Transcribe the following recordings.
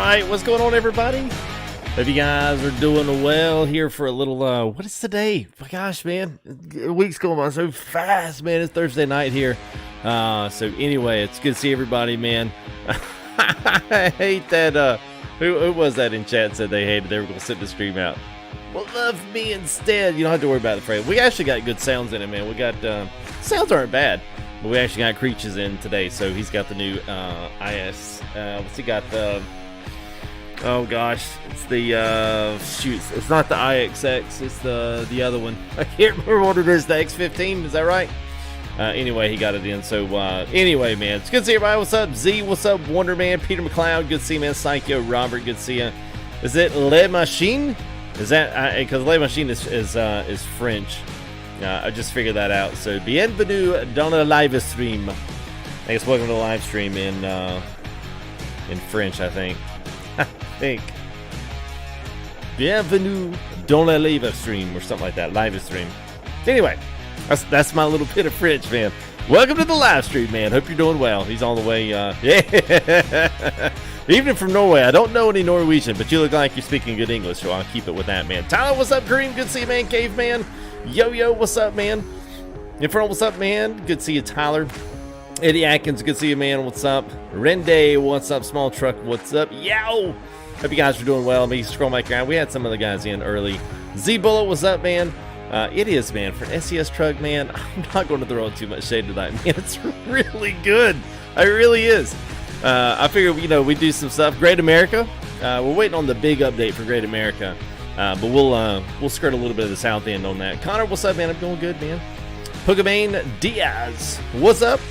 right, what's going on, everybody? Hope you guys are doing well here for a little, what is today? My gosh, man, the week's going by so fast, man. It's Thursday night here. So anyway, it's good to see everybody, man. I hate that, who was that in chat said they hated they were going to sit the stream out? Well, love me instead. You don't have to worry about the frame. We actually got good sounds in it, man. We got, sounds aren't bad. But we actually got Creatures in today, so he's got the new IS. What's he got? The oh gosh, it's the shoot. It's not the IXX. It's the other one. I can't remember what it is. The X15. Is that right? Anyway, he got it in. So anyway, man, it's good to see everybody. What's up, Z? What's up, Wonder Man? Peter McLeod. Good to see you, man. Psycho Robert. Good to see you. Is it Le Machine? Is that because Le Machine is French? I just figured that out. So, bienvenue dans le live stream. I guess welcome to the live stream in French, I think. Bienvenue dans le live stream or something like that. Live stream. Anyway, that's my little bit of French, man. Welcome to the live stream, man. Hope you're doing well. He's all the way. Yeah. Even from Norway. I don't know any Norwegian, but you look like you're speaking good English, so I'll keep it with that, man. Tyler, what's up, Kareem? Good to see you, man. Caveman. Yo, what's up, man? Infernal, what's up, man? Good to see you, Tyler. Eddie Atkins, good to see you, man. What's up? Rende, what's up? Small Truck, what's up? Yow! Hope you guys are doing well. Let me scroll my around. We had some of the guys in early. Z-Bullet, what's up, man? It is, man. For an SCS truck, man, I'm not going to throw too much shade tonight, man. It's really good. It really is. I figure, we do some stuff. Great America. We're waiting on the big update for Great America. But we'll skirt a little bit of the south end on that. Connor, what's up, man? I'm doing good, man. Pokemane Diaz, what's up?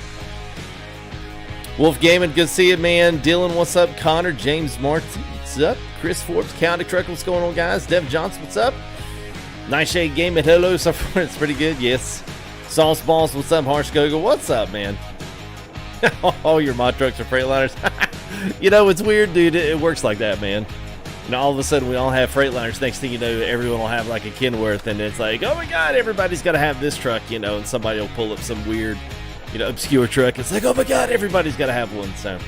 Wolf Gaming, good to see you, man. Dylan, what's up? Connor, James Martin, what's up? Chris Forbes, County Truck, what's going on, guys? Dev Johnson, what's up? Nightshade Gaming, hello. So far, it's pretty good, yes. Sauce Balls, what's up? Harsh Gogo, what's up, man? All your mod trucks are Freightliners. It's weird, dude. It works like that, man. All of a sudden, we all have Freightliners. Next thing you know, everyone will have like a Kenworth, and it's like, oh my God, everybody's got to have this truck, and somebody will pull up some weird, obscure truck. It's like, oh my God, everybody's got to have one. So,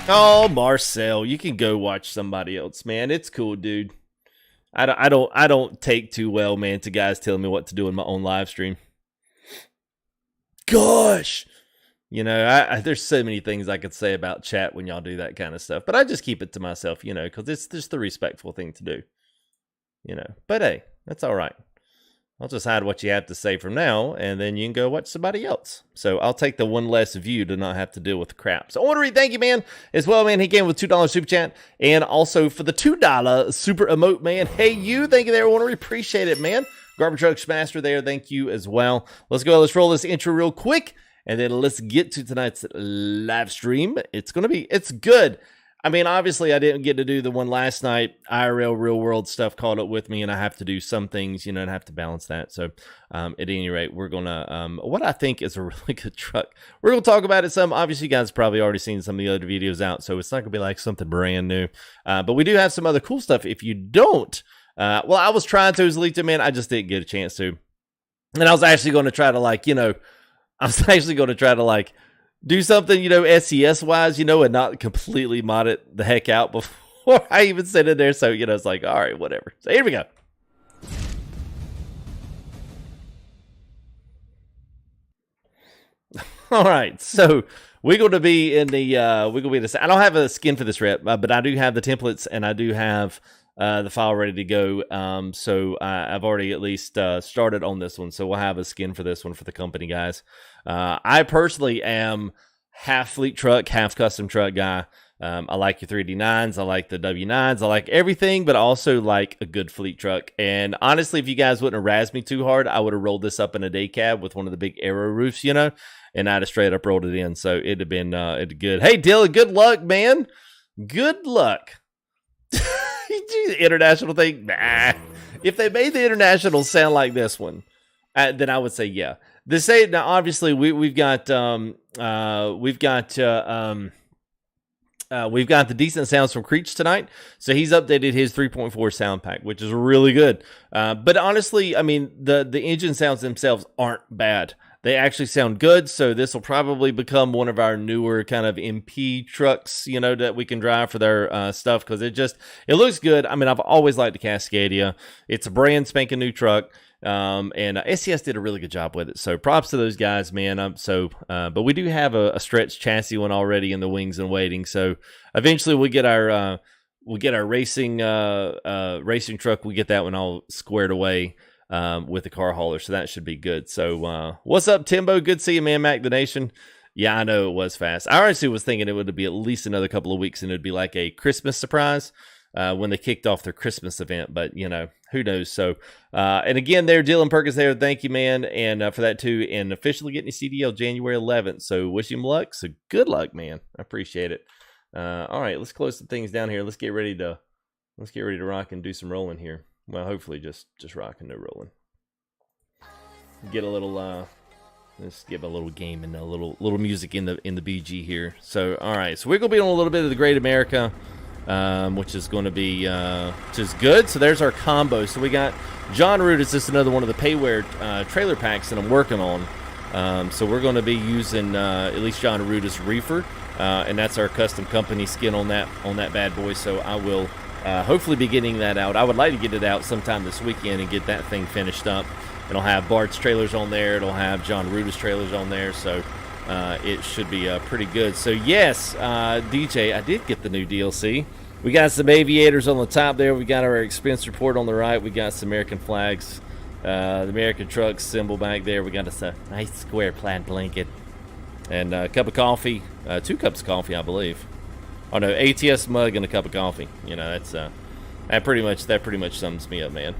oh, Marcel, you can go watch somebody else, man. It's cool, dude. I don't take too well, man, to guys telling me what to do in my own live stream. Gosh. There's so many things I could say about chat when y'all do that kind of stuff, but I just keep it to myself, because it's just the respectful thing to do, But hey, that's all right. I'll just hide what you have to say from now, and then you can go watch somebody else. So I'll take the one less view to not have to deal with the crap. So Ornery, thank you, man, as well, man. He came with $2 super chat, and also for the $2 super emote, man. Hey, you, thank you there, Ornery. Appreciate it, man. Garbage Truck Master there, thank you as well. Let's go. Let's roll this intro real quick. And then let's get to tonight's live stream. It's good. I mean, obviously, I didn't get to do the one last night. IRL, real world stuff caught up with me, and I have to do some things, and I have to balance that. So, at any rate, we're going to, what I think is a really good truck. We're going to talk about it some. Obviously, you guys have probably already seen some of the other videos out, so it's not going to be like something brand new. But we do have some other cool stuff. If you don't, well, I was trying to, as Alita, man, I just didn't get a chance to. And I was actually going to try to, do something, SCS wise, and not completely mod it the heck out before I even sent it there. So, it's like, all right, whatever. So here we go. All right. So we're going to be in the, I don't have a skin for this rep, but I do have the templates, and I do have the file ready to go. So I've already at least started on this one. So we'll have a skin for this one for the company, guys. I personally am half fleet truck, half custom truck guy. I like your 3D9s. I like the W9s. I like everything, but also like a good fleet truck. And honestly, if you guys wouldn't have razzed me too hard, I would have rolled this up in a day cab with one of the big aero roofs, and I'd have straight up rolled it in. So it'd have been good. Hey, Dylan, good luck, man. Good luck. The international thing, nah. If they made the international sound like this one, then I would say yeah. Now obviously we've got the decent sounds from Creech tonight. So he's updated his 3.4 sound pack, which is really good. But honestly, I mean the engine sounds themselves aren't bad. they actually sound good. So this will probably become one of our newer kind of MP trucks, you know, that we can drive for their stuff, because it looks good. I mean, I've always liked the Cascadia. It's a brand spanking new truck. And SCS did a really good job with it. So props to those guys, man. But we do have a stretch chassis one already in the wings and waiting. So eventually we'll get our racing truck. We get that one all squared away with the car hauler. So that should be good. So what's up, Timbo? Good to see you, man. Mac the Nation. Yeah, I know it was fast. I honestly was thinking it would be at least another couple of weeks and it'd be like a Christmas surprise. When they kicked off their Christmas event, but you know, who knows? So, and again, there, Dylan Perkins there. Thank you, man. And for that too, and officially getting your CDL January 11th. So wish him luck. So good luck, man. I appreciate it. All right, let's close some things down here. Let's get ready to rock and do some rolling here. Well, hopefully just rocking, no rolling. Get a little, let's give a little game and a little music in the BG here. So, all right, so we're gonna be on a little bit of the Great America. Which is going to be just good. So there's our combo. So we got John Root. It's just another one of the payware trailer packs that I'm working on. So we're going to be using at least John Aruta's reefer, and that's our custom company skin on that bad boy. So I will hopefully be getting that out. I would like to get it out sometime this weekend and get that thing finished up. It'll have Bart's trailers on there. It'll have John Aruta's trailers on there. So it should be pretty good. So yes, DJ, I did get the new DLC. We got some aviators on the top there. We got our expense report on the right. We got some American flags, the American truck symbol back there. We got us a nice square plaid blanket and a cup of coffee, 2 cups of coffee, I believe. Oh no, ATS mug and a cup of coffee. You know, that's that pretty much sums me up, man.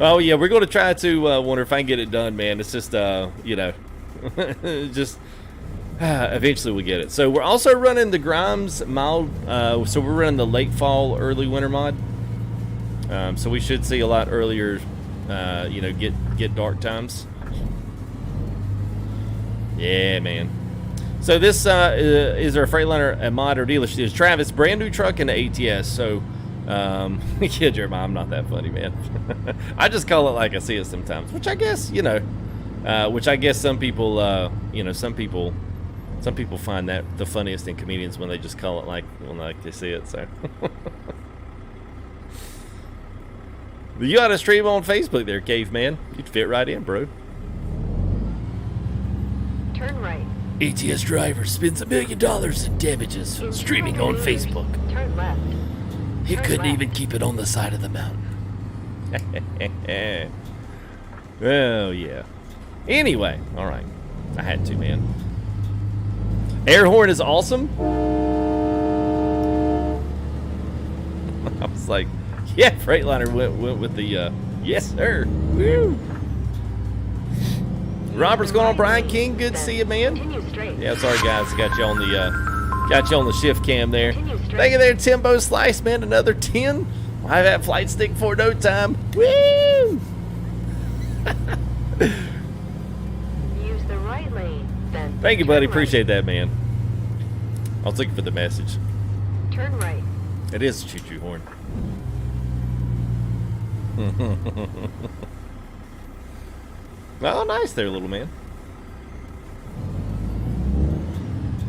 Oh yeah, we're going to try to wonder if I can get it done, man. It's just you know, just eventually we get it. So we're also running the Grimes mild. So we're running the late fall, early winter mod. So we should see a lot earlier. You know, get dark times. Yeah, man. So this is our Freightliner mod or dealership. It's Travis, brand new truck in the ATS. So. Yeah, Jeremiah, I'm not that funny, man. I just call it like I see it sometimes, which I guess, you know, some people, you know, some people find that the funniest in comedians when they just call it like they see it. So you got to stream on Facebook there, caveman. You'd fit right in, bro. Turn right. ATS driver spends $1 million in damages streaming on Facebook. Turn left. He couldn't even keep it on the side of the mountain. Well, yeah. Anyway, all right. I had to, man. Air horn is awesome. I was like, yeah, Freightliner went with the, yes, sir. Woo. Robert's going on, Brian King. Good to see you, man. Yeah, sorry, guys. Got you on the shift cam there. Thank you there, Timbo Slice, man. Another 10. I'll have that flight stick for no time. Woo! Use the right lane, then. Thank you, buddy. Right. Appreciate that, man. I was looking for the message. Turn right. It is a choo-choo horn. Oh, nice there, little man.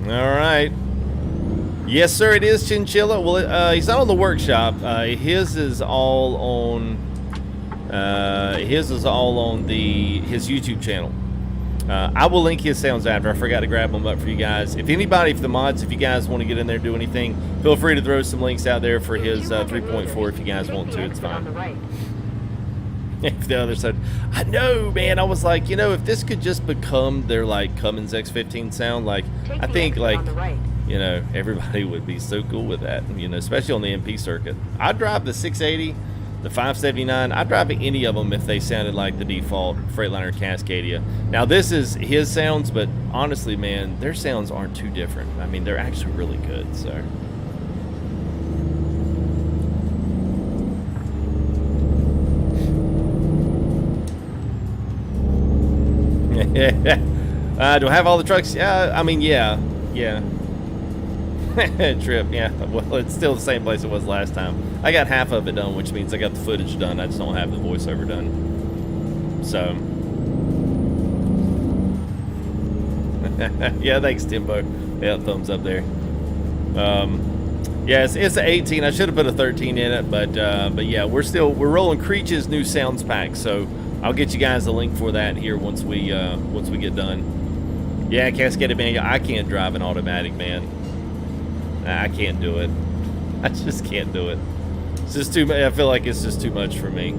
All right. Yes, sir, it is Chinchilla. Well, he's not on the workshop. His is all on his YouTube channel. I will link his sounds after. I forgot to grab them up for you guys. If anybody, if the mods, if you guys want to get in there, do anything, feel free to throw some links out there for his 3.4 if you guys want to. It's fine. If the other side, I know, man. I was like, you know, if this could just become their like Cummins X15 sound, like I think like, you know, everybody would be so cool with that, you know, especially on the MP circuit. I'd drive the 680, the 579. I'd drive any of them if they sounded like the default Freightliner Cascadia. Now this is his sounds, but honestly, man, their sounds aren't too different. I mean, they're actually really good. So. Do I have all the trucks? Yeah, I mean, yeah. Trip, yeah. Well, it's still the same place it was last time. I got half of it done, which means I got the footage done. I just don't have the voiceover done. So, Yeah, thanks, Timbo. Yeah, thumbs up there. Yeah, it's an 18. I should have put a 13 in it, but yeah, we're rolling Creech's new sounds pack. So I'll get you guys a link for that here once we get done. Yeah, Cascadia, man, I can't drive an automatic, man. I can't do it. I just can't do it. It's just too much. I feel like it's just too much for me.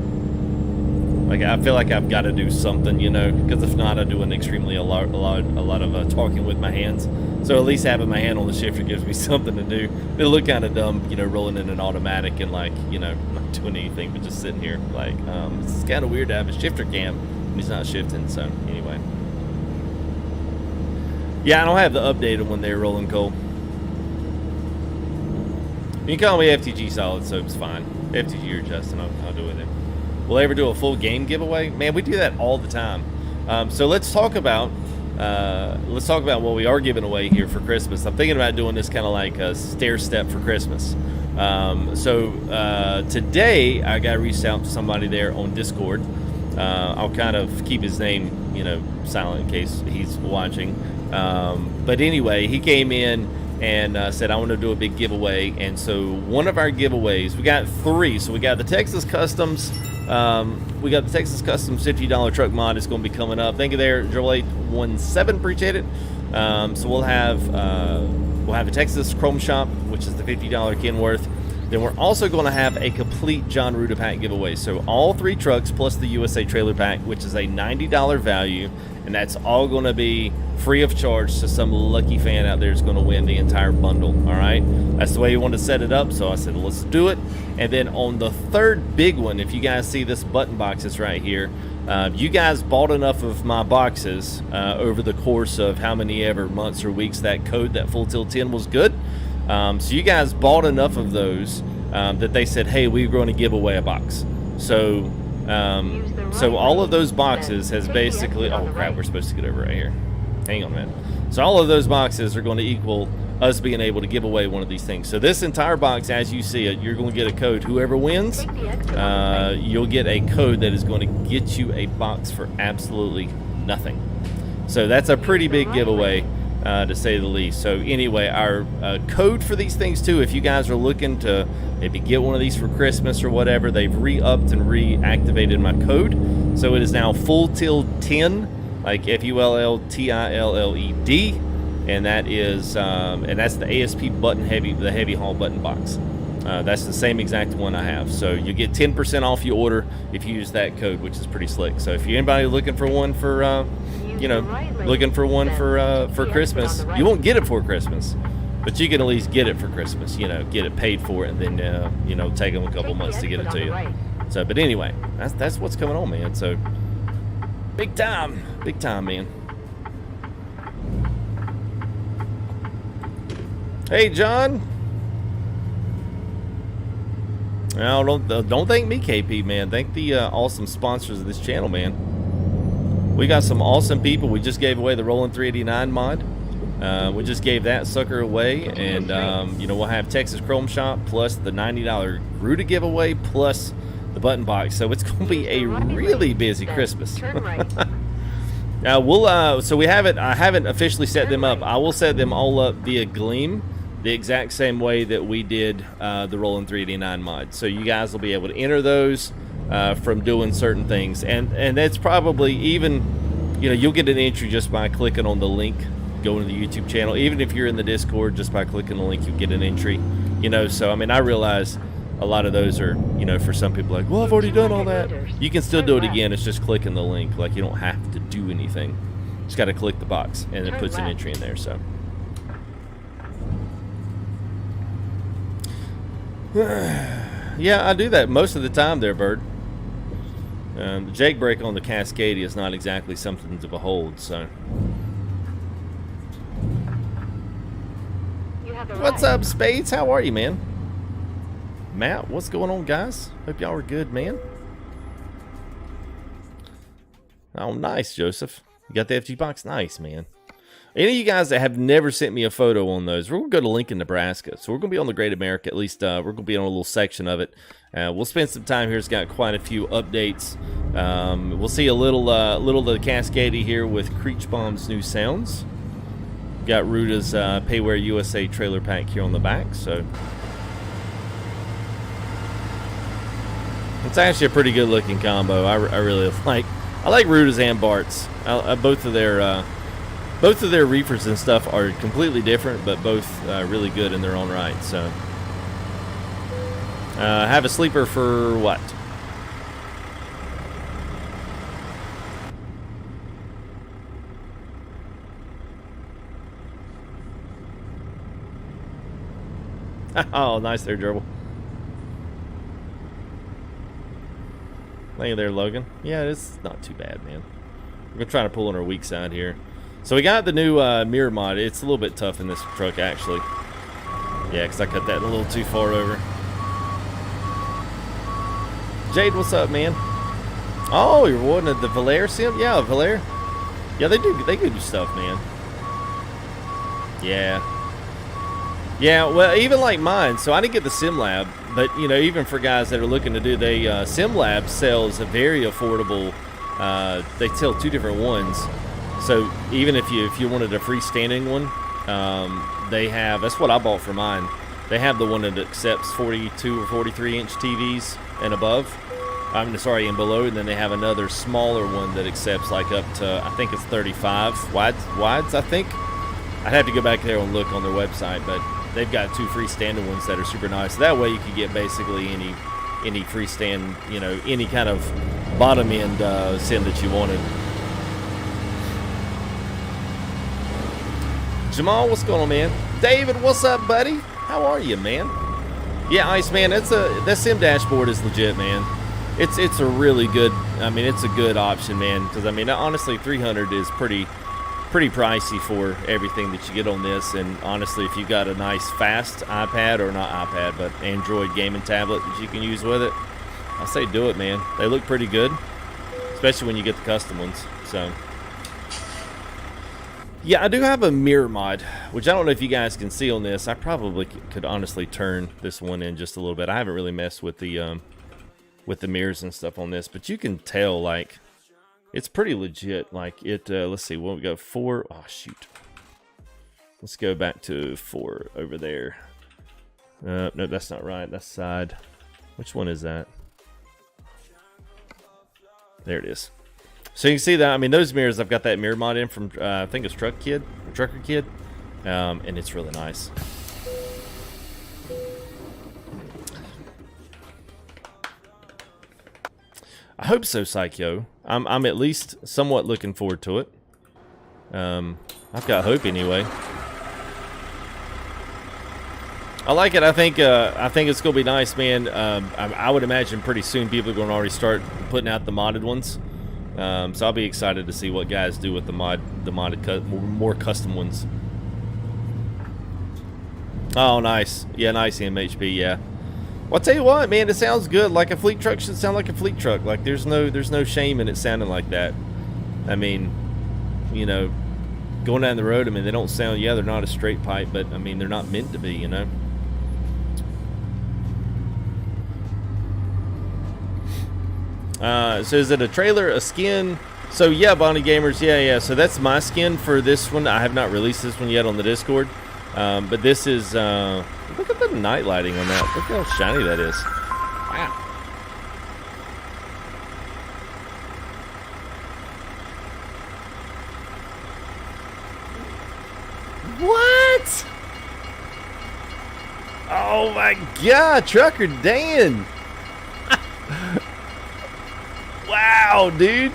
Like, I feel like I've got to do something, you know, because if not, I do an extremely a lot of talking with my hands. So at least having my hand on the shifter gives me something to do. It'll look kind of dumb, you know, rolling in an automatic and, like, you know, not doing anything but just sitting here. Like, it's kind of weird to have a shifter cam and he's not shifting. So anyway, yeah, I don't have the updated one there, rolling Cole. You can call me FTG Solid, so it's fine. FTG or Justin, I'll do with him. Will I ever do a full game giveaway? Man, we do that all the time. So let's talk about what we are giving away here for Christmas. I'm thinking about doing this kind of like a stair step for Christmas. Today I got reached out to somebody there on Discord. I'll kind of keep his name, you know, silent in case he's watching. But anyway, he came in and said, I want to do a big giveaway. And so one of our giveaways, we got 3. So we got the Texas Customs. We got the Texas Customs $50 truck mod. It's going to be coming up. Thank you there, Joel 817. Appreciate it. So we'll have the Texas Chrome Shop, which is the $50 Kenworth. Then we're also going to have a complete John Ruda pack giveaway. So all 3 trucks plus the USA trailer pack, which is a $90 value, and that's all going to be free of charge. So some lucky fan out there is going to win the entire bundle. All right, that's the way you want to set it up. So I said, let's do it. And then on the third big one, if you guys see this button box that's right here, you guys bought enough of my boxes over the course of how many ever months or weeks that code, that Full Tilt 10 was good. So you guys bought enough of those that they said, hey, we're going to give away a box. So all of those boxes has basically, oh crap, we're supposed to get over right here. Hang on, man. So all of those boxes are going to equal us being able to give away one of these things. So this entire box, as you see it, you're going to get a code. Whoever wins, you'll get a code that is going to get you a box for absolutely nothing. So that's a pretty big giveaway, to say the least. So anyway, our code for these things too, if you guys are looking to maybe get one of these for Christmas or whatever, they've re-upped and reactivated my code. So it is now Full Tilt 10, like FULLTILLED, and that is and that's the ASP button heavy, the heavy haul button box. That's the same exact one I have. So you get 10% off your order if you use that code, which is pretty slick. So if you're anybody looking for one for looking for one for Christmas, you won't get it for Christmas, but you can at least get it for Christmas. You know, get it paid for it, and then take them a couple months to get it to you. So, but anyway, that's what's coming on, man. So big time, man. Hey, John. No, don't thank me, KP, man. Thank the awesome sponsors of this channel, man. We got some awesome people. We just gave away the Roland 389 mod. We just gave that sucker away, and we'll have Texas Chrome Shop plus the $90 Ruda giveaway plus the button box. So it's going to be a really busy Christmas. So we haven't. I haven't officially set them up. I will set them all up via Gleam, the exact same way that we did the Roland 389 mod. So you guys will be able to enter those from doing certain things, and that's probably even, you'll get an entry just by clicking on the link, going to the YouTube channel. Even if you're in the Discord, just by clicking the link, you get an entry. So I mean, I realize a lot of those are, for some people like, well, I've already done all that. You can still do it again. It's just clicking the link. Like, you don't have to do anything. Just got to click the box, and it puts an entry in there. So. Yeah, I do that most of the time there, Bird. The jake brake on the Cascadia is not exactly something to behold, so. What's up, Spades? How are you, man? Matt, what's going on, guys? Hope y'all are good, man. Oh, nice, Joseph. You got the FG box? Nice, man. Any of you guys that have never sent me a photo on those, we're going to go to Lincoln, Nebraska. So we're going to be on the Great America. At least we're going to be on a little section of it. We'll spend some time here. It's got quite a few updates. We'll see a little of the Cascadia here with Creechbomb's new sounds. Got Ruta's Payware USA trailer pack here on the back, so it's actually a pretty good looking combo. I really like. I like Ruta's and Bart's. Both of their reefers and stuff are completely different, but both really good in their own right. So, have a sleeper for what? Oh, nice there, Gerbil. Look there, Logan. Yeah, it's not too bad, man. We're gonna try to pull on our weak side here. So we got the new mirror mod. It's a little bit tough in this truck, actually. Yeah, because I cut that a little too far over. Jade, what's up, man? Oh, you're wanting the Valair sim? Yeah, Valair. Yeah, they do stuff, man. Yeah. Yeah, well, even like mine. So I didn't get the Simlab, but you know, even for guys that are looking to do, Simlab sells a very affordable. They sell two different ones. So even if you wanted a freestanding one, they have. That's what I bought for mine. They have the one that accepts 42 or 43 inch TVs and above. I'm sorry, and below, and then they have another smaller one that accepts like up to, I think it's 35 wides. I think I'd have to go back there and look on their website, but they've got two freestanding ones that are super nice. That way you can get basically any freestand, you know, any kind of bottom end sim that you wanted. Jamal, what's going on, man? David, what's up, buddy? How are you, man? Yeah, Iceman, that sim dashboard is legit, man. It's a really good. I mean, it's a good option, man. Because I mean, honestly, 300 is pretty pricey for everything that you get on this. And honestly, if you got a nice fast iPad, or not iPad, but Android gaming tablet that you can use with it, I say do it, man. They look pretty good, especially when you get the custom ones. So. Yeah, I do have a mirror mod, which I don't know if you guys can see on this. I probably could honestly turn this one in just a little bit. I haven't really messed with the mirrors and stuff on this, but you can tell, like, it's pretty legit. Like, it, let's see, what we got, 4, oh, shoot. Let's go back to 4 over there. No, that's not right, that's side. Which one is that? There it is. So you can see that, I mean, those mirrors, I've got that mirror mod in from, I think it's Trucker Kid, and it's really nice. I hope so, Psycho. I'm at least somewhat looking forward to it. I've got hope anyway. I like it. I think it's gonna be nice, man. I would imagine pretty soon people are gonna already start putting out the modded ones. So I'll be excited to see what guys do with the modded more custom ones. Oh, nice. Yeah, nice MHP. Yeah. Well, I'll tell you what, man. It sounds good. Like a fleet truck should sound like a fleet truck. Like there's no shame in it sounding like that. I mean, you know, going down the road. I mean, they don't sound. Yeah, they're not a straight pipe, but I mean, they're not meant to be. You know. So is it a trailer, a skin? So yeah, Bonnie Gamers, yeah. So that's my skin for this one. I have not released this one yet on the Discord. But this is, look at the night lighting on that. Look how shiny that is. Wow. What? Oh my God, Trucker Dan. Wow, dude.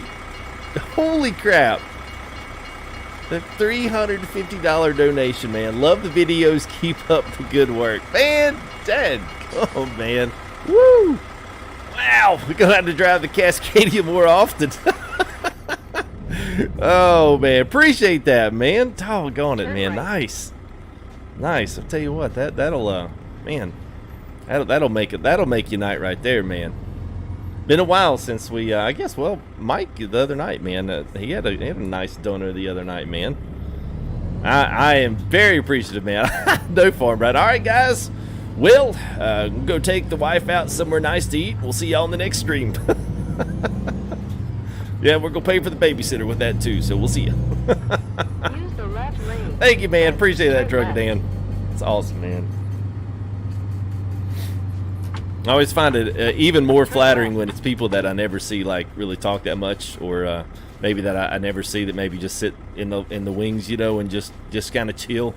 Holy crap. The $350 donation, man. Love the videos. Keep up the good work. Man, Dad. Oh, man. Woo. Wow. We're going to have to drive the Cascadia more often. Oh, man. Appreciate that, man. Doggone it, man. Nice. Nice. I'll tell you what. That'll man. That'll make your night right there, man. Been a while since we, I guess, well, Mike the other night, man, he had a nice donor the other night, man. I am very appreciative, man. No farm, right? All right, guys. We'll go take the wife out somewhere nice to eat. We'll see y'all in the next stream. Yeah, we're going to pay for the babysitter with that, too, so we'll see you. Use the left lane. Thank you, man. Appreciate that, Drug Dan. It's awesome, man. I always find it even more flattering when it's people that I never see like really talk that much, or maybe that I never see, that maybe just sit in the wings, you know, and just kind of chill.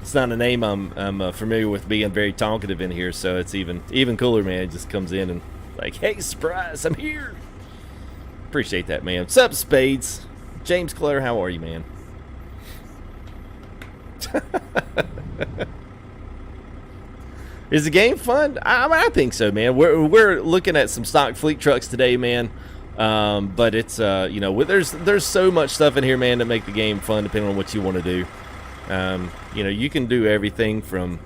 It's not a name I'm familiar with being very talkative in here, so it's even cooler, man. It just comes in and like, hey, surprise, I'm here. Appreciate that, man. What's up, Spades? James Clare, how are you, man? Is the game fun? I think so, man. We're looking at some stock fleet trucks today, man. But it's you know, there's so much stuff in here, man, to make the game fun, depending on what you want to do. You know, you can do everything from,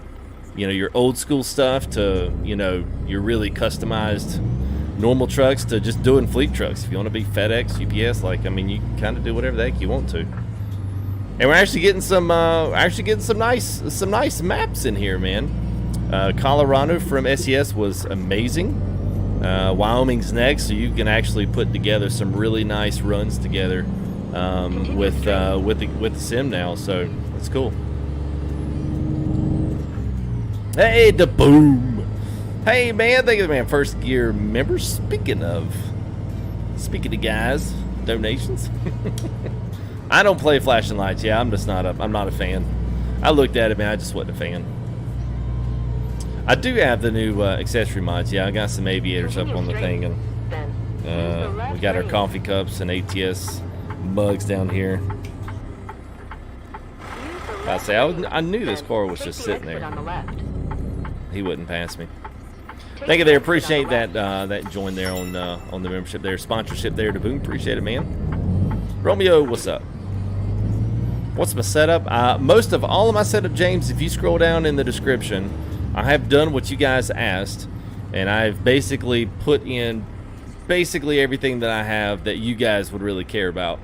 you know, your old school stuff to, you know, your really customized normal trucks to just doing fleet trucks. If you want to be FedEx, UPS, like, I mean, you can kind of do whatever the heck you want to. And we're actually getting some nice maps in here, man. Colorado from SCS was amazing. Wyoming's next, so you can actually put together some really nice runs together with the sim now. So that's cool. Hey, the boom. Hey, man, thank you, man. First gear member. Speaking of guys, donations. I don't play flashing lights. Yeah, I'm not a fan. I looked at it, man. I just wasn't a fan. I do have the new accessory mods. Yeah, I got some aviators up on the thing, and we got our coffee cups and ATS mugs down here. I knew this car was just sitting there. He wouldn't pass me. Thank you there. Appreciate that join there on the membership there, sponsorship there to Boom. Appreciate it, man. Romeo, what's up? What's my setup? Most of all of my setup, James, if you scroll down in the description, I have done what you guys asked, and I've basically put in everything that I have that you guys would really care about.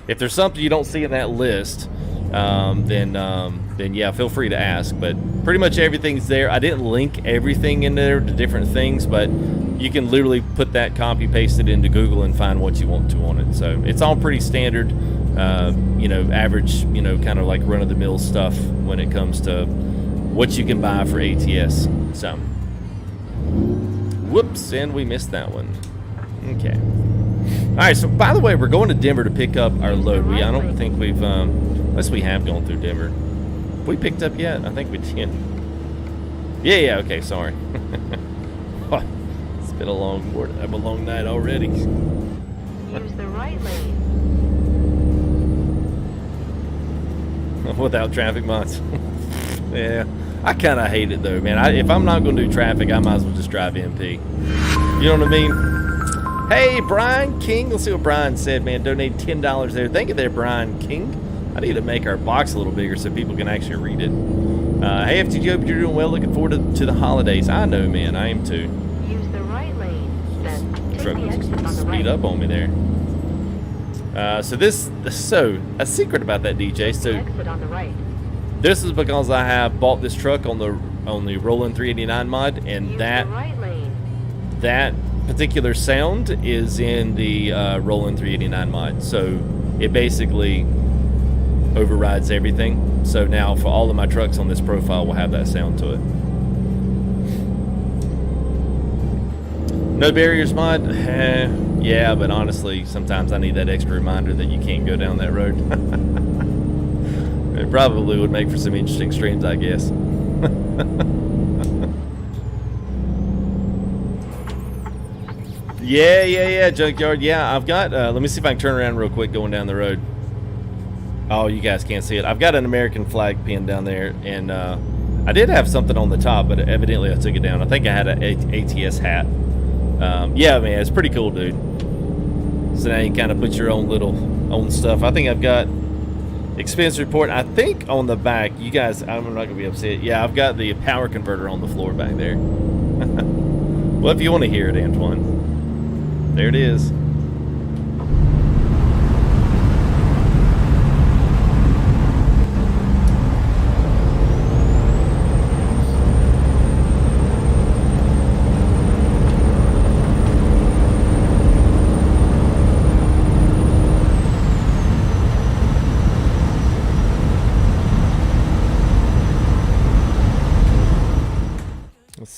If there's something you don't see in that list, then yeah, feel free to ask. But pretty much everything's there. I didn't link everything in there to different things, but you can literally put that, copy paste it into Google and find what you want to on it. So it's all pretty standard, you know, average, you know, kind of like run-of-the-mill stuff when it comes to what you can buy for ATS. So, whoops, and we missed that one. Okay. All right. So, by the way, we're going to Denver to pick up our load. I don't think we've, unless we have gone through Denver. Have we picked up yet? I think we did. Yeah. Okay. Sorry. It's been a long night already. Use the right lane. Without traffic mods. Yeah. I kind of hate it though, man. If I'm not going to do traffic, I might as well just drive MP. You know what I mean? Hey, Brian King. Let's see what Brian said, man. Donate $10 there. Thank you there, Brian King. I need to make our box a little bigger so people can actually read it. Hey, FTG, hope you're doing well. Looking forward to the holidays. I know, man. I am too. Use the right lane. Then take the exit on the Speed right. up on me there. So a secret about that, DJ. So Exit on the right. this is because I have bought this truck on the Roland 389 mod, and Use that the right lane. that particular sound is in the Roland 389 mod. So it basically overrides everything. So now for all of my trucks on this profile will have that sound to it. No barriers mod? Yeah, but honestly, sometimes I need that extra reminder that you can't go down that road. It probably would make for some interesting streams, I guess. Yeah, Junkyard. Yeah, I've got, let me see if I can turn around real quick going down the road. Oh, you guys can't see it. I've got an American flag pinned down there, and I did have something on the top, but evidently I took it down. I think I had an ATS hat. Yeah, man, it's pretty cool, dude. So now you kind of put your own stuff. I think I've got expense report. I think on the back, you guys, I'm not gonna be upset. Yeah, I've got the power converter on the floor back there. Well, if you want to hear it, Antoine, there it is.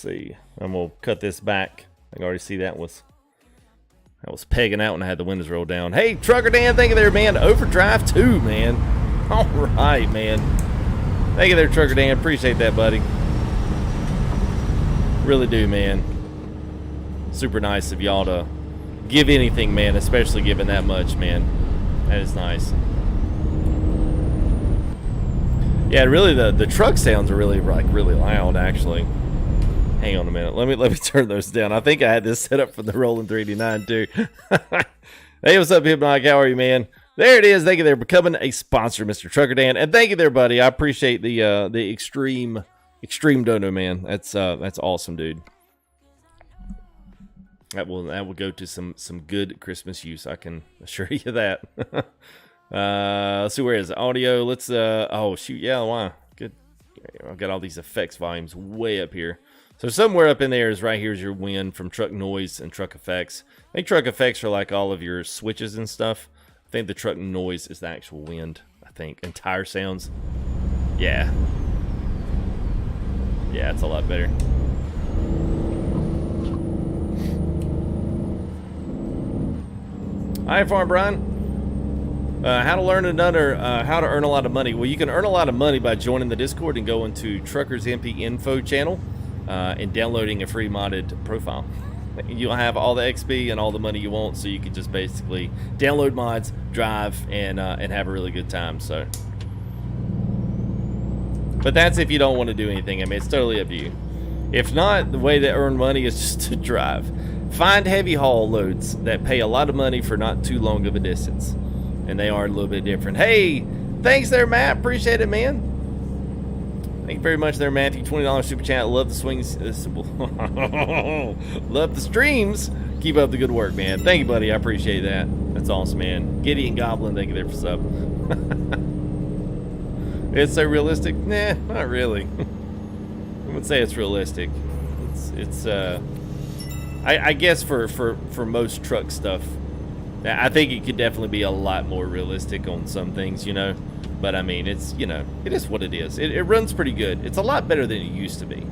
see. I'm gonna cut this back. I can already see that was pegging out when I had the windows rolled down. Hey, Trucker Dan, thank you there, man. Overdrive 2, man. All right, man. Thank you there, Trucker Dan. Appreciate that, buddy. Really do, man. Super nice of y'all to give anything, man, especially giving that much, man. That is nice. Yeah, really, the truck sounds are really, like, really loud, actually. Hang on a minute. Let me turn those down. I think I had this set up for the Rolling 3D9 too. Hey, what's up, Hypnotic? How are you, man? There it is. Thank you there for becoming a sponsor, Mr. Trucker Dan, and thank you there, buddy. I appreciate the extreme dono, man. That's awesome, dude. That will go to some good Christmas use. I can assure you that. Let's see, where is it? Audio? Let's oh shoot, yeah, why? Good. I've got all these effects volumes way up here. So somewhere up in there is right here's your wind from truck noise and truck effects. I think truck effects are like all of your switches and stuff. I think the truck noise is the actual wind, I think. And tire sounds. Yeah. Yeah, it's a lot better. Hi, Farm Brian. How to earn a lot of money. Well, you can earn a lot of money by joining the Discord and going to Truckers MP Info channel and downloading a free modded profile. You'll have all the XP and all the money you want, so you can just basically download mods, drive, and have a really good time. So, but that's if you don't want to do anything. I mean, it's totally up to you. If not, the way to earn money is just to drive. Find heavy haul loads that pay a lot of money for not too long of a distance. And they are a little bit different. Hey, thanks there, Matt. Appreciate it, man. Thank you very much there, Matthew. $20 super chat. Love the swings. Love the streams. Keep up the good work, man. Thank you, buddy. I appreciate that. That's awesome, man. Gideon Goblin, thank you there for sub. It's so realistic? Nah, not really. I wouldn't say it's realistic. It's I guess for most truck stuff, I think it could definitely be a lot more realistic on some things, you know. But I mean, it's, you know, it is what it is. It runs pretty good. It's a lot better than it used to be.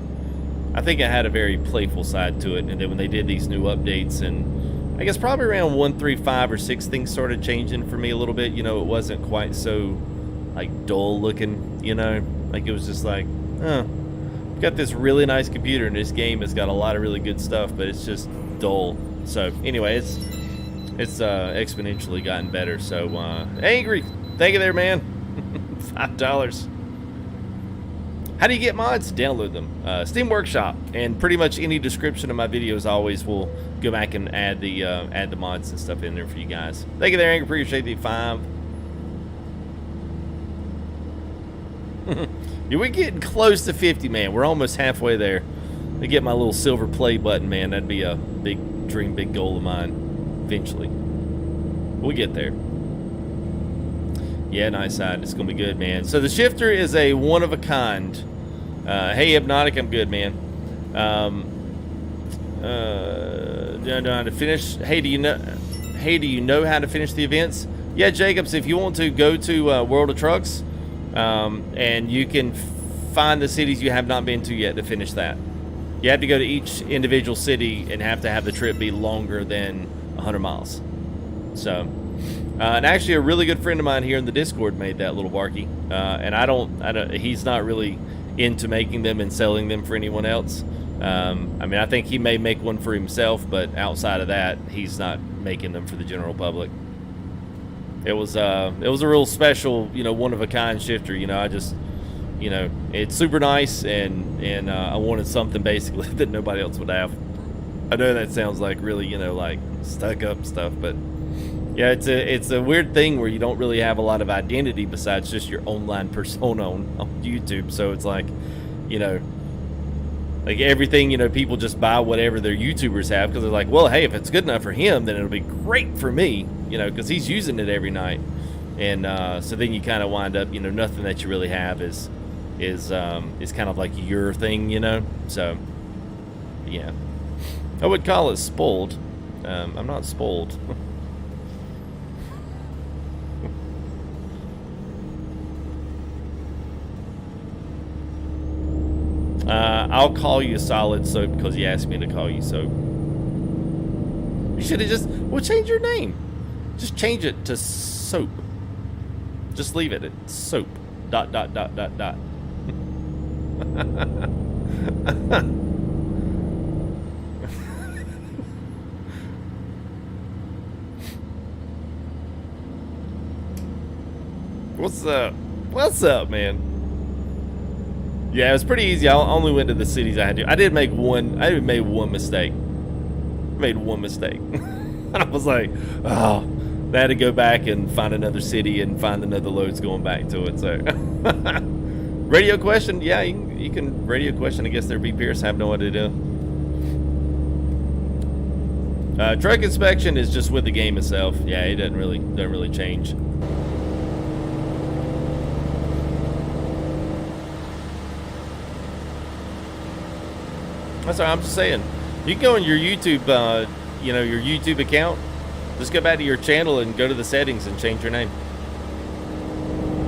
I think it had a very playful side to it, and then when they did these new updates, and I guess probably around 1.3.5 or 6, things started changing for me a little bit. You know, it wasn't quite so like dull looking, you know. Like it was just like, oh, I've got this really nice computer, and this game has got a lot of really good stuff, but it's just dull. So anyway, it's exponentially gotten better. So Angry, thank you there, man. $5. How do you get mods? Download them. Steam Workshop, and pretty much any description of my videos always will go back and add the mods and stuff in there for you guys. Thank you there, Angry. Appreciate the 5. Yeah, we're getting close to 50, man. We're almost halfway there. To get my little silver play button, man, that'd be a big dream, big goal of mine eventually. We'll get there. Yeah, nice side. It's gonna be good, man. So the shifter is a one of a kind. Hey, Hypnotic, I'm good, man. Do I know how to finish? Hey, do you know how to finish the events? Yeah, Jacobs, if you want to go to World of Trucks, and you can find the cities you have not been to yet to finish that. You have to go to each individual city and have to have the trip be longer than 100 miles. So, and actually a really good friend of mine here in the Discord made that little barkie. And I don't, he's not really into making them and selling them for anyone else. I mean, I think he may make one for himself, but outside of that, he's not making them for the general public. It was a real special, you know, one of a kind shifter. You know, I just, you know, it's super nice, and I wanted something basically that nobody else would have. I know that sounds like really, you know, like stuck up stuff, but yeah, it's a weird thing where you don't really have a lot of identity besides just your online persona on YouTube. So it's like, you know, like everything, you know, people just buy whatever their YouTubers have because they're like, well, hey, if it's good enough for him, then it'll be great for me, you know, because he's using it every night. And so then you kind of wind up, you know, nothing that you really have is kind of like your thing, you know. So yeah, I would call it spoiled. I'm not spoiled. I'll call you Solid Soap because you asked me to call you Soap. You should have just, well, change your name. Just change it to Soap. Just leave it at Soap. ... What's up? What's up, man? Yeah, it was pretty easy. I only went to the cities I had to. I did make one. I made one mistake. Made one mistake. And I was like, oh, I had to go back and find another city and find another loads going back to it. So, radio question. Yeah, you can radio question. I guess there'd be Pierce. I have no idea. Truck inspection is just with the game itself. Yeah, it doesn't really change. That's what I'm just saying. You can go on your YouTube, your YouTube account. Just go back to your channel and go to the settings and change your name.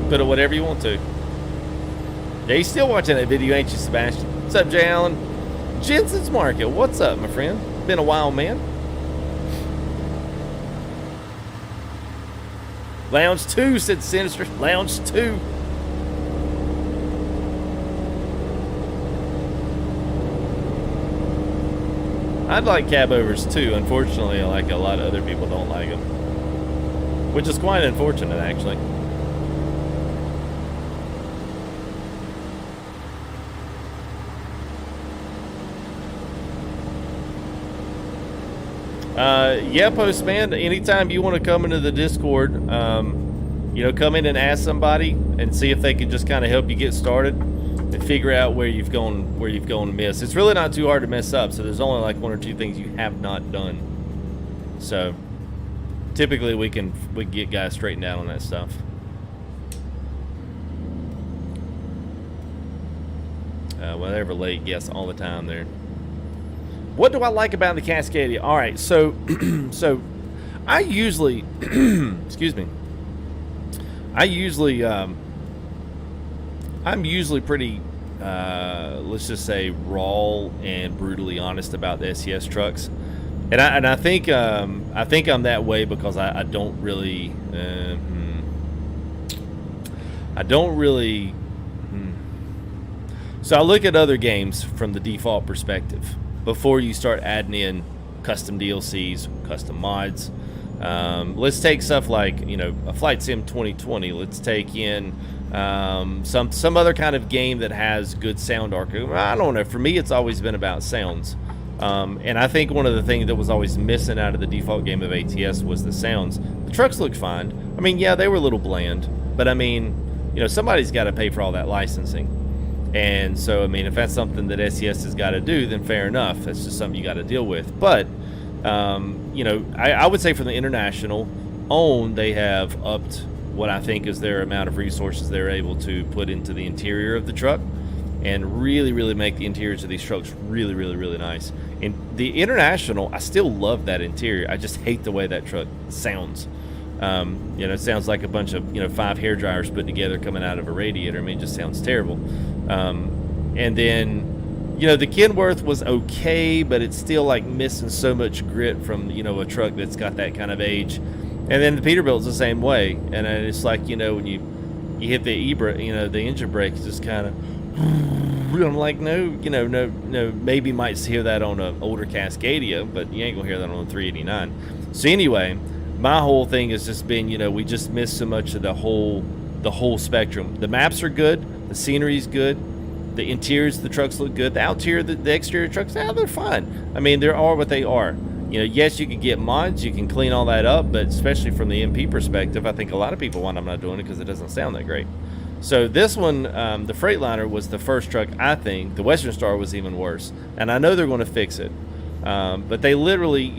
Put it whatever you want to. Yeah, you still watching that video, ain't you, Sebastian? What's up, Jay Allen? Jensen's Market. What's up, my friend? Been a while, man. Lounge 2, said Sinister. Lounge 2. I'd like cab overs too. Unfortunately, like a lot of other people don't like them, which is quite unfortunate, actually. Yeah, Postman, anytime you want to come into the Discord, come in and ask somebody and see if they can just kind of help you get started and figure out where you've gone to miss. It's really not too hard to mess up, so there's only like one or two things you have not done. So typically we can get guys straightened out on that stuff. Whenever late, yes, all the time there. What do I like about the Cascadia? All right, so so I usually excuse me. I'm usually pretty, let's just say, raw and brutally honest about the SCS trucks, and I think I'm that way because I don't really, So I look at other games from the default perspective before you start adding in custom DLCs, custom mods. Let's take stuff like, a Flight Sim 2020. Let's take in some other kind of game that has good sound architecture. I don't know. For me, it's always been about sounds. And I think one of the things that was always missing out of the default game of ATS was the sounds. The trucks looked fine. I mean, yeah, they were a little bland. But, I mean, somebody's got to pay for all that licensing. And so, I mean, if that's something that SCS has got to do, then fair enough. That's just something you got to deal with. But, I would say for the international own, they have upped what I think is their amount of resources they're able to put into the interior of the truck and really, really make the interiors of these trucks really, really, really nice. And the international, I still love that interior. I just hate the way that truck sounds. It sounds like a bunch of, 5 hair dryers put together coming out of a radiator. I mean, it just sounds terrible. And then, the Kenworth was okay, but it's still like missing so much grit from, a truck that's got that kind of age. And then the Peterbilt's the same way. And it's like, when you hit the e-brake, the engine brake is just kind of, I'm like, no, maybe you might hear that on an older Cascadia, but you ain't gonna hear that on a 389. So anyway, my whole thing has just been, we just missed so much of the whole spectrum. The maps are good, the scenery's good, the interiors of the trucks look good, the exterior trucks, they're fine. I mean, they are what they are. Yes, you can get mods, you can clean all that up, but especially from the MP perspective, I think a lot of people wind up not doing it because it doesn't sound that great. So this one, the Freightliner was the first truck, I think. The Western Star was even worse, and I know they're going to fix it. But they literally,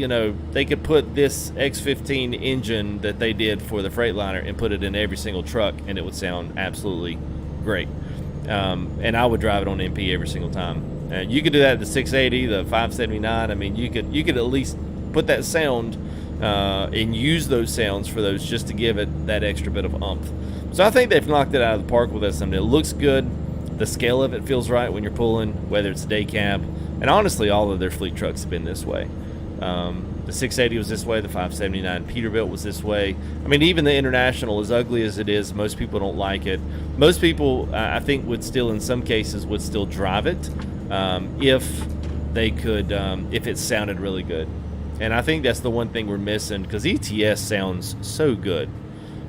they could put this X15 engine that they did for the Freightliner and put it in every single truck, and it would sound absolutely great. And I would drive it on MP every single time. You could do that at the 680, the 579. I mean, you could at least put that sound and use those sounds for those just to give it that extra bit of oomph. So I think they've knocked it out of the park with us. I mean, it looks good. The scale of it feels right when you're pulling, whether it's a day cab. And honestly, all of their fleet trucks have been this way. The 680 was this way. The 579 Peterbilt was this way. I mean, even the International, as ugly as it is, most people don't like it. Most people, I think, would still, in some cases, would still drive it if they could, if it sounded really good. And I think that's the one thing we're missing, because ETS sounds so good.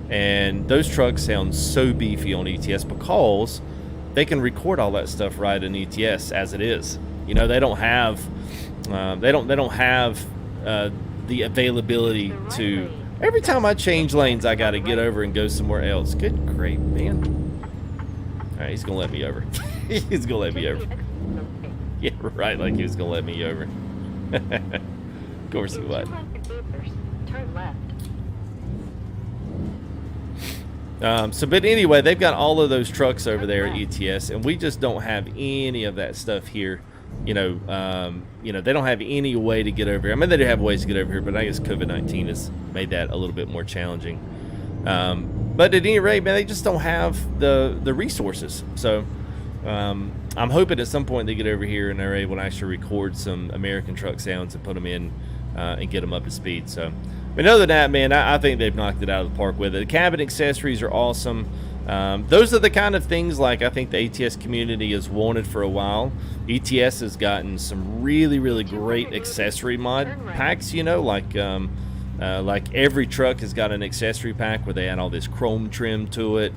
And those trucks sound so beefy on ETS because they can record all that stuff right in ETS as it is. You know, they don't have they don't have the availability to. Every time I change lanes, I got to get over and go somewhere else. Good great, man. All right, he's gonna let me over. He's gonna let me over. Yeah, right, like he was gonna let me over. Of course he would. Turn left. But anyway, they've got all of those trucks over there at ETS, and we just don't have any of that stuff here. You know, they don't have any way to get over here. I mean, they do have ways to get over here, but I guess COVID-19 has made that a little bit more challenging. But at any rate, man, they just don't have the resources. So I'm hoping at some point they get over here and they're able to actually record some American truck sounds and put them in and get them up to speed. So. But other than that, man, I think they've knocked it out of the park with it. The cabin accessories are awesome. Those are the kind of things like I think the ATS community has wanted for a while. ETS has gotten some really, really great accessory mod packs, you know, like every truck has got an accessory pack where they add all this chrome trim to it,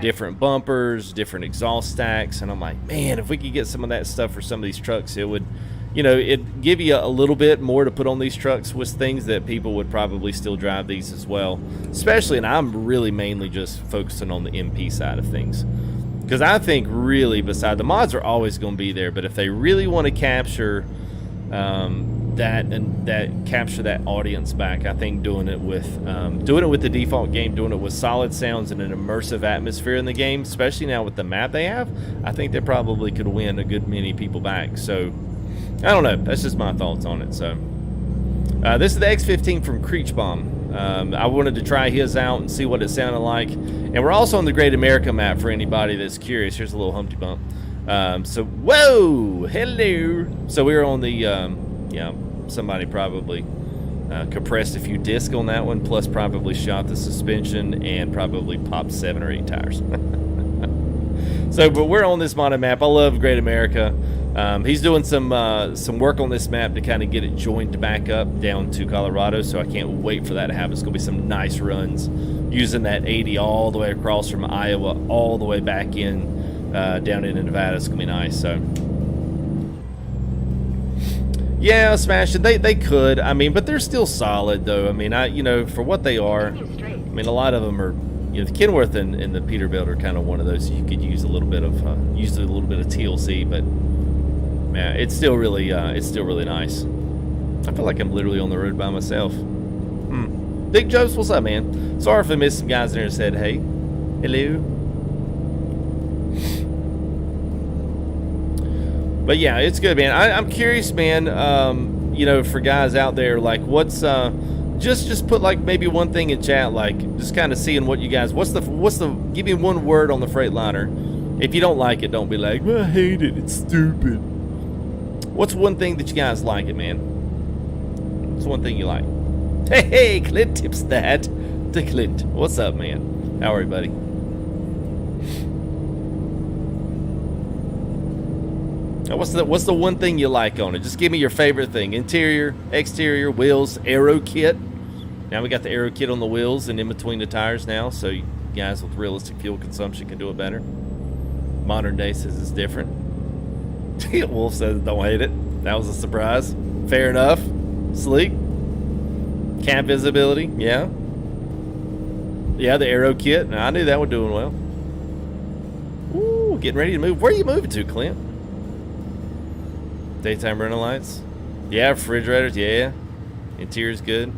different bumpers, different exhaust stacks, and I'm like, man, if we could get some of that stuff for some of these trucks, it would... You know, it'd give you a little bit more to put on these trucks with things that people would probably still drive these as well. Especially, and I'm really mainly just focusing on the MP side of things. Because I think really, beside the mods are always going to be there, but if they really want to capture capture that audience back, I think doing it with the default game, doing it with solid sounds and an immersive atmosphere in the game, especially now with the map they have, I think they probably could win a good many people back. So I don't know. That's just my thoughts on it. So, this is the X15 from Creechbaum. I wanted to try his out and see what it sounded like. And we're also on the Great America map for anybody that's curious. Here's a little Humpty Bump. So, whoa! Hello! So, we were on the, yeah, somebody probably compressed a few discs on that one, plus probably shot the suspension and probably popped 7 or 8 tires. So, but we're on this modded map. I love Great America. He's doing some work on this map to kind of get it joined back up down to Colorado, so I can't wait for that to happen. It's going to be some nice runs using that 80 all the way across from Iowa all the way back in down into Nevada. It's going to be nice. So yeah, Smash it. They could. I mean, but they're still solid though. I mean, you know, for what they are. I mean, a lot of them are. You know, the Kenworth and the Peterbilt are kind of one of those you could use a little bit of TLC, but man, it's still really nice. I feel like I'm literally on the road by myself. Big Jokes, what's up, man? Sorry if I missed some guys there and said hey, hello. But yeah, it's good, man. I'm curious, man. You know, for guys out there, like, what's just put like maybe one thing in chat, like just kind of seeing what you guys. What's the? Give me one word on the Freightliner. If you don't like it, don't be like, well, I hate it. It's stupid. What's one thing that you guys like it, man? What's one thing you like? Hey, Clint tips that to Clint. What's up, man? How are you, buddy? What's the one thing you like on it? Just give me your favorite thing. Interior, exterior, wheels, aero kit. Now we got the aero kit on the wheels and in between the tires now, so you guys with realistic fuel consumption can do it better. Modern day says it's different. Wolf says don't hate it. That was a surprise. Fair enough. Sleek. Cab visibility. Yeah. Yeah, the aero kit. Now, I knew that was doing well. Ooh, getting ready to move. Where are you moving to, Clint? Daytime running lights. Yeah, refrigerators. Yeah. Interior's good.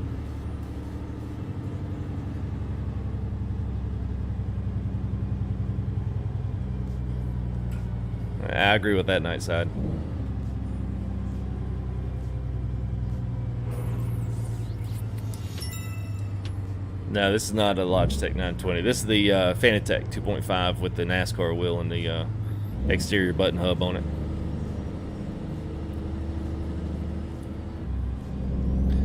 I agree with that night side. No, this is not a Logitech 920. This is the Fanatec 2.5 with the NASCAR wheel and the exterior button hub on it.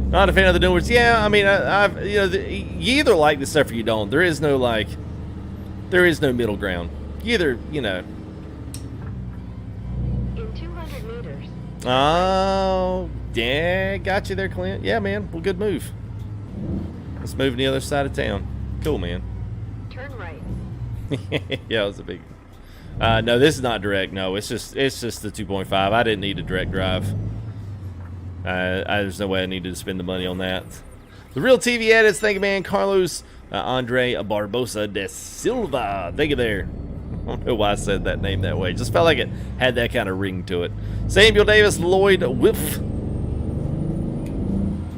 Not a fan of the new ones. Yeah, I mean, I've you know, you either like this stuff or you don't. There is no middle ground. You either, you know. In 200 meters. Oh, yeah, got you there, Clint. Yeah, man. Well, good move. Let's move to the other side of town. Cool, man. Turn right. Yeah, it was a big. No, this is not direct. No, it's just the 2.5. I didn't need a direct drive. There's no way I needed to spend the money on that. The Real TV Edits, thank you, man. Carlos Andre Barbosa de Silva, thank you there. I don't know why I said that name that way. Just felt like it had that kind of ring to it. Samuel Davis, Lloyd Whiff.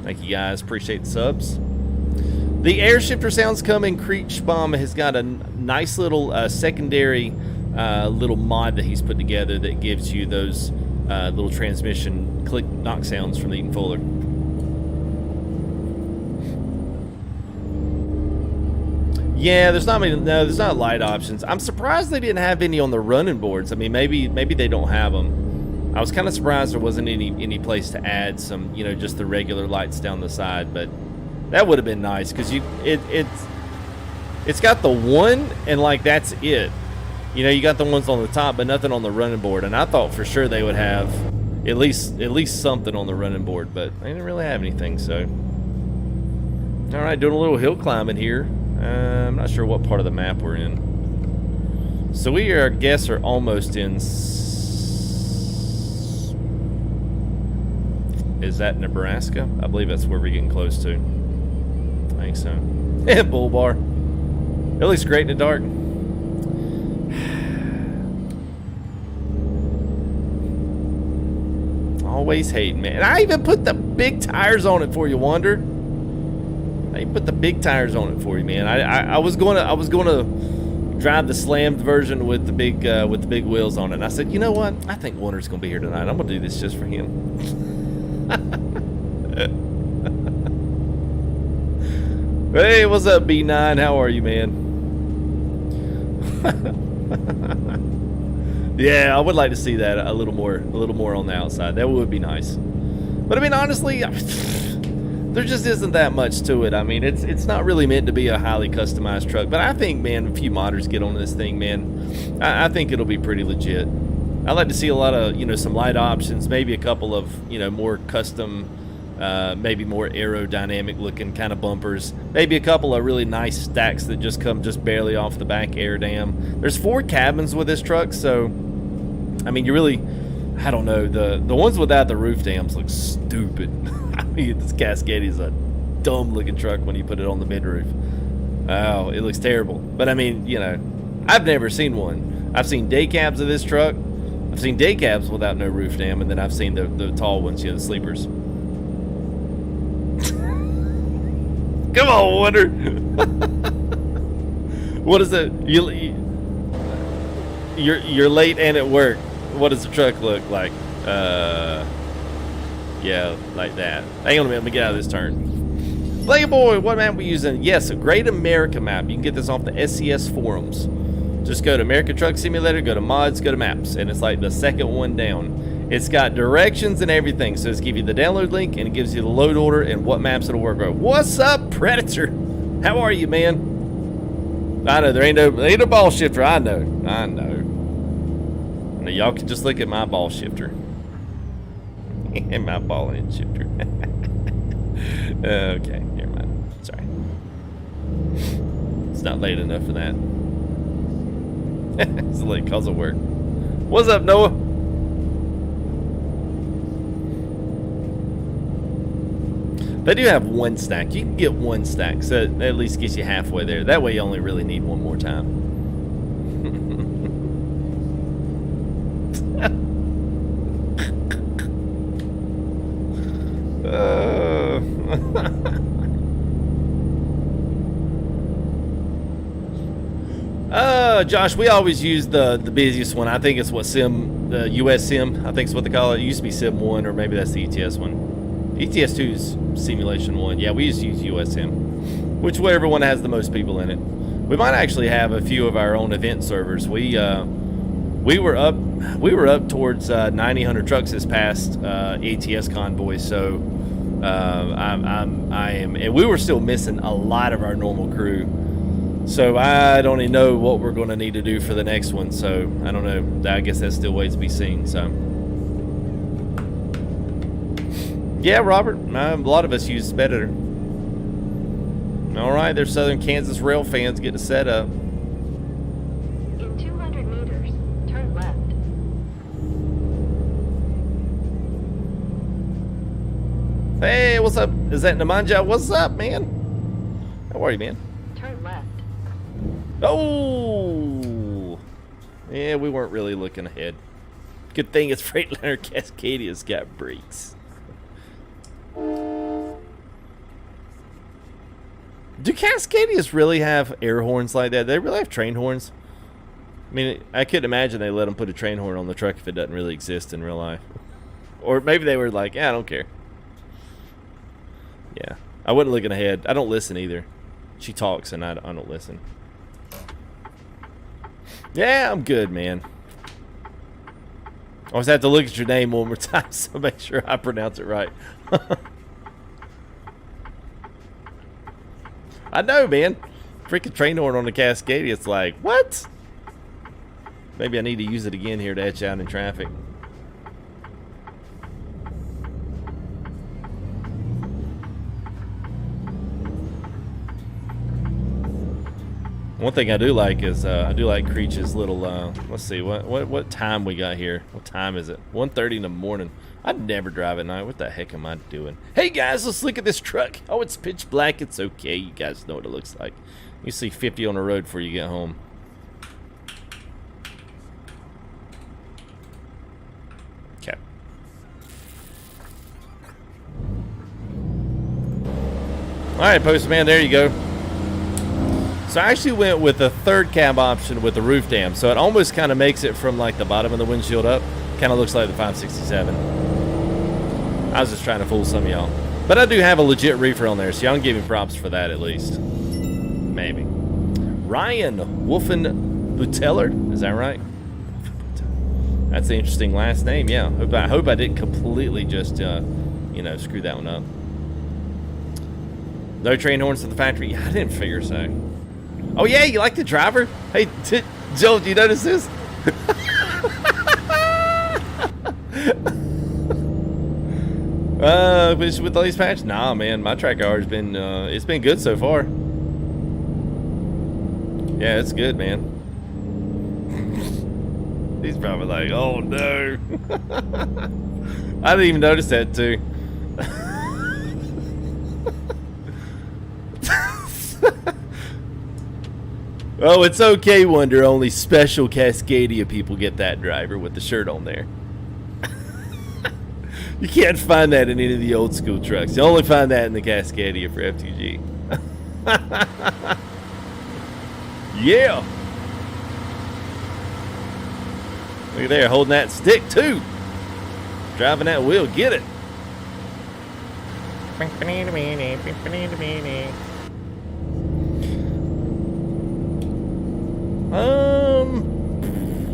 Thank you, guys. Appreciate the subs. The air shifter sounds coming. Creechbaum has got a nice little secondary little mod that he's put together that gives you those little transmission click knock sounds from the Eaton Fuller. Yeah, there's not light options. I'm surprised they didn't have any on the running boards. I mean, maybe they don't have them. I was kind of surprised there wasn't any place to add some, you know, just the regular lights down the side, but that would have been nice because it's got the one and like that's it. You know, you got the ones on the top, but nothing on the running board. And I thought for sure they would have at least something on the running board, but they didn't really have anything. So, all right, doing a little hill climbing here. I'm not sure what part of the map we're in. So we are, I guess, are almost in. Is that Nebraska? I believe that's where we're getting close to. I think so. Bull bar. It looks great in the dark. Always hating, man. And I even put the big tires on it for you, Wander. I put the big tires on it for you, man. I was gonna drive the slammed version with the big wheels on it. And I said, you know what? I think Wander's gonna be here tonight. I'm gonna do this just for him. Hey, what's up, B9? How are you, man? Yeah, I would like to see that a little more on the outside. That would be nice. But I mean, honestly, there just isn't that much to it. I mean, it's not really meant to be a highly customized truck. But I think, man, a few modders get on this thing, man, I think it'll be pretty legit. I'd like to see a lot of, you know, some light options, maybe a couple of, you know, more custom, maybe more aerodynamic looking kind of bumpers, maybe a couple of really nice stacks that just come just barely off the back air dam. There's 4 cabins with this truck, so I mean, you really, I don't know, the ones without the roof dams look stupid. I mean, this Cascadia is a dumb looking truck when you put it on the mid roof. Oh, it looks terrible. But I mean, you know, I've never seen one. I've seen day cabs of this truck. I've seen day cabs without no roof dam, and then I've seen the tall ones, you know, the sleepers. Come on, Wonder. What is it? You're late and at work. What does the truck look like? Yeah, like that. Hang on a minute, let me get out of this turn. Playboy, what map are we using? Yes, a Great America map. You can get this off the SCS forums. Just go to American Truck Simulator, go to mods, go to maps, and it's like the second one down. It's got directions and everything, so it's give you the download link and it gives you the load order and what maps it'll work on. What's up, Predator? How are you, man? I know there ain't no ball shifter. I know. Now y'all can just look at my ball shifter and my ball end shifter. Okay, never mind. Sorry, it's not late enough for that. It's late cause of work. What's up, Noah? They do have one stack. You can get one stack, so that at least gets you halfway there. That way you only really need one more time. Josh, we always use the busiest one. I think it's what the US Sim. I think it's what they call it. It used to be Sim 1, or maybe that's the ETS one. ETS 2 is Simulation 1. Yeah, we used to use US Sim, whichever one has the most people in it. We might actually have a few of our own event servers. We We were up towards 9,000 trucks this past ATS convoy. So I am, and we were still missing a lot of our normal crew. So I don't even know what we're going to need to do for the next one. So I don't know. I guess that still waits to be seen. So yeah, Robert, a lot of us use Speditor. All right, there's Southern Kansas rail fans getting set up. In 200 meters, turn left. Hey, what's up? Is that Nemanja? What's up, man? How are you, man? Turn left. Oh! Yeah, we weren't really looking ahead. Good thing it's Freightliner Cascadia's got brakes. Do Cascadias really have air horns like that? They really have train horns? I mean, I couldn't imagine they let them put a train horn on the truck if it doesn't really exist in real life. Or maybe they were like, yeah, I don't care. Yeah, I wasn't looking ahead. I don't listen either. She talks and I don't listen. Yeah, I'm good, man. I always have to look at your name one more time so make sure I pronounce it right. I know, man. Freaking train horn on the Cascadia. It's like, what? Maybe I need to use it again here to etch out in traffic. One thing I do like is I do like Creech's little. Let's see what time we got here. What time is it? 1:30 in the morning. I'd never drive at night. What the heck am I doing? Hey guys, let's look at this truck. Oh, it's pitch black. It's okay. You guys know what it looks like. You see 50 on the road before you get home. Okay. All right, Postman. There you go. So I actually went with a third cab option with the roof dam. So it almost kind of makes it from like the bottom of the windshield up. Kind of looks like the 567. I was just trying to fool some of y'all. But I do have a legit reefer on there, so y'all can give me props for that at least. Maybe. Ryan Wolfen-Buteller, is that right? That's an interesting last name, yeah. I hope I didn't completely just, you know, screw that one up. No train horns to the factory. I didn't figure so. Oh yeah, you like the driver? Hey, Joel, do you notice this? With all these patches? Nah, man, my track hour's been, it's been good so far. Yeah, it's good, man. He's probably like, oh no. I didn't even notice that too. Oh, it's okay, Wonder. Only special Cascadia people get that driver with the shirt on there. You can't find that in any of the old school trucks. You only find that in the Cascadia for FTG. Yeah. Look at there, holding that stick too. Driving that wheel, get it.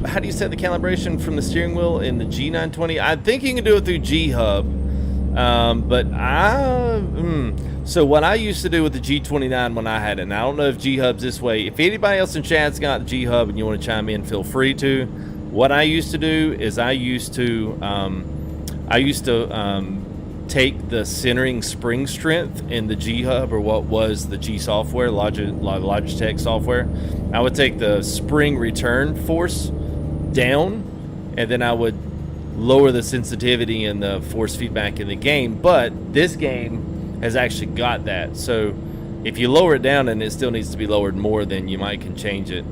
How do you set the calibration from the steering wheel in the G920? I think you can do it through G-Hub. So what I used to do with the G29 when I had it, and I don't know if G-Hub's this way. If anybody else in chat's got the G-Hub and you want to chime in, feel free to. What I used to do is I used to take the centering spring strength in the G-Hub, or what was the G software, Logitech software. I would take the spring return force down, and then I would lower the sensitivity and the force feedback in the game. But this game has actually got that. So if you lower it down and it still needs to be lowered more, then you might can change it.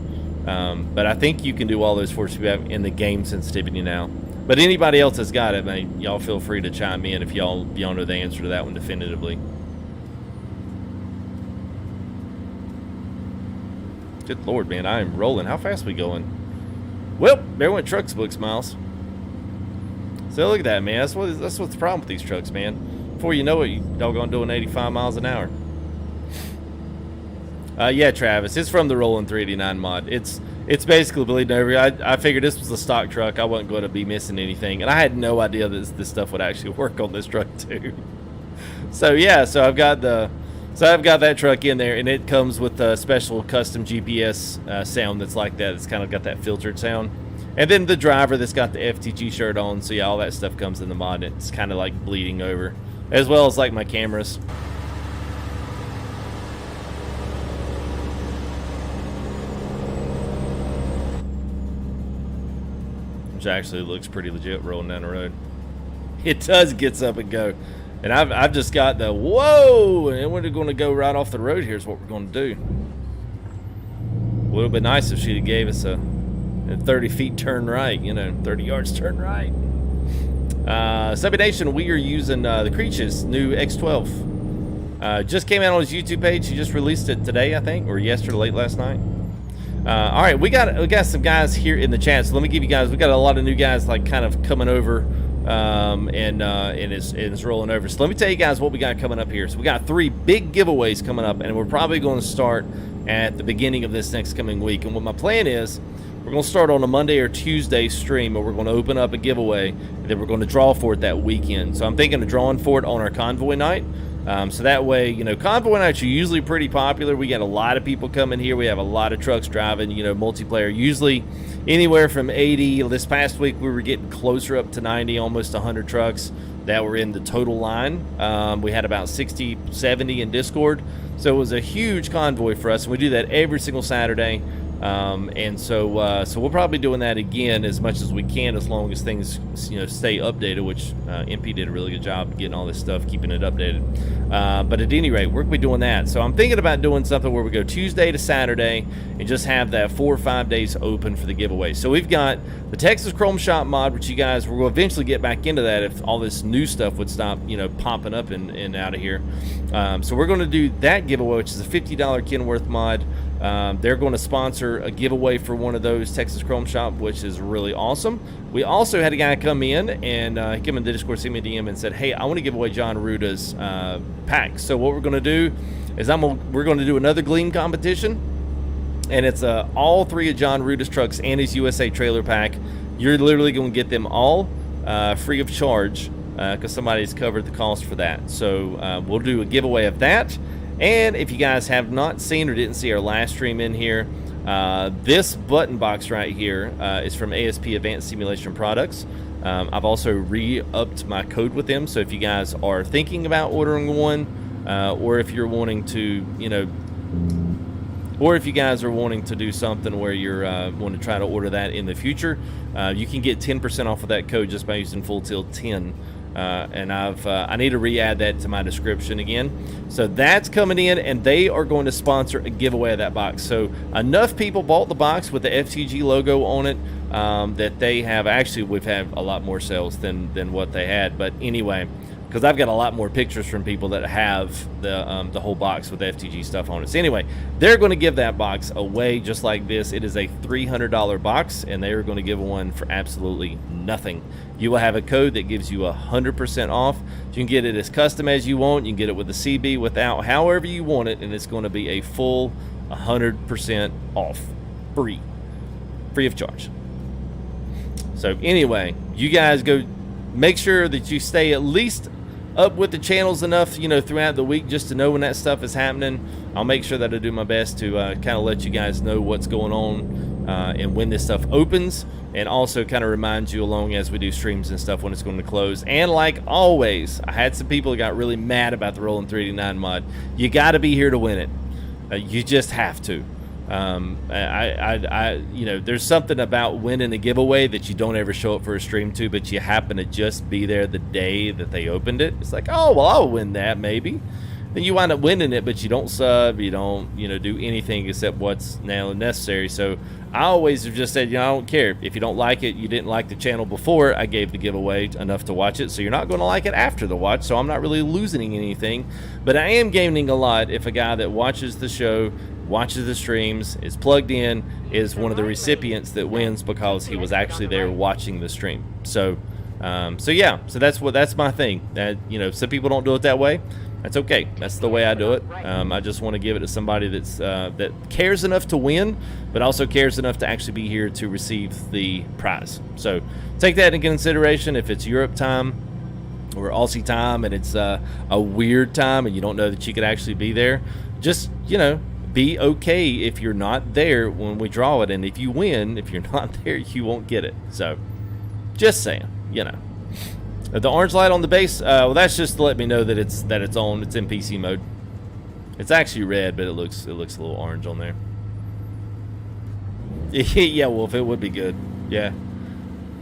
But I think you can do all those force feedback in the game sensitivity now. But anybody else that's got it, man, y'all feel free to chime in if y'all know the answer to that one definitively. Good Lord, man, I am rolling. How fast we going? Well, there went Trucks Books, Miles. So look at that, man. That's what's the problem with these trucks, man. Before you know it, you doggone doing 85 miles an hour. Yeah, Travis, it's from the Rollin' 389 mod. It's It's basically bleeding over. I figured this was a stock truck. I wasn't going to be missing anything, and I had no idea that this stuff would actually work on this truck too. So yeah, so I've got that truck in there, and it comes with a special custom GPS sound that's like that. It's kind of got that filtered sound, and then the driver that's got the FTG shirt on. So yeah, all that stuff comes in the mod. And it's kind of like bleeding over, as well as like my cameras. Actually looks pretty legit rolling down the road. It does gets up and go, and I've just got the whoa, and we're going to go right off the road. Here's what we're going to do. Would have been nice if she gave us a 30 feet turn right, 30 yards turn right. Subby Nation, we are using the Creech's new X12. Just came out on his YouTube page. He just released it today, I think, or yesterday, late last night. All right, we got some guys here in the chat, so let me give you guys. We got a lot of new guys like kind of coming over, and it's rolling over. So let me tell you guys what we got coming up here. So we got 3 big giveaways coming up, and we're probably going to start at the beginning of this next coming week. And what my plan is, we're going to start on a Monday or Tuesday stream, and we're going to open up a giveaway, and then we're going to draw for it that weekend. So I'm thinking of drawing for it on our convoy night. So that way, convoy nights are usually pretty popular. We got a lot of people coming here. We have a lot of trucks driving, multiplayer, usually anywhere from 80. This past week, we were getting closer up to 90, almost 100 trucks that were in the total line. We had about 60, 70 in Discord. So it was a huge convoy for us. And we do that every single Saturday. So we'll probably be doing that again as much as we can, as long as things, stay updated, which MP did a really good job getting all this stuff, keeping it updated. But at any rate, we're going to be doing that. So I'm thinking about doing something where we go Tuesday to Saturday and just have that 4 or 5 days open for the giveaway. So we've got the Texas Chrome Shop mod, which you guys, we're going to eventually get back into that if all this new stuff would stop, popping up and out of here. So we're going to do that giveaway, which is a $50 Kenworth mod. They're going to sponsor a giveaway for one of those, Texas Chrome Shop, which is really awesome. We also had a guy come in and he came in the Discord, sent me a DM and said, hey, I want to give away John Ruta's pack. So what we're going to do is we're going to do another Gleam competition, and it's all 3 of John Ruta's trucks and his USA trailer pack. You're literally going to get them all free of charge because somebody's covered the cost for that. So we'll do a giveaway of that. And if you guys have not seen or didn't see our last stream in here, this button box right here is from ASP Advanced Simulation Products. I've also re-upped my code with them, so if you guys are thinking about ordering one, or if you're wanting to, or if you guys are wanting to do something where you're want to try to order that in the future, you can get 10% off of that code just by using Full Tilt 10. And I need to re-add that to my description again. So that's coming in, and they are going to sponsor a giveaway of that box. So enough people bought the box with the FTG logo on it that they have. Actually, we've had a lot more sales than what they had. But anyway, because I've got a lot more pictures from people that have the whole box with FTG stuff on it. So anyway, they're going to give that box away just like this. It is a $300 box, and they are going to give one for absolutely nothing. You will have a code that gives you 100% off. You can get it as custom as you want. You can get it with the CB, without, however you want it, and it's going to be a full 100% off, free of charge. So anyway, you guys go make sure that you stay at least up with the channels enough, throughout the week, just to know when that stuff is happening. I'll make sure that I do my best to kind of let you guys know what's going on and when this stuff opens, and also kind of remind you along as we do streams and stuff when it's going to close. And like always, I had some people that got really mad about the Rolling 389 mod. You got to be here to win it. You just have to. There's something about winning a giveaway that you don't ever show up for a stream to, but you happen to just be there the day that they opened it. It's like, oh, well, I'll win that maybe. Then you wind up winning it, but you don't sub, you don't, do anything except what's now necessary. So I always have just said, I don't care. If you don't like it, you didn't like the channel before I gave the giveaway enough to watch it, so you're not going to like it after the watch, so I'm not really losing anything. But I am gaining a lot if a guy that watches the show, watches the streams, is plugged in, is one of the recipients that wins because he was actually there watching the stream. So yeah, so that's my thing. That some people don't do it that way. That's okay. That's the way I do it. I just want to give it to somebody that's that cares enough to win, but also cares enough to actually be here to receive the prize. So take that into consideration. If it's Europe time or Aussie time and it's a weird time and you don't know that you could actually be there, just, you know, be okay if you're not there when we draw it. And if you win, if you're not there, you won't get it. So just saying, you know. The orange light on the base, well, that's just to let me know that it's on. It's in PC mode. It's actually red, but it looks a little orange on there. Yeah, Wolf, it would be good. Yeah.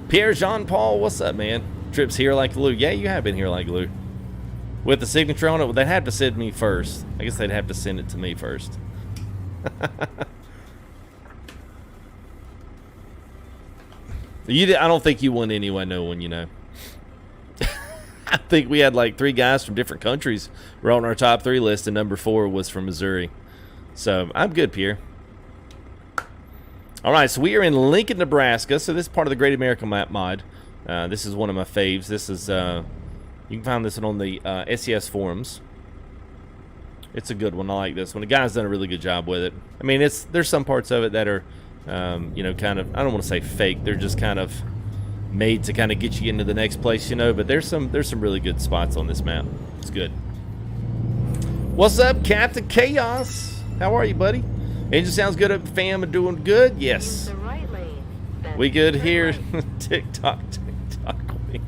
Pierre Jean Paul, what's up, man? Trips here like glue. Yeah, you have been here like glue. With the signature on it, well, they'd have to send me first. I guess they'd have to send it to me first. I don't think you won anyway, no one, you know. I think we had like 3 guys from different countries were on our top 3 list, and number 4 was from Missouri. So I'm good, Pierre. All right, so we are in Lincoln, Nebraska. So this is part of the Great American Map mod. This is one of my faves. This is you can find this one on the SCS forums. It's a good one. I like this one. The guy's done a really good job with it. I mean, there's some parts of it that are you know, kind of, I don't want to say fake. They're just kind of made to kind of get you into the next place, you know, but there's some really good spots on this map. It's good. What's up, Captain Chaos? How are you, buddy? Engine sounds good up, fam, and doing good? Yes. The right lane, then We good turn here. right. TikTok wink.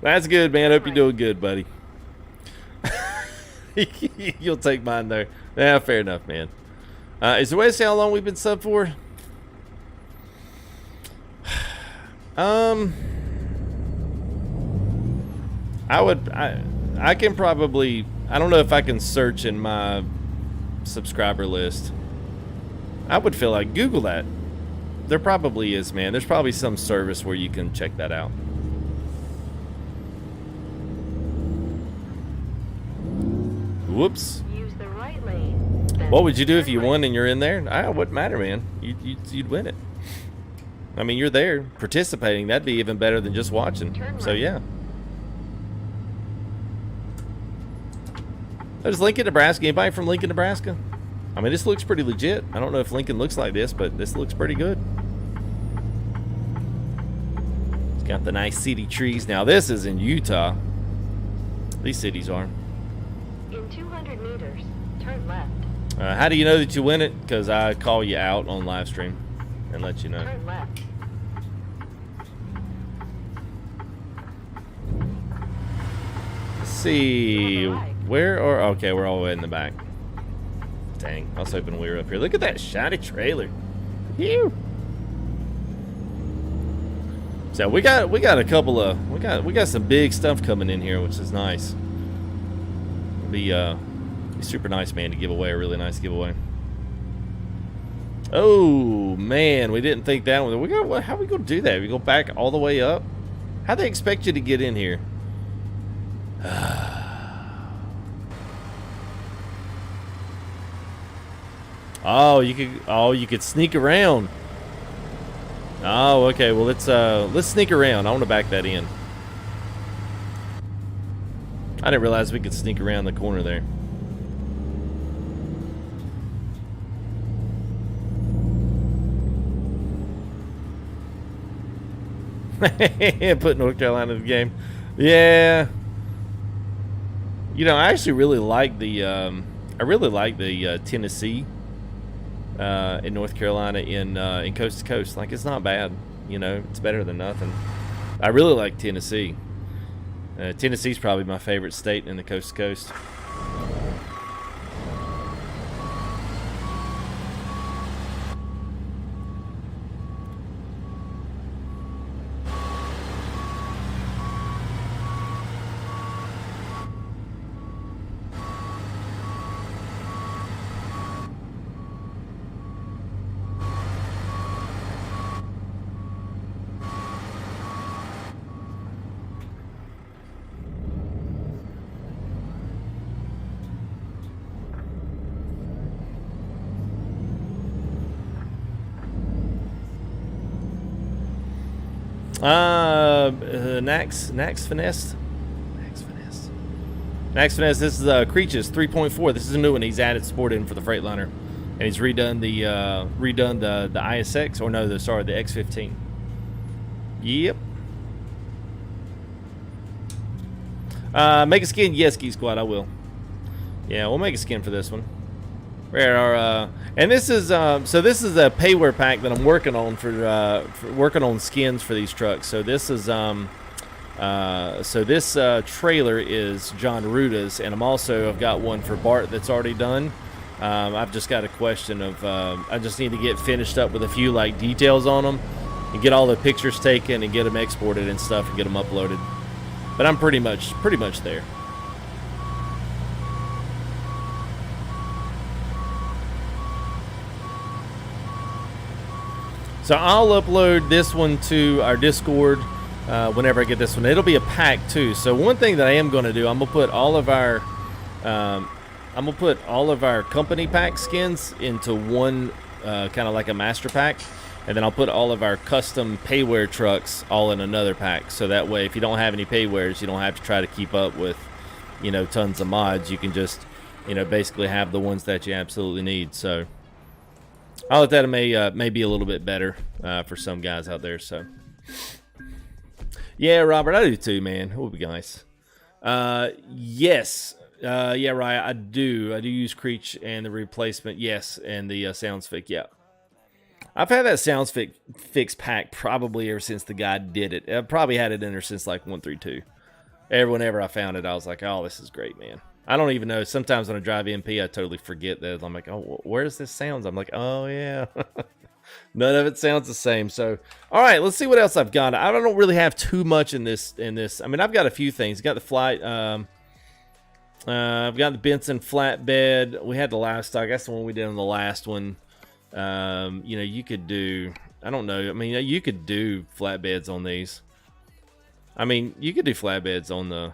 That's good, man. Hope you're doing good, buddy. You'll take mine there. Yeah, fair enough, man. Is there a way to say how long we've been sub for? I can probably, I don't know if I can search in my subscriber list. I would feel like Google that. There probably is, man. There's probably some service where you can check that out. Whoops. Use the right lane, then What would you do if turn you right. won and you're in there? It wouldn't matter, man. You'd win it. I mean, you're there participating. That'd be even better than just watching. Turn So right. yeah. There's Lincoln, Nebraska. Anybody from Lincoln, Nebraska? I mean, this looks pretty legit. I don't know if Lincoln looks like this, but this looks pretty good. It's got the nice city trees. Now this is in Utah. These cities are. In 200 meters, turn left. How do you know that you win it? Because I call you out on live stream and let you know. Turn left. Let's see. You're on the right. Where or okay, we're all the way in the back. Dang, I was hoping we were up here. Look at that shiny trailer. Phew. So we got a couple of we got some big stuff coming in here, which is nice. Be super nice, man, to give away a really nice giveaway. Oh man, we didn't think that one. How we gonna do that? We go back all the way up? How they expect you to get in here? Oh, you could sneak around. Oh, okay. Well, let's sneak around. I want to back that in. I didn't realize we could sneak around the corner there. Put North Carolina in the game. Yeah. You know, I actually really like the Tennessee in North Carolina in coast to coast. Like, it's not bad. You know, it's better than nothing. I really like Tennessee. Tennessee's probably my favorite state in the coast to coast. Nax Finesse. Nax Finesse. Next one is, this is Creech's 3.4. This is a new one. He's added sport in for the Freightliner, and he's redone the ISX, or no, sorry, the X15. Yep. Make a skin, yes, Geek Squad, I will. Yeah, we'll make a skin for this one. And this is so this is a payware pack that I'm working on for working on skins for these trucks. So this is this trailer is John Ruta's, and I've got one for Bart that's already done. I've just got a question of I just need to get finished up with a few like details on them and get all the pictures taken and get them exported and stuff and get them uploaded. But I'm pretty much there. So I'll upload this one to our Discord whenever I get this one. It'll be a pack too. So one thing that I am going to do, I'm gonna put all of our company pack skins into one kind of like a master pack, and then I'll put all of our custom payware trucks all in another pack. So that way, if you don't have any paywares, you don't have to try to keep up with, tons of mods. You can just, basically have the ones that you absolutely need. So I thought that may be a little bit better for some guys out there. So yeah, Robert, I do too, man. It would be nice. Yes. Yeah, right. I do use Creech and the replacement. Yes, and the SoundsFix. Yeah, I've had that SoundsFix pack probably ever since the guy did it. I've probably had it in there since like 132. Whenever I found it, I was like, oh, this is great, man. I don't even know. Sometimes when I drive MP, I totally forget that. I'm like, oh, where does this sound? I'm like, oh, yeah. None of it sounds the same. So, all right, let's see what else I've got. I don't really have too much in this. I mean, I've got a few things. Got the flight. I've got the Benson flatbed. We had the livestock. That's the one we did on the last one. You could do, I don't know. I mean, you could do flatbeds on these. I mean, you could do flatbeds on the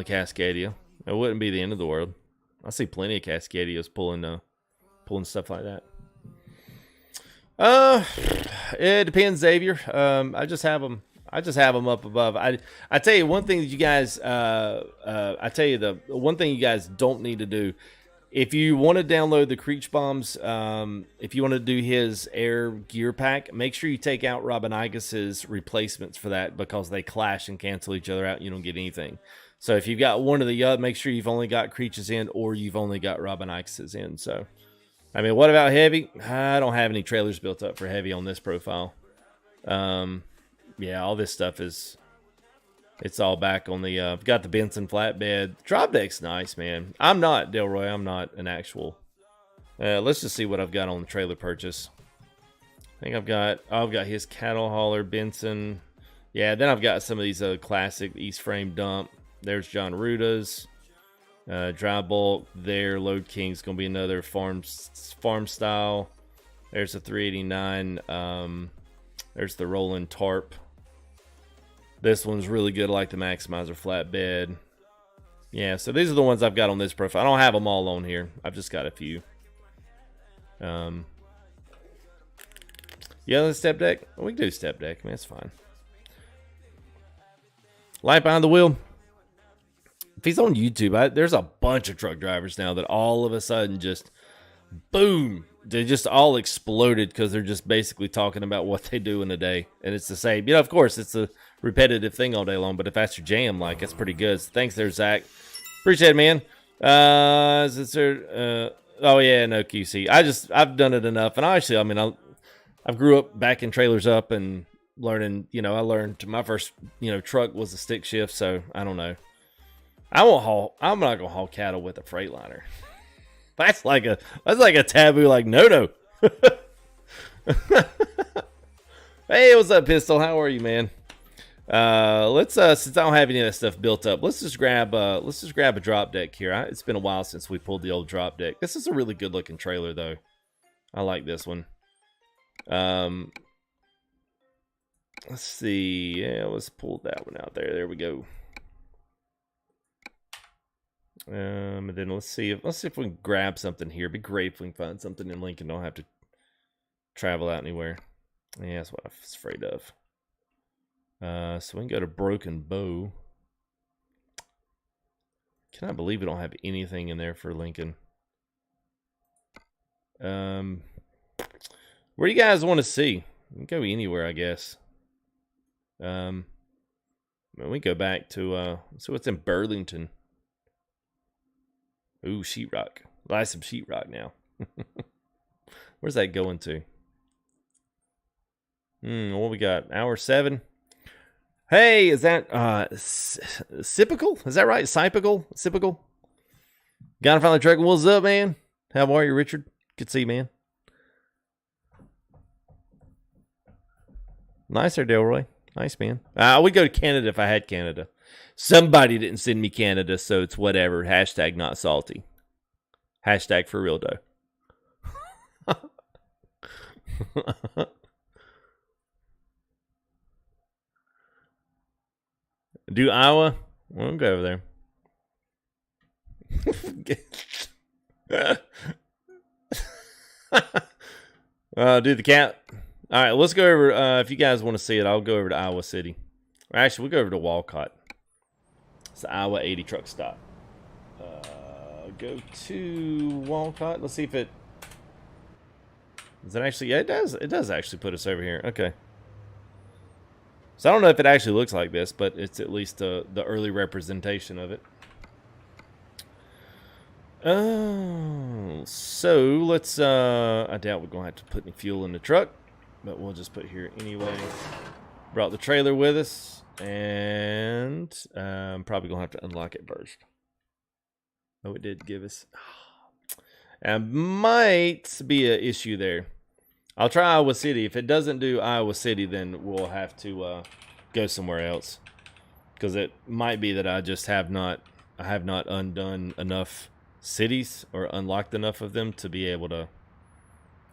Cascadia. It wouldn't be the end of the world. I see plenty of Cascadias pulling stuff like that. It depends, Xavier. I just have them up above. I tell you one thing that you guys, I tell you the one thing you guys don't need to do. If you want to download the Creech Bombs, if you want to do his air gear pack, make sure you take out Robin Igus's replacements for that, because they clash and cancel each other out and you don't get anything. So if you've got one of the other, make sure you've only got Creech's in, or you've only got Robin Igus's in. So, I mean, what about heavy? I don't have any trailers built up for heavy on this profile. Yeah, all this stuff it's all back on the, I've got the Benson flatbed. Drop deck's nice, man. I'm not, Delroy, I'm not an actual. Let's just see what I've got on the trailer purchase. I think I've got his cattle hauler, Benson. Yeah, then I've got some of these classic East Frame dump. There's John Ruta's. Dry bulk there. Load King's going to be another farm style. There's a 389. There's the rolling tarp. This one's really good. I like the Maximizer flatbed. Yeah, so these are the ones I've got on this profile. I don't have them all on here. I've just got a few. Yeah, the step deck. We can do step deck. I mean, that's fine. Light behind the wheel. If he's on YouTube, there's a bunch of truck drivers now that all of a sudden just, boom, they just all exploded because they're just basically talking about what they do in a day. And it's the same. Of course, it's a repetitive thing all day long, but if that's your jam, like, that's pretty good. So thanks there, Zach. Appreciate it, man. Oh, yeah, no QC. I've done it enough. And honestly, I mean, I grew up backing trailers up and learning, I learned my first, truck was a stick shift. So I don't know. I'm not gonna haul cattle with a Freightliner. That's like a taboo. Like no. Hey, what's up, Pistol? How are you, man? Let's since I don't have any of that stuff built up, let's just grab a drop deck here. It's been a while since we pulled the old drop deck. This is a really good looking trailer, though. I like this one. Let's see. Yeah, let's pull that one out there. There we go. And then let's see if we can grab something here. It'd be great if we can find something in Lincoln. Don't have to travel out anywhere. Yeah, that's what I was afraid of. So we can go to Broken Bow. Can I believe we don't have anything in there for Lincoln? Where do you guys want to see? We can go anywhere, I guess. We go back to so what's in Burlington. Ooh, sheetrock. Buy some sheetrock now. Where's that going to? What we got? Hour 7. Hey, is that Sipical? Is that right? Sipical? Gotta find the truck. What's up, man? How are you, Richard? Good to see you, man. Nice there, Delroy. Nice, man. I would go to Canada if I had Canada. Somebody didn't send me Canada, so it's whatever. Hashtag not salty. Hashtag for real, though. Do Iowa? We'll go over there. Do the cat. All right, let's go over. If you guys want to see it, I'll go over to Iowa City. Or actually, we'll go over to Walcott. It's the Iowa 80 truck stop. Go to Walcott. Let's see if it. Does it actually? Yeah, it does. It does actually put us over here. Okay. So I don't know if it actually looks like this, but it's at least the early representation of it. Oh, so let's. I doubt we're gonna have to put any fuel in the truck, but we'll just put here anyway. Brought the trailer with us, and I'm probably gonna have to unlock it first. Oh, it did give us. Might be an issue there. I'll try Iowa City. If it doesn't do Iowa City, then we'll have to go somewhere else, because it might be that I have not undone enough cities or unlocked enough of them to be able to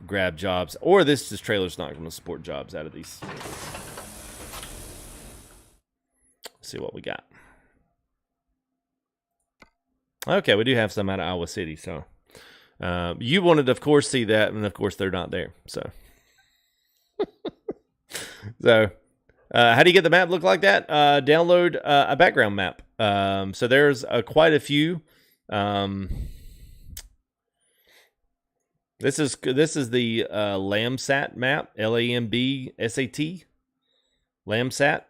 grab jobs, or this trailer's not going to support jobs out of these. Let's see what we got. Okay, we do have some out of Iowa City, so you wanted to, of course, see that, and of course they're not there. So, how do you get the map look like that? Download a background map. So there's quite a few. This is the LambSat map, LAMBSAT, LambSat.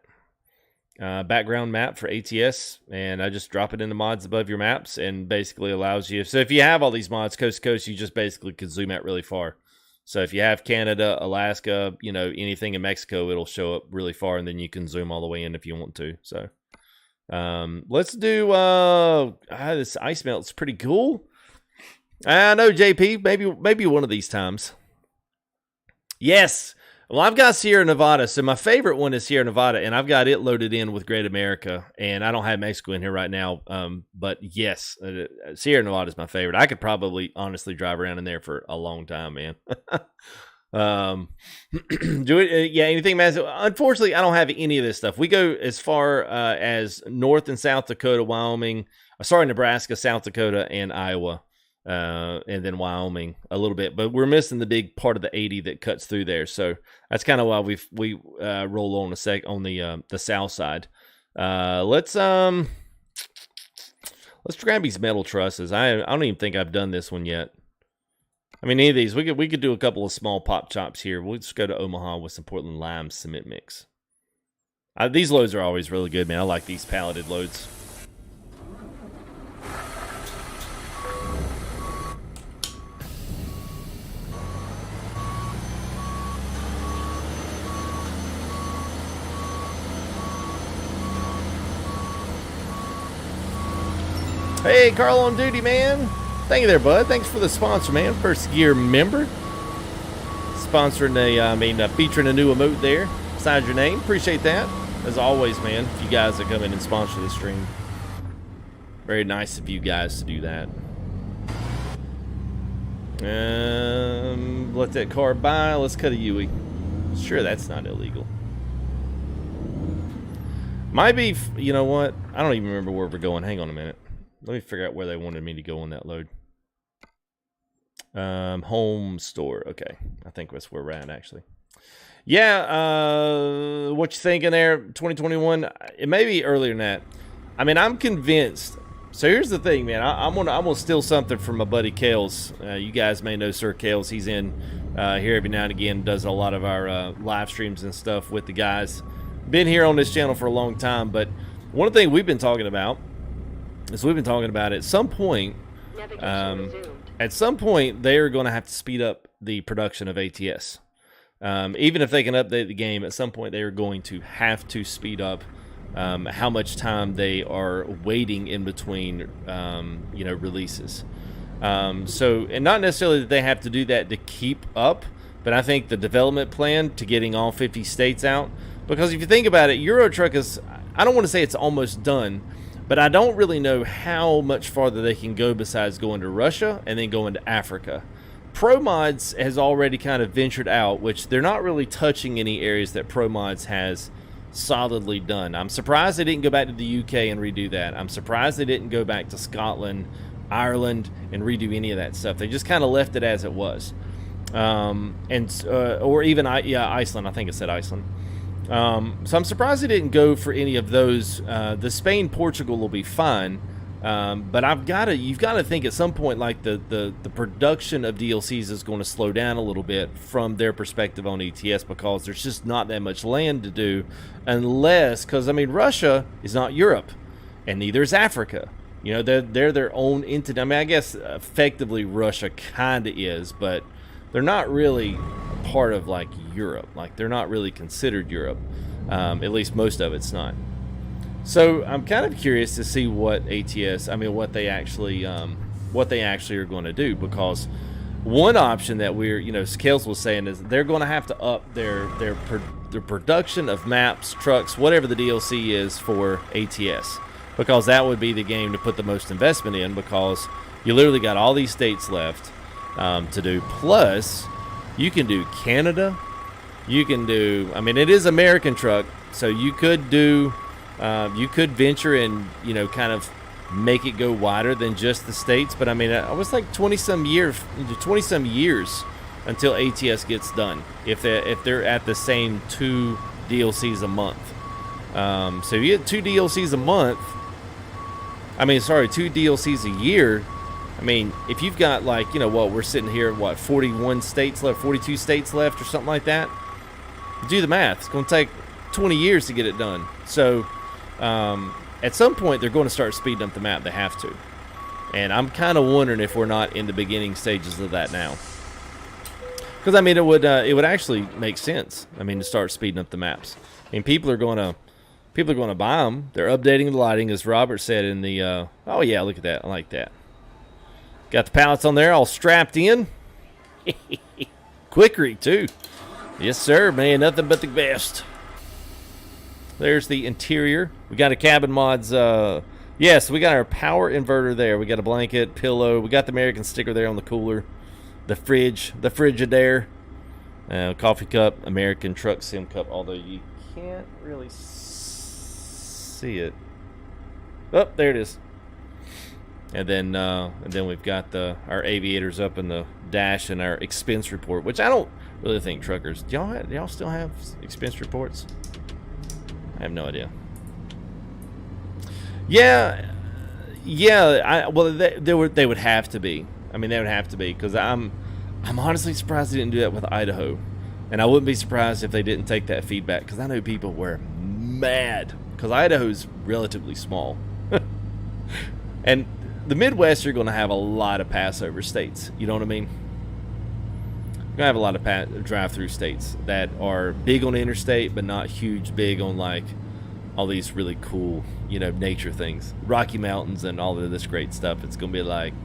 Background map for ATS, and I just drop it into mods above your maps, and basically allows you. So if you have all these mods coast to coast, you just basically can zoom out really far. So if you have Canada, Alaska, anything in Mexico, it'll show up really far, and then you can zoom all the way in if you want to. So let's do this ice melt's pretty cool. I know, JP, maybe one of these times. Yes. Well, I've got Sierra Nevada, so my favorite one is Sierra Nevada, and I've got it loaded in with Great America, and I don't have Mexico in here right now, but yes, Sierra Nevada is my favorite. I could probably honestly drive around in there for a long time, man. Do it, yeah, anything massive. Unfortunately, I don't have any of this stuff. We go as far as North and South Dakota, Wyoming, Nebraska, South Dakota, and Iowa. And then Wyoming a little bit, but we're missing the big part of the 80 that cuts through there. So that's kind of why we roll on the south side. Let's grab these metal trusses. I don't even think I've done this one yet. I mean, any of these we could do a couple of small pop chops here. We'll just go to Omaha with some Portland lime cement mix. These loads are always really good, man. I like these palleted loads. Hey, Carl on duty, man. Thank you there, bud. Thanks for the sponsor, man. First year member. Sponsoring featuring a new emote there beside your name. Appreciate that. As always, man, if you guys that come in and sponsor the stream. Very nice of you guys to do that. Let that car by. Let's cut a Yui. Sure, that's not illegal. Might be, you know what? I don't even remember where we're going. Hang on a minute. Let me figure out where they wanted me to go on that load. Home store. Okay. I think that's where we're at, actually. Yeah, what you thinking there? 2021? It may be earlier than that. I mean, I'm convinced So here's the thing, man. I'm gonna steal something from my buddy Kales. You guys may know Sir Kales. He's in here every now and again. Does a lot of our live streams and stuff with the guys. Been here on this channel for a long time. But one thing we've been talking about is at some point. At some point, they're going to have to speed up the production of ATS. Even if they can update the game, at some point they are going to have to speed up how much time they are waiting in between, releases. And not necessarily that they have to do that to keep up, but I think the development plan to getting all 50 states out, because if you think about it, Euro Truck is, I don't want to say it's almost done, but I don't really know how much farther they can go besides going to Russia and then going to Africa. ProMods has already kind of ventured out, which they're not really touching any areas that ProMods has solidly done. I'm surprised they didn't go back to the UK and redo that. I'm surprised they didn't go back to Scotland, Ireland, and redo any of that stuff. They just kind of left it as it was. Or even Iceland. I think it said Iceland. So I'm surprised they didn't go for any of those. The Spain, Portugal will be fine. But you've got to think at some point, like the production of DLCs is going to slow down a little bit from their perspective on ETS, because there's just not that much land to do, because Russia is not Europe, and neither is Africa. You know, they're their own entity. I mean, I guess effectively Russia kind of is, but they're not really part of like Europe. Like, they're not really considered Europe. At least most of it's not. So I'm kind of curious to see what what they actually are going to do, because one option that Kales was saying is they're going to have to up their production of maps, trucks, whatever the DLC is for ATS, because that would be the game to put the most investment in, because you literally got all these states left to do. Plus, you can do Canada, you can do. I mean, it is American truck, so you could do. You could venture and, kind of make it go wider than just the states. But I mean, I was like 20 some years until ATS gets done, if they're at the same 2 DLCs a month. So you get 2 DLCs a month. 2 DLCs a year. I mean, if you've got we're sitting here, 41 states left, 42 states left, or something like that. Do the math. It's going to take 20 years to get it done. So at some point they're going to start speeding up the map. They have to, and I'm kind of wondering if we're not in the beginning stages of that now, because it would actually make sense. To start speeding up the maps. People are going to buy them. They're updating the lighting, as Robert said in the oh yeah, look at that. I like that. Got the pallets on there all strapped in. Quickery too. Yes sir, man, nothing but the best. There's the interior. We got a cabin mods. Yes, we got our power inverter there. We got a blanket, pillow. We got the American sticker there on the cooler. The fridge, the Frigidaire. Coffee cup, American truck sim cup. Although you can't really see it. Oh, there it is. And then we've got our aviators up in the dash and our expense report, which I don't really think truckers. Do y'all still have expense reports? I have no idea. Yeah. They would have to be. They would have to be, because I'm honestly surprised they didn't do that with Idaho, and I wouldn't be surprised if they didn't take that feedback, because I know people were mad, because Idaho's relatively small, and the Midwest, you're going to have a lot of Passover states. You know what I mean? You're going to have a lot of drive-through states that are big on the interstate, but not huge, big on like all these really cool, nature things, Rocky Mountains and all of this great stuff. It's going to be like,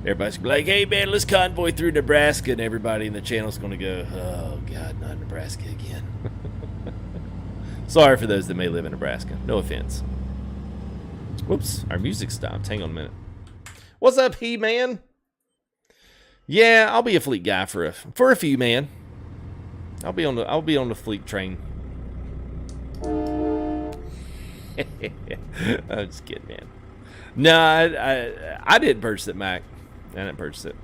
everybody's going to be like, hey man, let's convoy through Nebraska, and everybody in the channel's going to go, oh God, not Nebraska again. Sorry for those that may live in Nebraska. No offense. Whoops, our music stopped. Hang on a minute. What's up, He-Man? Yeah, I'll be a fleet guy for a few, man. I'll be on the fleet train. I'm just kidding, man. No, I didn't purchase it, Mac. I didn't purchase it.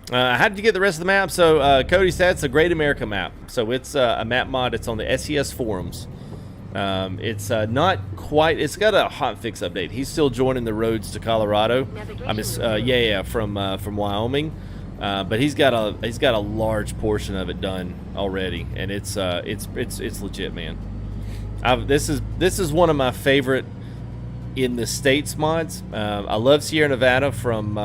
How did you get the rest of the map? So Cody said it's a Great America map. So it's a map mod. It's on the SCS forums. It's not quite. It's got a hotfix update. He's still joining the roads to Colorado. From Wyoming. But he's got a large portion of it done already, and it's legit, man. This is one of my favorite in the States mods. I love Sierra Nevada from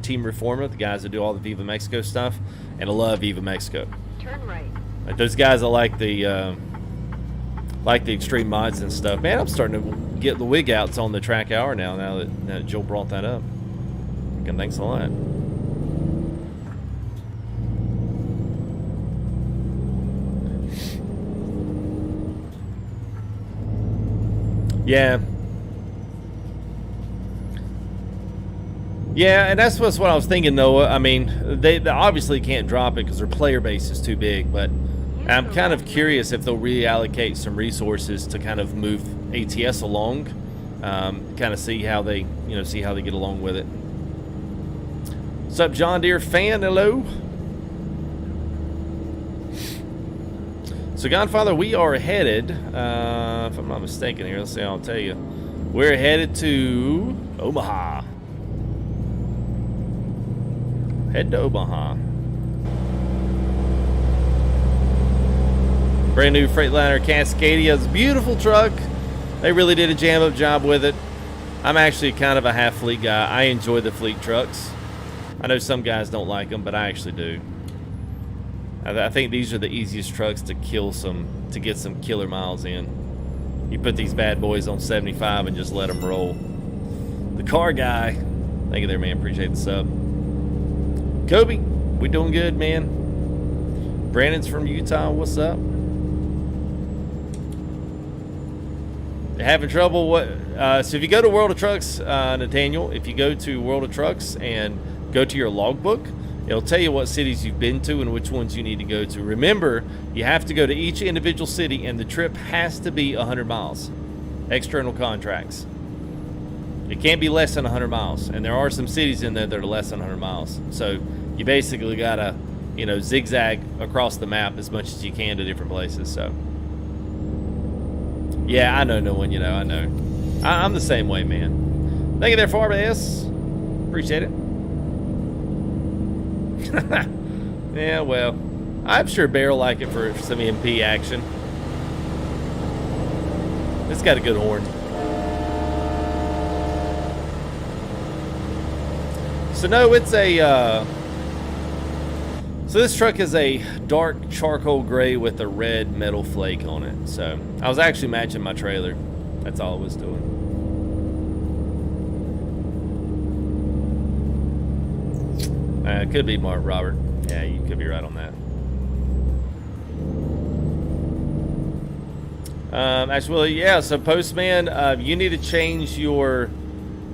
Team Reforma, the guys that do all the Viva Mexico stuff, and I love Viva Mexico. Turn right. Like those guys that like the extreme mods and stuff. Man, I'm starting to get the wig outs on the track hour now that Joe brought that up. And thanks a lot. Yeah. Yeah, and that's what I was thinking, Noah. I mean, they obviously can't drop it because their player base is too big, but I'm kind of curious if they'll reallocate some resources to kind of move ATS along, kind of see how they get along with it. What's up, John Deere fan? Hello. So, Godfather, we are headed, if I'm not mistaken here, let's see, I'll tell you. We're headed to Omaha. Head to Omaha. Brand new Freightliner Cascadia. It's a beautiful truck. They really did a jam-up job with it. I'm actually kind of a half-fleet guy. I enjoy the fleet trucks. I know some guys don't like them, but I actually do. I think these are the easiest trucks to get some killer miles in. You put these bad boys on 75 and just let them roll. The car guy, thank you there, man. Appreciate the sub. Kobe, we doing good, man. Brandon's from Utah. What's up? Having trouble? What? So if you go to World of Trucks, Nathaniel, if you go to World of Trucks and go to your logbook, it'll tell you what cities you've been to and which ones you need to go to. Remember, you have to go to each individual city, and the trip has to be 100 miles. External contracts. It can't be less than 100 miles, and there are some cities in there that are less than 100 miles. So you basically gotta, zigzag across the map as much as you can to different places. So yeah, I know, no one, I know. I'm the same way, man. Thank you there, Farbs. Appreciate it. Yeah, well, I'm sure Bear will like it for some MP action. It's got a good horn. So no, it's a so this truck is a dark charcoal gray with a red metal flake on it. So I was actually matching my trailer. That's all I was doing. It could be Mark Robert. Yeah, you could be right on that. Actually, yeah. So Postman, you need to change your.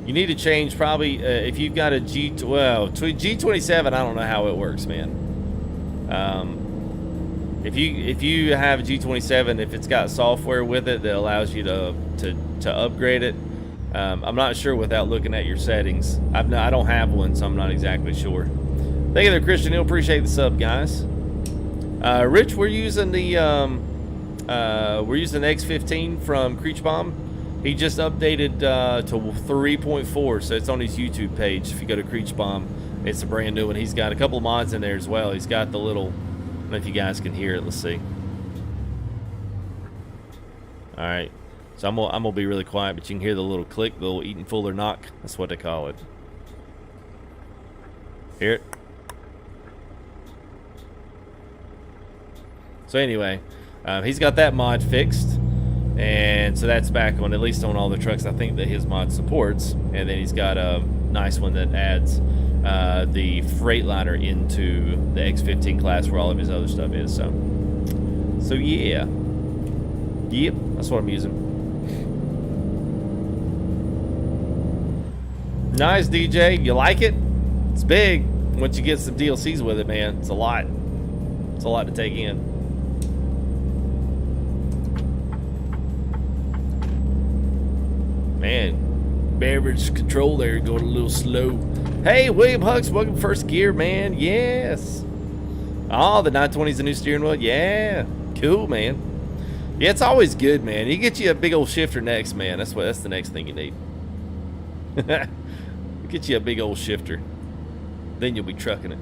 You need to change probably if you've got a G27. I don't know how it works, man. If you have a G27, if it's got software with it that allows you to upgrade it, I'm not sure without looking at your settings. I don't have one, so I'm not exactly sure. Thank you there, Christian Hill. Appreciate the sub, guys. Rich, we're using the X15 from Creechbomb. He just updated to 3.4, so it's on his YouTube page. If you go to Creechbomb, it's a brand new one. He's got a couple of mods in there as well. He's got the little, I don't know if you guys can hear it. Let's see. All right, so I'm gonna be really quiet, but you can hear the little click, the little Eaton Fuller knock. That's what they call it. Hear it? So anyway, he's got that mod fixed. And so that's back on, at least on all the trucks I think that his mod supports. And then he's got a nice one that adds the Freightliner into the X15 class where all of his other stuff is. So yeah. Yep, that's what I'm using. Nice, DJ. You like it? It's big. Once you get some DLCs with it, man, it's a lot. It's a lot to take in. Man, beverage control there going a little slow. Hey, William Hucks, welcome First Gear, man. Yes. Oh, the 920's the new steering wheel. Yeah, cool, man. Yeah, it's always good, man. You get you a big old shifter next, man. That's the next thing you need. Get you a big old shifter. Then you'll be trucking it.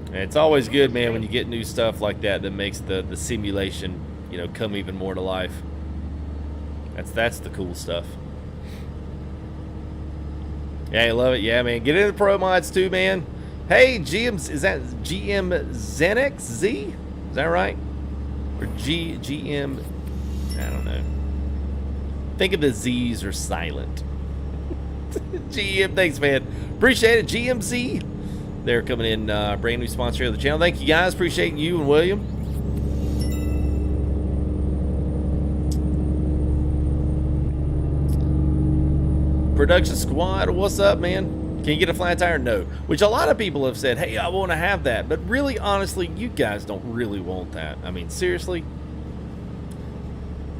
And it's always good, man, when you get new stuff like that that makes the simulation, you know, come even more to life. That's the cool stuff. Yeah, I love it. Yeah, man. Get into the pro mods too, man. Hey, is that GM Xenex Z? Is that right? Or GM, I don't know. Think of the Z's are silent. GM, thanks, man. Appreciate it, GMZ. They're coming in, brand new sponsor of the channel. Thank you, guys. Appreciate you and William. Production squad, what's up, man? Can you get a flat tire? No. Which a lot of people have said, hey, I want to have that. But really, honestly, you guys don't really want that. I mean, seriously?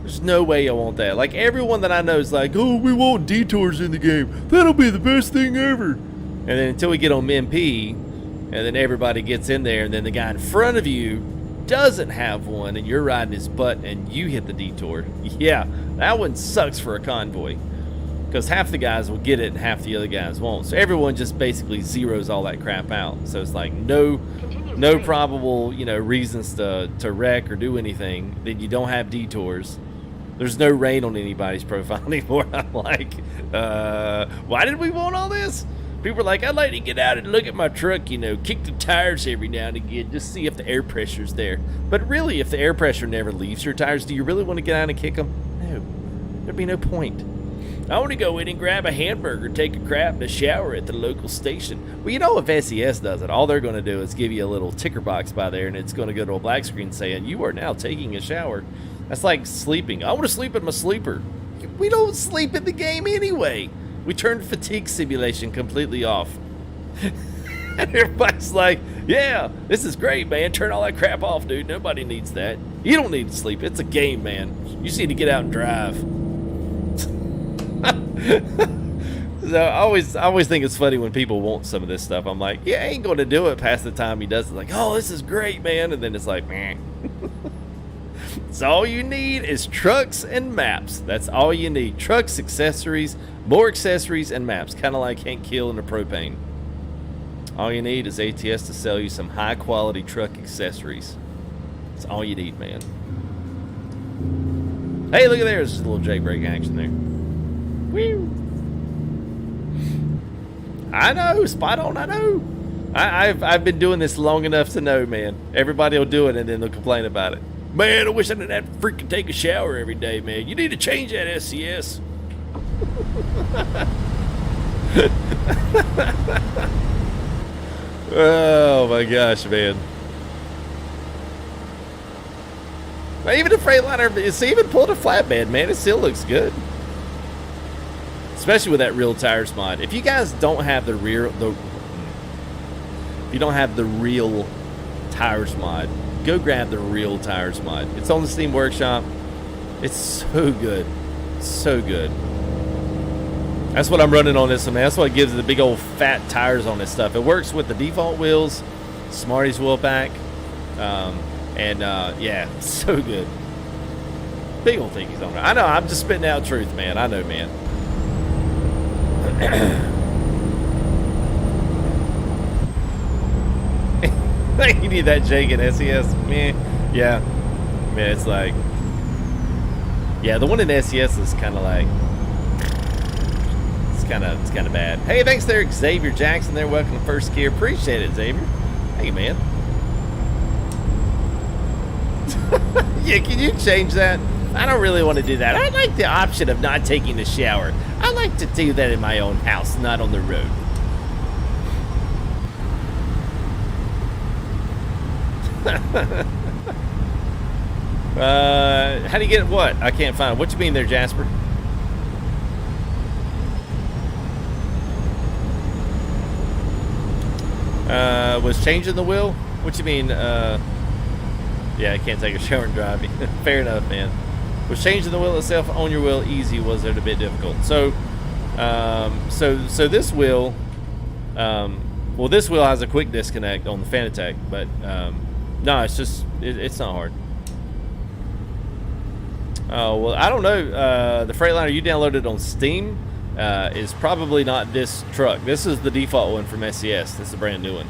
There's no way you want that. Like, everyone that I know is like, oh, we want detours in the game. That'll be the best thing ever. And then until we get on MP, and then everybody gets in there, and then the guy in front of you doesn't have one, and you're riding his butt, and you hit the detour. Yeah, that one sucks for a convoy. Because half the guys will get it and half the other guys won't. So everyone just basically zeroes all that crap out. So it's like no probable, you know, reasons to wreck or do anything. Then you don't have detours. There's no rain on anybody's profile anymore. I'm like, why did we want all this? People are like, I'd like to get out and look at my truck, you know, kick the tires every now and again, just see if the air pressure's there. But really, if the air pressure never leaves your tires, do you really want to get out and kick them? No, there'd be no point. I want to go in and grab a hamburger, take a crap, and a shower at the local station. Well, you know, if SCS does it, all they're going to do is give you a little ticker box by there, and it's going to go to a black screen saying, you are now taking a shower. That's like sleeping. I want to sleep in my sleeper. We don't sleep in the game anyway. We turned fatigue simulation completely off. And everybody's like, yeah, this is great, man. Turn all that crap off, dude. Nobody needs that. You don't need to sleep. It's a game, man. You just need to get out and drive. So I always think it's funny when people want some of this stuff. I'm like, yeah, I ain't going to do it past the time he does it. Like, oh, this is great, man. And then it's like, meh. So all you need is trucks and maps. That's all you need. Trucks, accessories, more accessories, and maps. Kind of like Hank Kill in the propane. All you need is ATS to sell you some high-quality truck accessories. That's all you need, man. Hey, look at there. There's just a little J-brake action there. Woo. I know, spot on, I know. I've been doing this long enough to know, man. Everybody will do it and then they'll complain about it. Man, I wish I didn't have to freaking take a shower every day, man. You need to change that SCS. Oh my gosh, man. Even the Freightliner, it's even pulled a flatbed, man. It still looks good. Especially with that real tires mod. If you guys don't have if you don't have the real tires mod, go grab the real tires mod. It's on the Steam Workshop. It's so good. So good. That's what I'm running on this one, man. That's what gives it the big old fat tires on this stuff. It works with the default wheels, Smarties wheel pack, yeah, so good. Big old thingies on it. I know, I'm just spitting out truth, man. I know, man. You need that Jake and SES, man. Yeah, man. It's like, yeah, the one in SES is kind of like, it's kind of bad. Hey, thanks there, Xavier Jackson. There, welcome to First Gear. Appreciate it, Xavier. Hey, man. Yeah, can you change that? I don't really want to do that. I like the option of not taking a shower. I like to do that in my own house, not on the road. How do you get what? I can't find it. What you mean there, Jasper? Was changing the wheel? What you mean? Yeah, I can't take a shower and drive. Fair enough, man. Was changing the wheel itself on your wheel easy? Was it a bit difficult? So, so this wheel, well, this wheel has a quick disconnect on the Fanatec, but no, it's just it's not hard. Oh, well, I don't know. The Freightliner you downloaded on Steam is probably not this truck. This is the default one from SCS. This is a brand new one.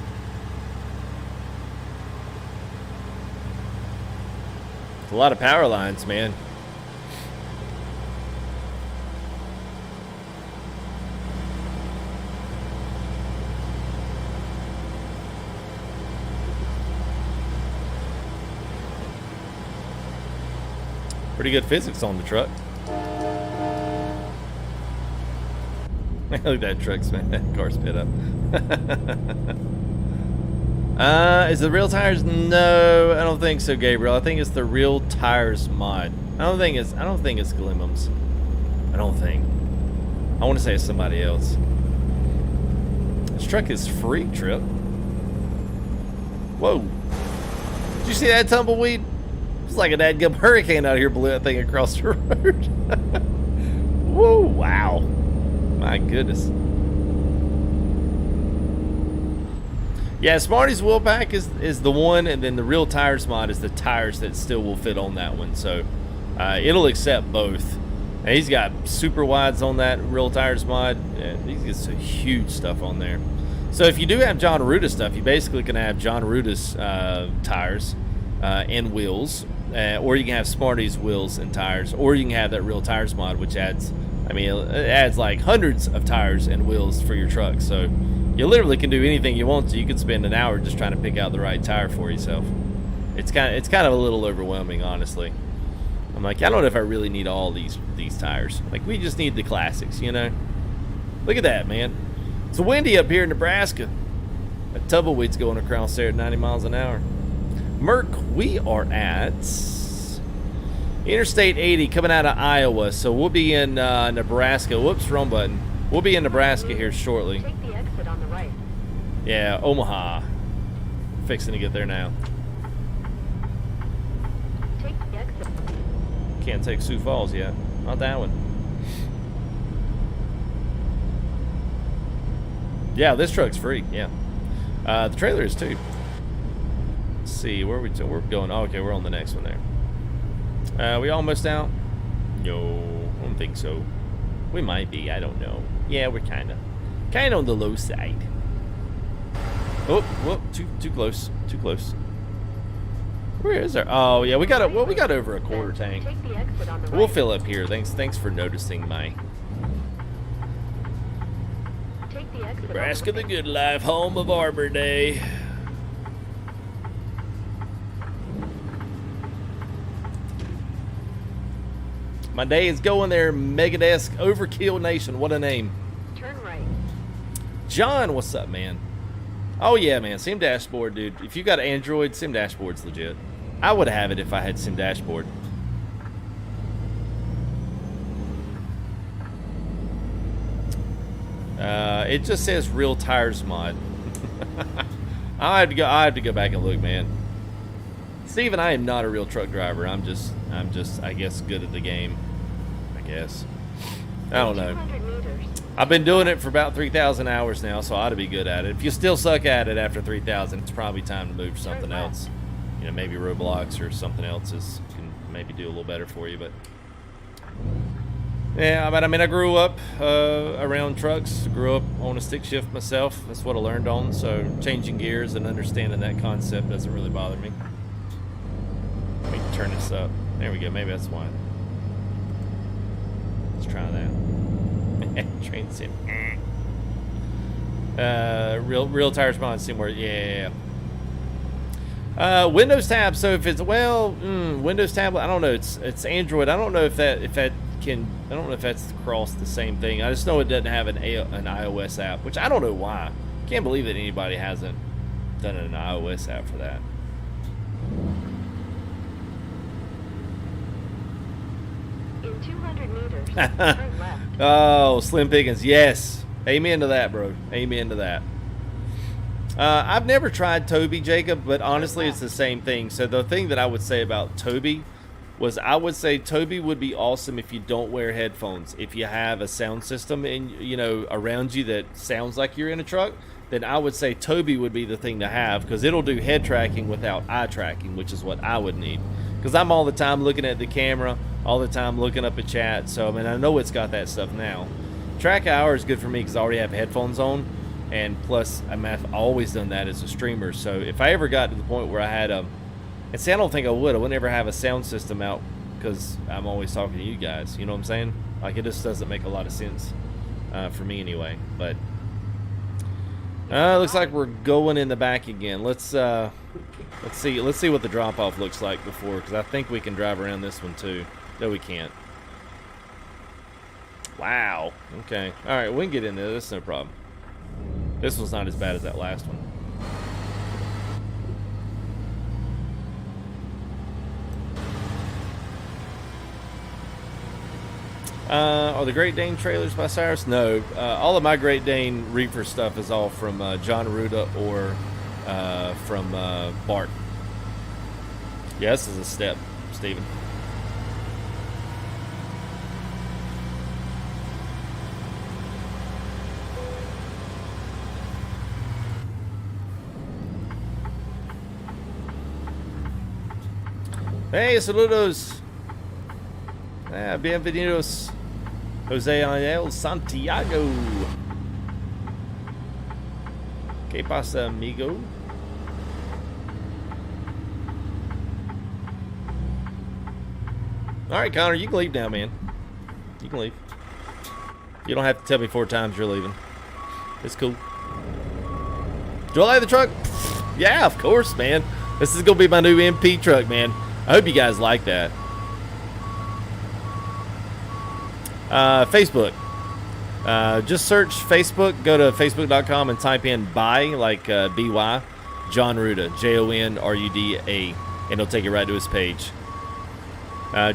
It's a lot of power lines, man. Pretty good physics on the truck. Look at that truck, man. That car's spit up. Is it real tires? No, I don't think so, Gabriel. I think it's the real tires mod. I don't think it's Glimmums. I don't think. I want to say it's somebody else. This truck is freak trip. Whoa. Did you see that tumbleweed? It's like a dadgum hurricane out here blew that thing across the road. Whoa, wow. My goodness. Yeah, Smarty's wheel pack is the one, and then the real tires mod is the tires that still will fit on that one. So it'll accept both. And he's got super wides on that real tires mod. Yeah, he's got some huge stuff on there. So if you do have John Arruda stuff, you basically can have John Arruda's tires and wheels. Or you can have Smarty's wheels and tires, or you can have that real tires mod, which adds, I mean, it adds like hundreds of tires and wheels for your truck. So you literally can do anything you want to. You could spend an hour just trying to pick out the right tire for yourself. It's kind of a little overwhelming, honestly. I'm like, I don't know if I really need all these tires. Like, we just need the classics, you know. Look at that, man. It's windy up here in Nebraska. That tumbleweed's going across there at 90 miles an hour. Merc, we are at Interstate 80 coming out of Iowa, so we'll be in Nebraska. Whoops, wrong button. We'll be in Nebraska here shortly. Take the exit on the right. Yeah, Omaha. Fixing to get there now. Take the exit. Can't take Sioux Falls yet. Not that one. Yeah, this truck's free. Yeah. The trailer is too. Let's see, where are we we're going? Oh, okay, we're on the next one there. We almost out? No, I don't think so. We might be, I don't know. Yeah, we're kind of on the low side. Oh, whoop, too close, too close. Where is our? Oh yeah, we got over a quarter tank. Take the exit on the right. We'll fill up here. Thanks for noticing my Take the exit Nebraska on the Good Life, home of Arbor Day. My day is going there, Megadesk Overkill Nation. What a name. Turn right. John, what's up, man? Oh yeah, man, Sim Dashboard, dude. If you got Android, Sim Dashboard's legit. I would have it if I had Sim Dashboard. It just says real tires mod. I have to go back and look, man. Steven, I am not a real truck driver. I'm just I guess good at the game. I guess. I don't know. 200 meters. I've been doing it for about 3,000 hours now, so I ought to be good at it. If you still suck at it after 3,000, it's probably time to move to something else. You know, maybe Roblox or something else can maybe do a little better for you. But yeah, but I mean, I grew up around trucks. Grew up on a stick shift myself. That's what I learned on. So changing gears and understanding that concept doesn't really bother me. Let me turn this up. There we go. Maybe that's why. Let's try that. Train sim. Real tires mod sim where, yeah. Windows tab. So if it's Windows tablet, I don't know. It's Android. I don't know if that can. I don't know if that's across the same thing. I just know it doesn't have an iOS app, which I don't know why. Can't believe that anybody hasn't done an iOS app for that. In 200 meters, turn left. Oh, Slim Pickens, yes. Amen to that, bro. Amen to that. I've never tried Toby, Jacob, but honestly, it's the same thing. So the thing that I would say about Toby was I would say Toby would be awesome if you don't wear headphones. If you have a sound system around you that sounds like you're in a truck, then I would say Toby would be the thing to have because it'll do head tracking without eye tracking, which is what I would need. because I'm all the time looking at the camera, all the time looking up at chat. So I mean, I know it's got that stuff now. Track hour is good for me because I already have headphones on, and plus I've always done that as a streamer. So if I ever got to the point where I had and see, I don't think I would ever have a sound system out because I'm always talking to you guys. You know what I'm saying? Like, it just doesn't make a lot of sense for me anyway. But looks like we're going in the back again. Let's see what the drop off looks like before, because I think we can drive around this one too. No, we can't. Wow. Okay. All right, we can get in there. That's no problem. This one's not as bad as that last one. Are the Great Dane trailers by Cyrus? No. All of my Great Dane reefer stuff is all from John Ruda or from Bart. Yeah, this is a step, Steven. Hey, saludos. Bienvenidos. Jose Angel Santiago. ¿Qué pasa, amigo? Alright, Connor, you can leave now, man. You can leave. You don't have to tell me 4 times you're leaving. It's cool. Do I like the truck? Yeah, of course, man. This is going to be my new MP truck, man. I hope you guys like that. Facebook. Just search Facebook. Go to facebook.com and type in buy, like B-Y, John Ruda, J-O-N-R-U-D-A, and it'll take you right to his page.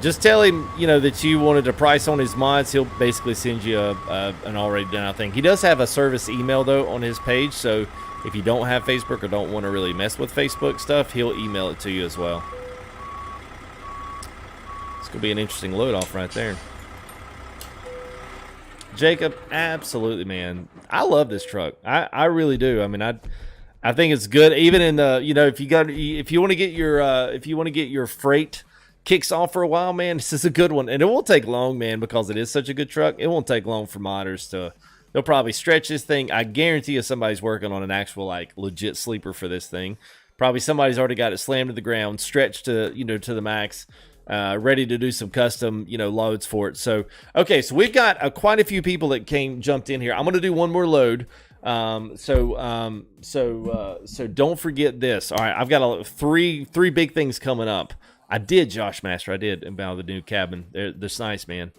Just tell him, you know, that you wanted a price on his mods. He'll basically send you an already done thing. He does have a service email, though, on his page, so if you don't have Facebook or don't want to really mess with Facebook stuff, he'll email it to you as well. It's going to be an interesting load off right there. Jacob, absolutely, man. I love this truck. I really do. I mean, I think it's good. Even in the, you know, if you want to get your freight kicks off for a while, man, this is a good one. And it won't take long, man, because it is such a good truck. It won't take long for modders to, they'll probably stretch this thing. I guarantee you somebody's working on an actual, like, legit sleeper for this thing. Probably somebody's already got it slammed to the ground, stretched to, you know, to the max. Ready to do some custom, you know, loads for it. So, okay, so we've got quite a few people that jumped in here. I'm going to do one more load. So don't forget this. All right, I've got three big things coming up. I did, Josh Master. I did about the new cabin. That's nice, man.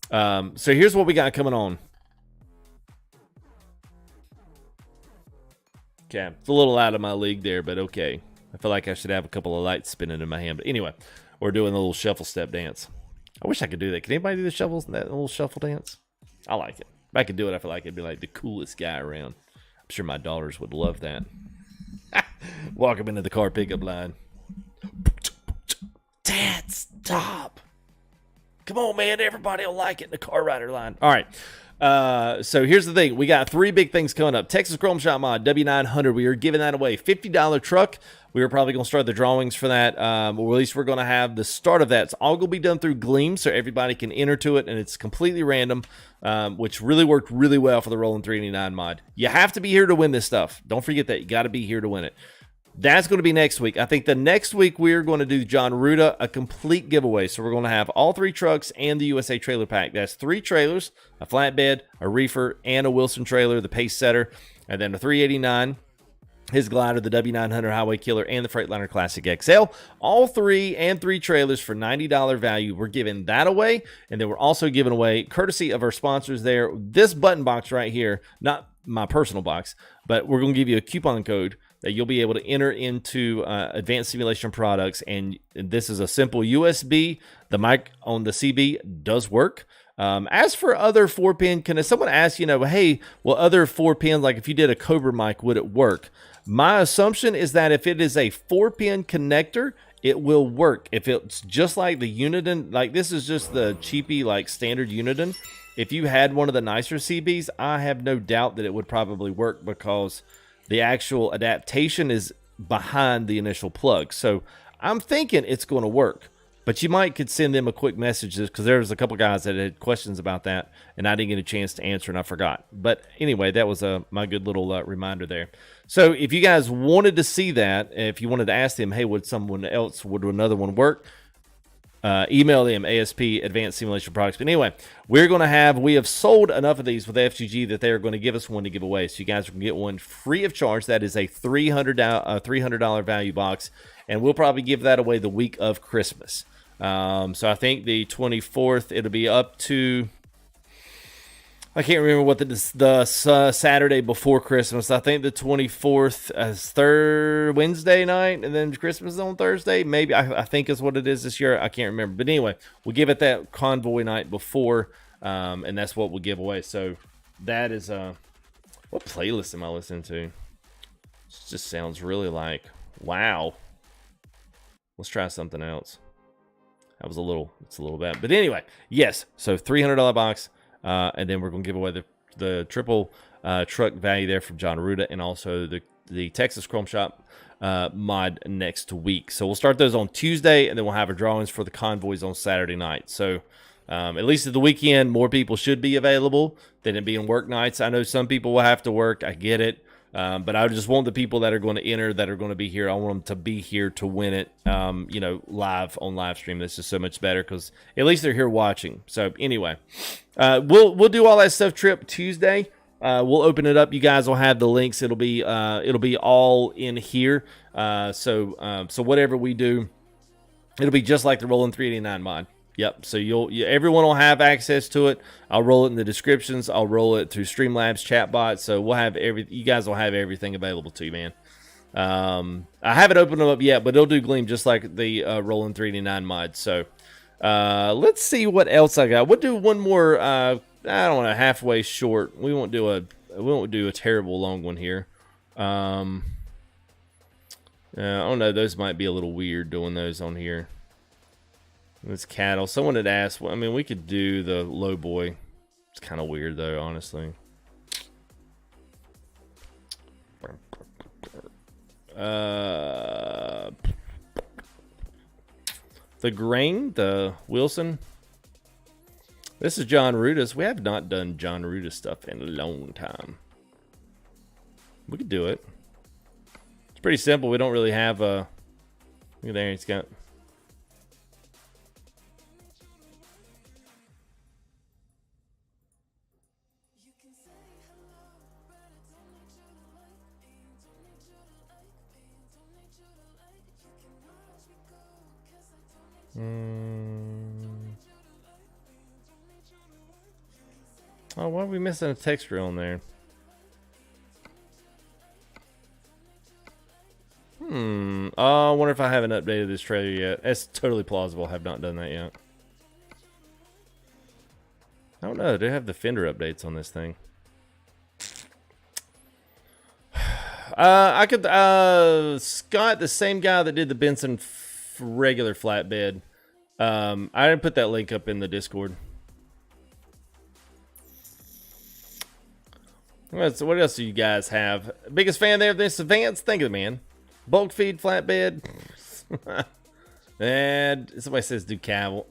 So here's what we got coming on. Okay, it's a little out of my league there, but okay. I feel like I should have a couple of lights spinning in my hand. But anyway. We're doing the little shuffle step dance. I wish I could do that. Can anybody do that little shuffle dance? I like it. If I could do it, I feel like it'd be like the coolest guy around. I'm sure my daughters would love that. Walk them into the car pickup line. Dad, stop. Come on, man. Everybody will like it in the car rider line. All right. So here's the thing. We got 3 big things coming up. Texas Chrome Shop Mod W900. We are giving that away. $50 truck. We are probably going to start the drawings for that. Or at least we're going to have the start of that. It's all going to be done through Gleam, so everybody can enter to it, and it's completely random, which really worked really well for the Roland 389 mod. You have to be here to win this stuff. Don't forget that. You got to be here to win it. That's going to be next week. I think the next week we're going to do John Ruda, a complete giveaway. So we're going to have all 3 trucks and the USA trailer pack. That's 3 trailers, a flatbed, a reefer, and a Wilson trailer, the pace setter, and then a 389, his glider, the W900 Highway Killer, and the Freightliner Classic XL. All 3 and 3 trailers for $90 value. We're giving that away, and then we're also giving away, courtesy of our sponsors there, this button box right here, not my personal box, but we're going to give you a coupon code that you'll be able to enter into Advanced Simulation products. And this is a simple USB. The mic on the CB does work. As for other 4-pin, can someone ask, you know, hey, well, other 4-pins, like if you did a Cobra mic, would it work? My assumption is that if it is a 4-pin connector, it will work. If it's just like the Uniden, like this is just the cheapy, like standard Uniden. If you had one of the nicer CBs, I have no doubt that it would probably work because the actual adaptation is behind the initial plug. So I'm thinking it's going to work. But you could send them a quick message because there's a couple guys that had questions about that, and I didn't get a chance to answer, and I forgot. But anyway, that was my good little reminder there. So if you guys wanted to see that, if you wanted to ask them, hey, would another one work? Email them, ASP, Advanced Simulation Products. But anyway, we have sold enough of these with FGG that they are going to give us one to give away. So you guys can get one free of charge. That is a $300 value box, and we'll probably give that away the week of Christmas. So I think the 24th, it'll be up to, I can't remember what the Saturday before Christmas. I think the 24th is Wednesday night, and then Christmas is on Thursday. Maybe, I think is what it is this year. I can't remember. But anyway, we'll give it that convoy night before, and that's what we'll give away. So that is, what playlist am I listening to? It just sounds really like, wow. Let's try something else. It's a little bad. But anyway, yes. So $300 box. And then we're going to give away the triple truck value there from John Arruda, and also the Texas Chrome Shop mod next week. So we'll start those on Tuesday, and then we'll have our drawings for the convoys on Saturday night. So at least at the weekend, more people should be available than it being work nights. I know some people will have to work. I get it. But I just want the people that are going to enter, that are going to be here, I want them to be here to win it, live on live stream. That's just so much better because at least they're here watching. So anyway, we'll do all that stuff Trip Tuesday. We'll open it up. You guys will have the links. It'll be all in here. So whatever we do, it'll be just like the Roland 389 mod. Yep. So everyone will have access to it. I'll roll it in the descriptions. I'll roll it through Streamlabs chatbot. So we'll have you guys will have everything available to you, man. I haven't opened them up yet, but it'll do Gleam just like the Roland 389 mod. So let's see what else I got. We'll do one more. I don't know, halfway short. We won't do a terrible long one here. I don't know. Those might be a little weird doing those on here. It's cattle. Someone had asked, well, I mean, we could do the low boy. It's kind of weird, though, honestly. The grain, the Wilson. This is John Rudis. We have not done John Rudis stuff in a long time. We could do it. It's pretty simple. We don't really have a... Look at there. He's got... Oh, why are we missing a texture on there? Oh, I wonder if I haven't updated this trailer yet. It's totally plausible. I have not done that yet. I don't know. Do they have the fender updates on this thing? I could, Scott, the same guy that did the Benson regular flatbed. I didn't put that link up in the Discord. What else do you guys have? Biggest fan there of this Advance? Think of it, man. Bulk feed flatbed. And somebody says do cattle.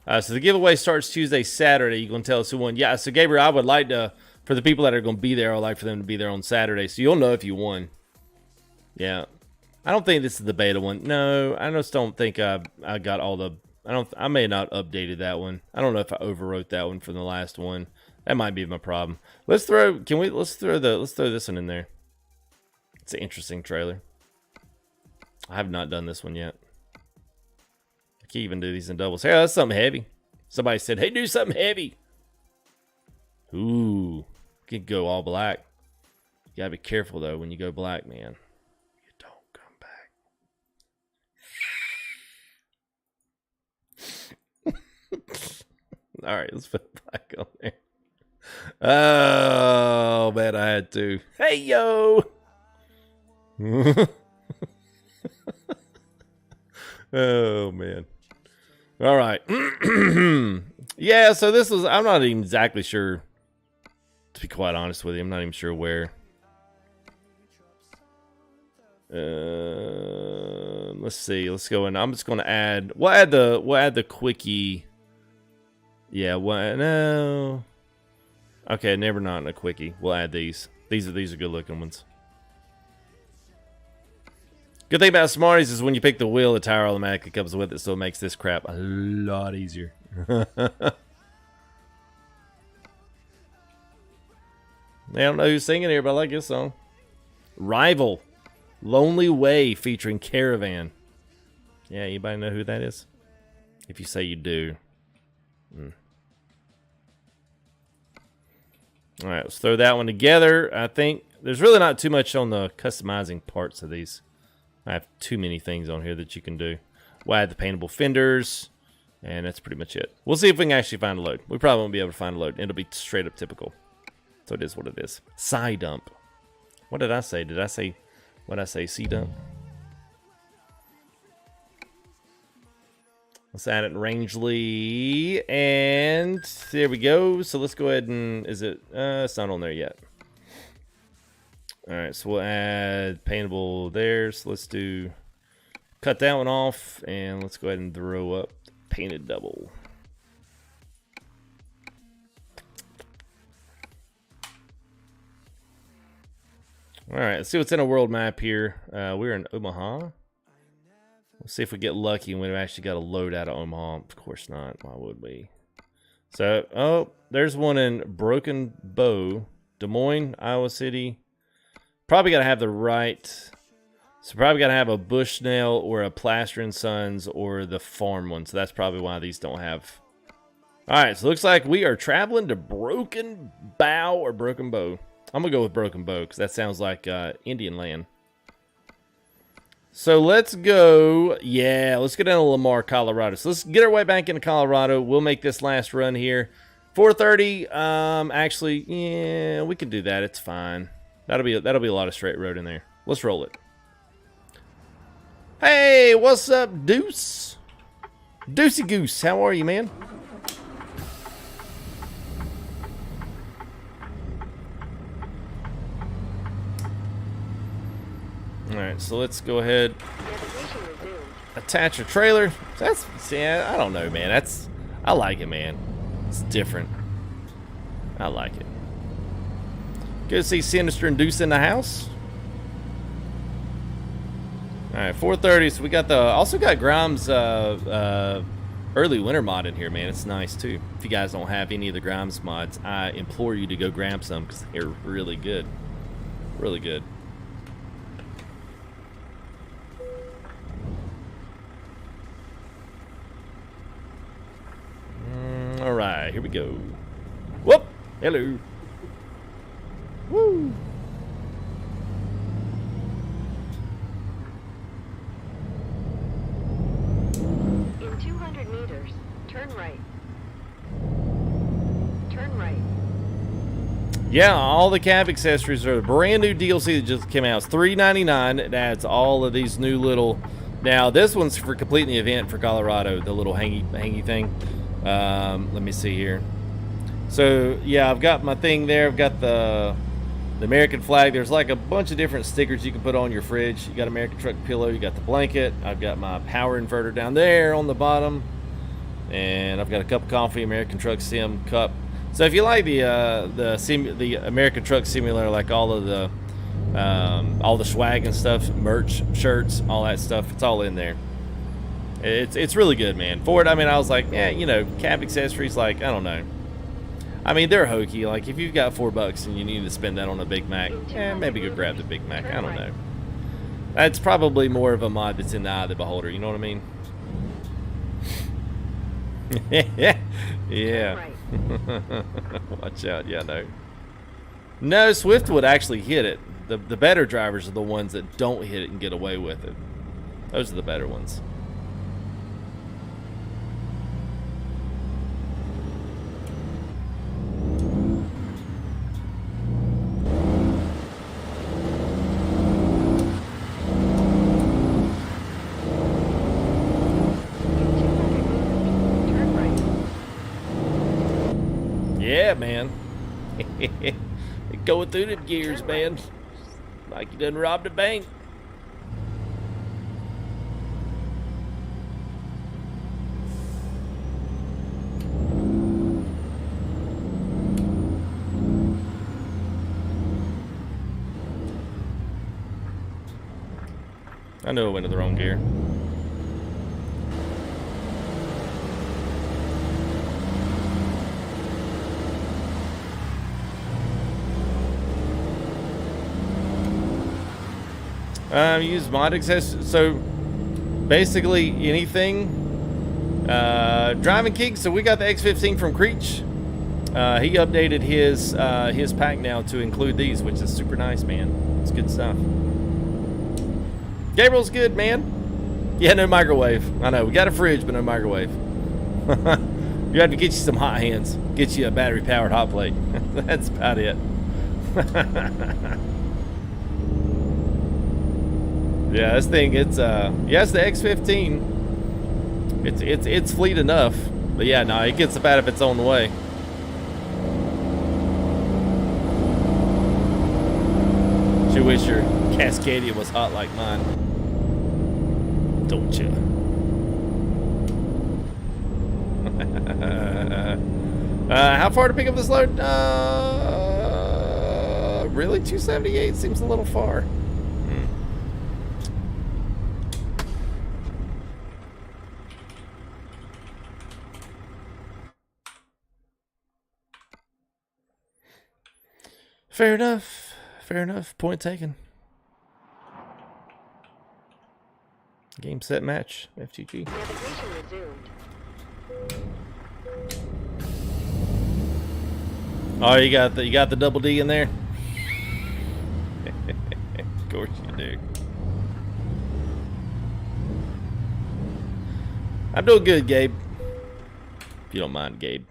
So the giveaway starts Tuesday, Saturday. You going to tell us who won? Yeah, so Gabriel, I would like to, for the people that are going to be there, I'd like for them to be there on Saturday. So you'll know if you won. Yeah. I don't think this is the beta one. No, I just don't think I got all the... I may not updated that one. I don't know if I overwrote that one from the last one. That might be my problem. Let's throw this one in there. It's an interesting trailer. I have not done this one yet. I can't even do these in doubles. Hey, that's something heavy. Somebody said, hey, do something heavy. Ooh. You can go all black. You gotta be careful though when you go black, man. You don't come back. All right, let's put it back on there. Oh, man, I had to. Hey, yo. Oh, man. All right. Yeah, so this was, I'm not even exactly sure, to be quite honest with you. I'm not even sure where. let's see. Let's go in. I'm just gonna add. We'll add the quickie. Yeah. No. Okay. Never not in a quickie. We'll add these. These are good looking ones. Good thing about Smarties is when you pick the wheel, the tire automatically comes with it, so it makes this crap a lot easier. I don't know who's singing here, but I like this song. Rival. Lonely Way featuring Caravan. Yeah, anybody know who that is? If you say you do. Alright, let's throw that one together. I think there's really not too much on the customizing parts of these. I have too many things on here that you can do. We'll add the paintable fenders, and that's pretty much it. We'll see if we can actually find a load. We probably won't be able to find a load. It'll be straight up typical. So it is what it is. Side dump. What did I say? What did I say? C-dump? Let's add it in Rangeley, and there we go. So let's go ahead and, is it, it's not on there yet. All right, so we'll add paintable there. So let's cut that one off, and let's go ahead and throw up painted double. All right, let's see what's in a world map here. We're in Omaha. Let's see if we get lucky and we've actually got a load out of Omaha. Of course not. Why would we? So, oh, there's one in Broken Bow, Des Moines, Iowa City. Probably got to have the right. So probably got to have a Bushnell or a Plaster & Sons or the farm one. So that's probably why these don't have. All right, so it looks like we are traveling to Broken Bow or Broken Bow. I'm going to go with Broken Bow because that sounds like Indian land. So let's go. Yeah, let's get down to Lamar, Colorado. So let's get our way back into Colorado. We'll make this last run here. 430. Actually, yeah, we can do that. It's fine. That'll be a lot of straight road in there. Let's roll it. Hey, what's up, Deuce? Deucey Goose, how are you, man? All right, so let's go ahead. Attach a trailer. See, I don't know, man. I like it, man. It's different. I like it. Good to see Sinister and Deuce in the house. All right, 430. So we got also got Grimes early winter mod in here, man. It's nice too. If you guys don't have any of the Grimes mods, I implore you to go grab some because they're really good. Really good. All right, here we go. Whoop! Hello. Woo! In 200 meters, turn right. Turn right. Yeah, all the cab accessories are a brand new DLC that just came out. It's $3.99. It adds all of these new little. Now this one's for completing the event for Colorado, the little hangy thing. Let me see here. So yeah, I've got my thing there. I've got the American flag. There's like a bunch of different stickers you can put on your fridge. You got American truck pillow. You got the blanket. I've got my power inverter down there on the bottom, and I've got a cup of coffee, American truck sim cup. So if you like the American truck simulator, like all the swag and stuff, merch, shirts, all that stuff, it's all in there. It's really good, man. For it, I mean, I was like, yeah, you know, cab accessories, like, I don't know. I mean, they're hokey. Like, if you've got $4 and you need to spend that on a Big Mac, maybe go grab the Big Mac. I don't know. That's probably more of a mod that's in the eye of the beholder. You know what I mean? Yeah. Watch out. Yeah, no. No, Swift would actually hit it. The better drivers are the ones that don't hit it and get away with it. Those are the better ones. Yeah, man. Going through the gears, man. Like you done robbed a bank. I know I went in the wrong gear. Use mod accessories. So basically anything. Driving key. So we got the X15 from Creech. He updated his pack now to include these, which is super nice, man. It's good stuff. Gabriel's good, man. Yeah, no microwave. I know we got a fridge, but no microwave. You have to get you some hot hands. Get you a battery-powered hot plate. That's about it. Yeah, this thing, it's it's the X15. It's fleet enough, but yeah, no, it gets bad if it's on the way. You wish your Cascadia was hot like mine, don't you? How far to pick up this load? Really, 278 seems a little far. Fair enough. Fair enough. Point taken. Game, set, match. FTG. Navigation resumed. Oh, you got the double D in there. Of course you do. I'm doing good, Gabe. If you don't mind, Gabe.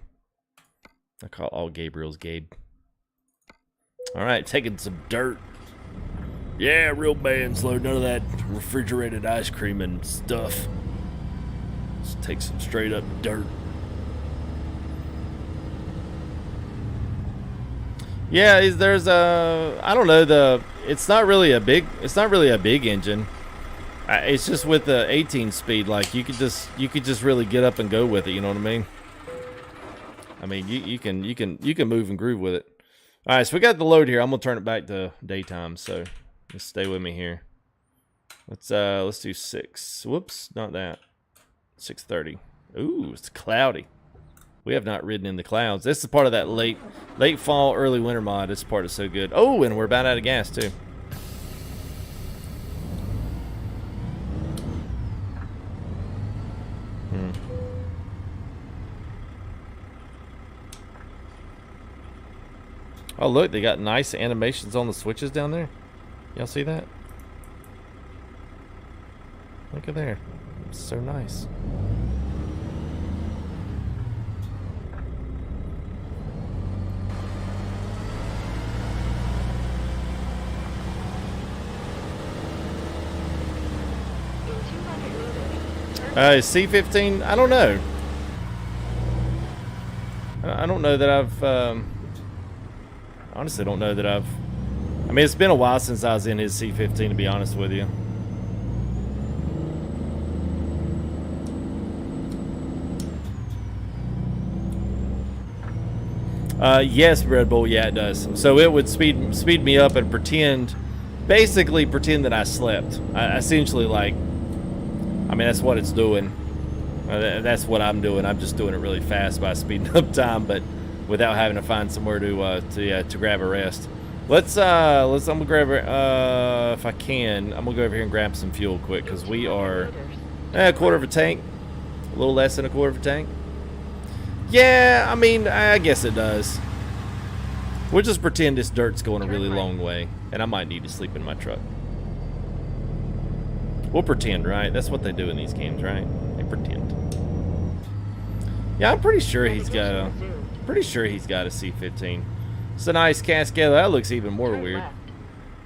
I call all Gabriels Gabe. All right, taking some dirt. Yeah, real bad slow. None of that refrigerated ice cream and stuff. Let's take some straight up dirt. Yeah, there's a, I don't know, it's not really a big engine. It's just with the 18 speed, like you could just really get up and go with it. You know what I mean? I mean, you can move and groove with it. All right, so we got the load here. I'm gonna turn it back to daytime, so just stay with me here. Let's do 6. Whoops, not that. 6:30. Ooh, it's cloudy. We have not ridden in the clouds. This is part of that late fall, early winter mod. This part is so good. Oh, and we're about out of gas too. Oh, look, they got nice animations on the switches down there. Y'all see that? Look at there. It's so nice. C15, I don't know. I don't know that I've, honestly don't know that I mean, it's been a while since I was in his C15, to be honest with you. Yes, Red Bull, yeah, it does. So it would speed me up and basically pretend that I slept. I essentially, like, I mean, that's what it's doing. That's what I'm doing. I'm just doing it really fast by speeding up time, but without having to find somewhere to grab a rest. I'm gonna grab if I can. I'm gonna go over here and grab some fuel quick because we are a quarter of a tank, a little less than a quarter of a tank. Yeah, I mean, I guess it does. We'll just pretend this dirt's going a really long way, and I might need to sleep in my truck. We'll pretend, right? That's what they do in these games, right? They pretend. Yeah, I'm pretty sure he's got a C15. It's a nice Cascade. That looks even more weird.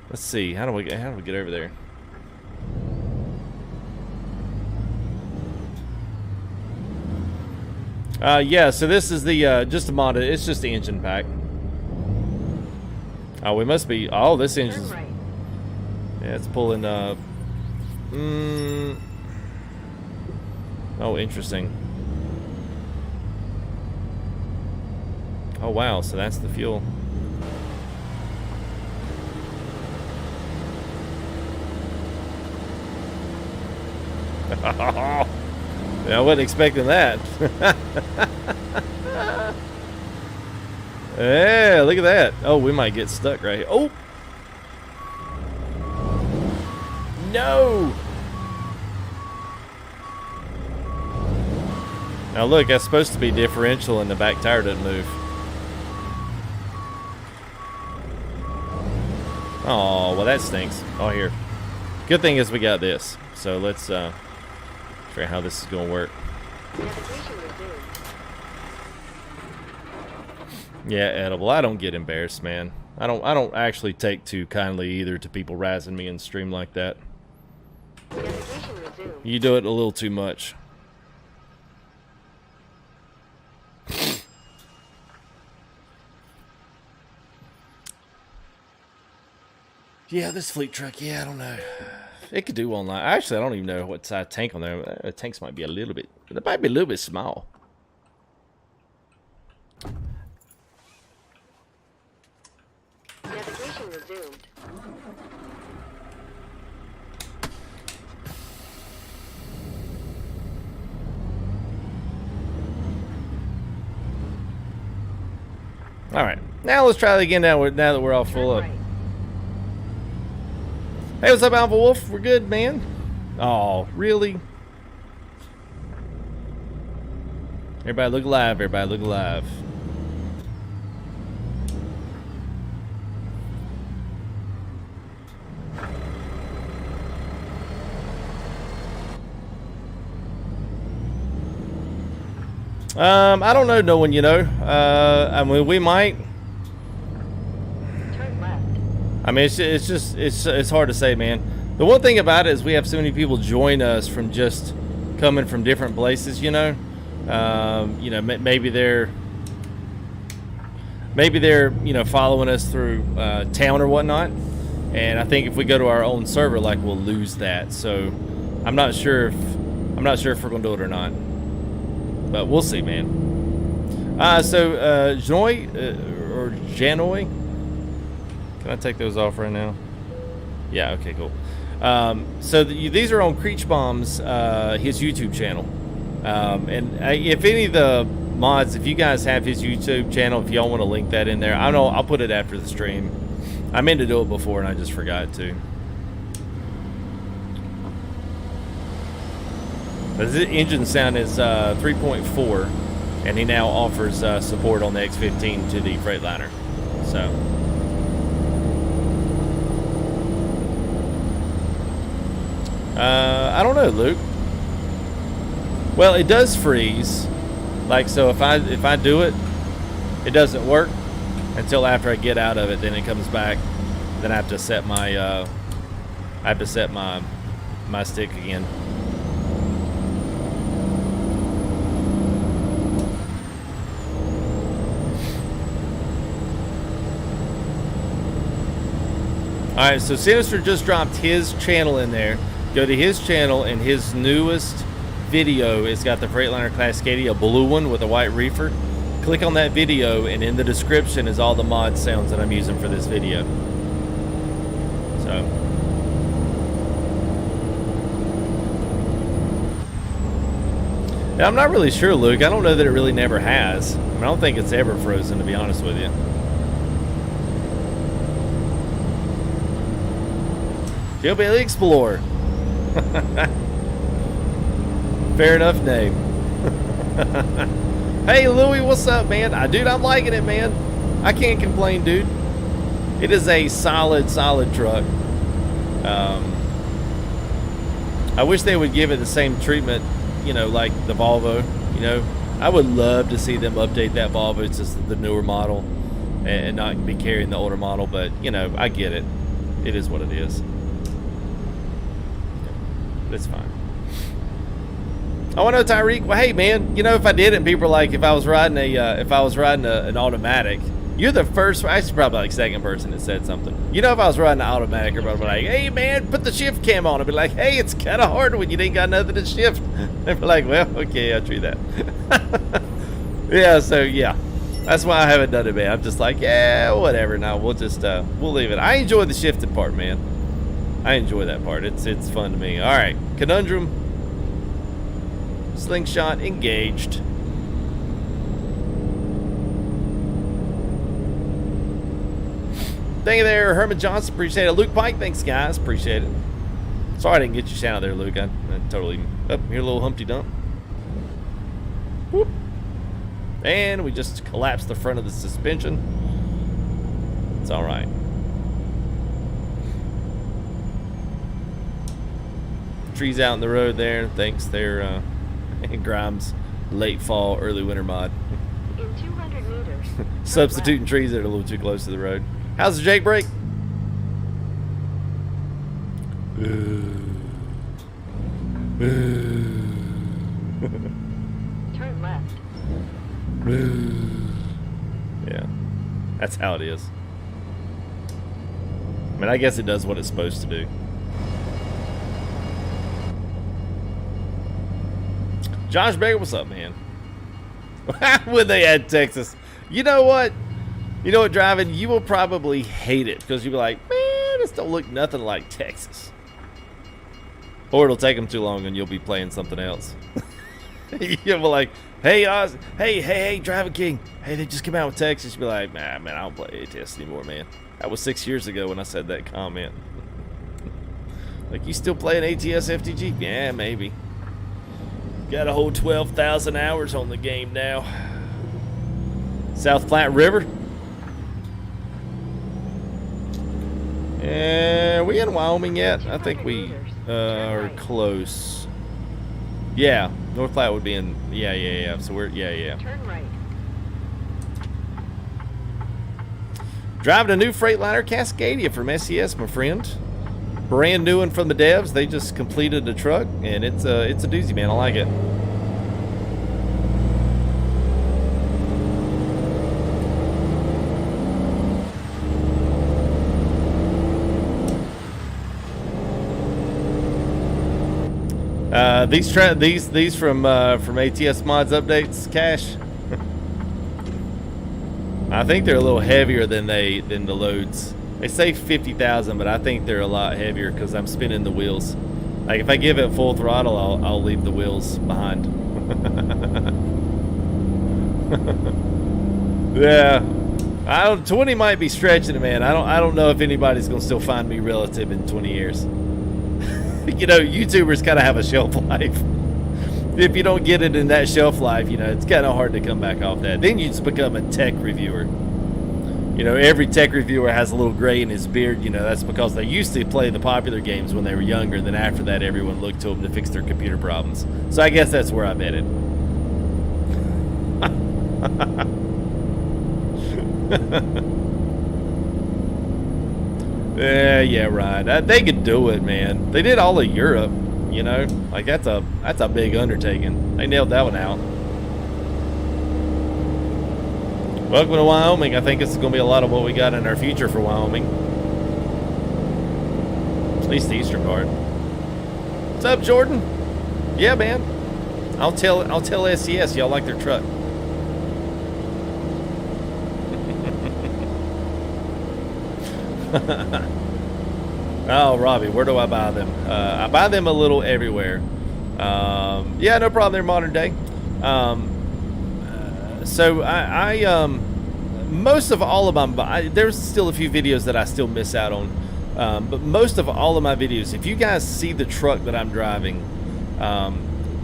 Let's see. How do we get over there? Yeah, so this is the just a mod. It's just the engine pack. Oh, we must be. Oh, this engine's. Yeah, it's pulling. Oh, interesting. Oh wow, so that's the fuel. I wasn't expecting that. Yeah, look at that. Oh, we might get stuck right here. Oh! No! Now look, that's supposed to be differential and the back tire doesn't move. Oh, well that stinks. Oh, here. Good thing is we got this. So let's figure out how this is going to work. Yeah, edible. I don't get embarrassed, man. I don't actually take too kindly either to people razzing me in stream like that. You do it a little too much. Yeah, this fleet truck, yeah, I don't know. It could do online. Actually, I don't even know what size tank on there. The tanks might be a little bit, it might be a little bit small. Navigation resumed. All right, now let's try it again. Now that we're all full up. Hey, what's up, Alpha Wolf? We're good, man. Oh, really? Everybody look alive. Everybody look alive. I don't know. No one, you know. I mean, we might. Turn left. I mean, it's hard to say, man. The one thing about it is we have so many people join us from just coming from different places, you know. You know, maybe they're you know, following us through town or whatnot. And I think if we go to our own server, like, we'll lose that. So I'm not sure if we're gonna do it or not. But we'll see, man. So Janoy or Janoy. Can I take those off right now? Yeah, okay, cool. So these are on Creech Bomb's his YouTube channel. And if any of the mods, if you guys have his YouTube channel, if y'all want to link that in there, I don't know, I'll put it after the stream. I meant to do it before and I just forgot to. But his engine sound is 3.4, and he now offers support on the X15 to the Freightliner. So. I don't know, Luke. Well, it does freeze. Like, so if I do it, it doesn't work until after I get out of it. Then it comes back. Then I have to set my my stick again. All right, so Sinister just dropped his channel in there. Go to his channel, and his newest video has got the Freightliner Cascadia, a blue one with a white reefer. Click on that video, and in the description is all the mod sounds that I'm using for this video. So. And I'm not really sure, Luke. I don't know that it really never has. I mean, I don't think it's ever frozen, to be honest with you. Hillbilly Explorer. Fair enough name. Hey Louie, what's up, man? Dude, I'm liking it, man. I can't complain, dude. It is a solid truck. I wish they would give it the same treatment, you know, like the Volvo. You know, I would love to see them update that Volvo. It's just the newer model and not be carrying the older model. But you know, I get it. It is what it is. It's fine. Oh, I know, Tyreek. Well, hey, man. You know, if I did it, and people are like, if I was riding an automatic, you're the first. Actually, probably like second person that said something. You know, if I was riding an automatic, everybody would be like, "Hey, man, put the shift cam on." I'd be like, "Hey, it's kind of hard when you ain't got nothing to shift." They'd be like, "Well, okay, I'll treat that." Yeah. So yeah, that's why I haven't done it, man. I'm just like, yeah, whatever. Now we'll just we'll leave it. I enjoy the shifted part, man. I enjoy that part. It's fun to me. All right, Conundrum. Slingshot engaged. Thank you there, Herman Johnson. Appreciate it. Luke Pike, thanks, guys. Appreciate it. Sorry I didn't get you shout out there, Luke. I totally... Up here, a little Humpty Dump. Whoop. And we just collapsed the front of the suspension. It's all right. Trees out in the road there. Thanks there, Grimes. Late fall, early winter mod. In 200 meters. Substituting trees that are a little too close to the road. How's the Jake brake? Turn left. Yeah, that's how it is. I mean, I guess it does what it's supposed to do. Josh Baker, what's up, man? When they add Texas, you know what? You know what, driving, you will probably hate it because you'll be like, man, this don't look nothing like Texas. Or it'll take them too long and you'll be playing something else. You'll be like, hey, Oz, hey, Driving King. Hey, they just came out with Texas. You'll be like, nah, man, I don't play ATS anymore, man. That was 6 years ago when I said that comment. Like, you still playing ATS FTG? Yeah, maybe. Got a whole 12,000 hours on the game now. South Platte River. Are we in Wyoming yet? I think we are close. Yeah, North Platte would be in. Yeah. So we're Turn right. Driving a new Freightliner Cascadia from SCS, my friend. Brand new one from the devs. They just completed the truck, and it's a doozy, man. I like it. These from ATS Mods updates, Cash. I think they're a little heavier than the loads. They say 50,000, but I think they're a lot heavier because I'm spinning the wheels. Like if I give it full throttle, I'll leave the wheels behind. Yeah, 20 might be stretching it, man. I don't know if anybody's gonna still find me relative in 20 years. You know, YouTubers kind of have a shelf life. If you don't get it in that shelf life, you know, it's kind of hard to come back off that. Then you just become a tech reviewer. You know, every tech reviewer has a little gray in his beard. You know, that's because they used to play the popular games when they were younger. And then after that, everyone looked to them to fix their computer problems. So I guess that's where I'm headed. Yeah, right. They could do it, man. They did all of Europe, you know. Like that's a big undertaking. They nailed that one out. Welcome to Wyoming. I think it's going to be a lot of what we got in our future for Wyoming. At least the eastern part. What's up, Jordan? Yeah, man. I'll tell SCS y'all like their truck. Oh, Robbie, where do I buy them? I buy them a little everywhere. Yeah, no problem there, modern day. So I most of all of my, there's still a few videos that I still miss out on, but most of all of my videos, if you guys see the truck that I'm driving,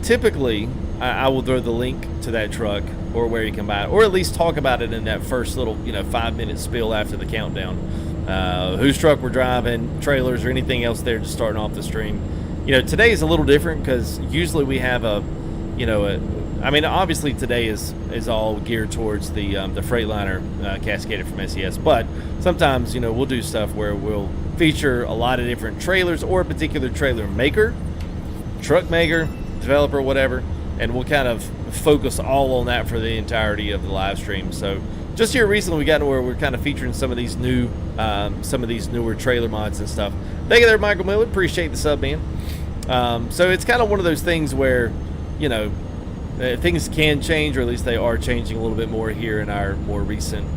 typically I will throw the link to that truck or where you can buy it, or at least talk about it in that first little 5-minute spiel after the countdown. Whose truck we're driving, trailers, or anything else there just starting off the stream. Today is a little different because usually we have I mean, obviously today is all geared towards the Freightliner Cascadia from SCS, but sometimes, we'll do stuff where we'll feature a lot of different trailers or a particular trailer maker, truck maker, developer, whatever, and we'll kind of focus all on that for the entirety of the live stream. So just here recently we got to where we're kind of featuring some of these newer trailer mods and stuff. Thank you there, Michael Miller. Appreciate the sub, man. So it's kind of one of those things where, things can change, or at least they are changing a little bit more here in our more recent,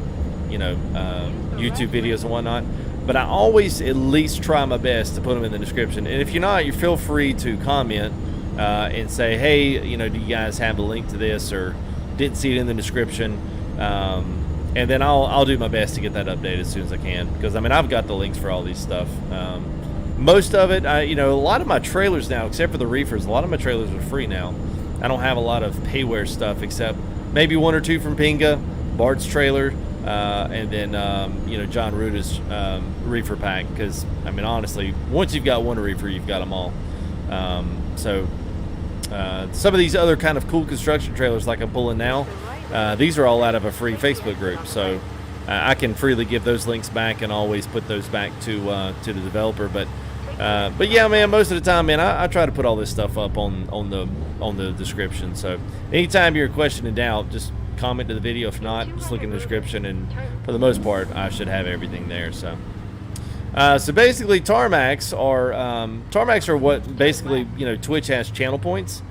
YouTube videos and whatnot. But I always at least try my best to put them in the description. And if you're not, you feel free to comment and say, hey, you know, do you guys have a link to this, or didn't see it in the description, and then I'll do my best to get that updated as soon as I can, because I mean, I've got the links for all these stuff. Most of it, you know, a lot of my trailers now, except for the reefers, a lot of my trailers are free now. I don't have a lot of payware stuff, except maybe one or two from Pinga, Bart's trailer, and then you know, John Ruta's reefer pack, because I mean, honestly, once you've got one reefer, you've got them all. So some of these other kind of cool construction trailers like I'm pulling now, these are all out of a free Facebook group, so I can freely give those links back and always put those back to the developer. But yeah, man, most of the time, man, I try to put all this stuff up on the description. So anytime you're a question in doubt, just comment to the video. If not, just look in the description, and for the most part, I should have everything there. So so basically, tarmacs are what basically, you know, Twitch has channel points.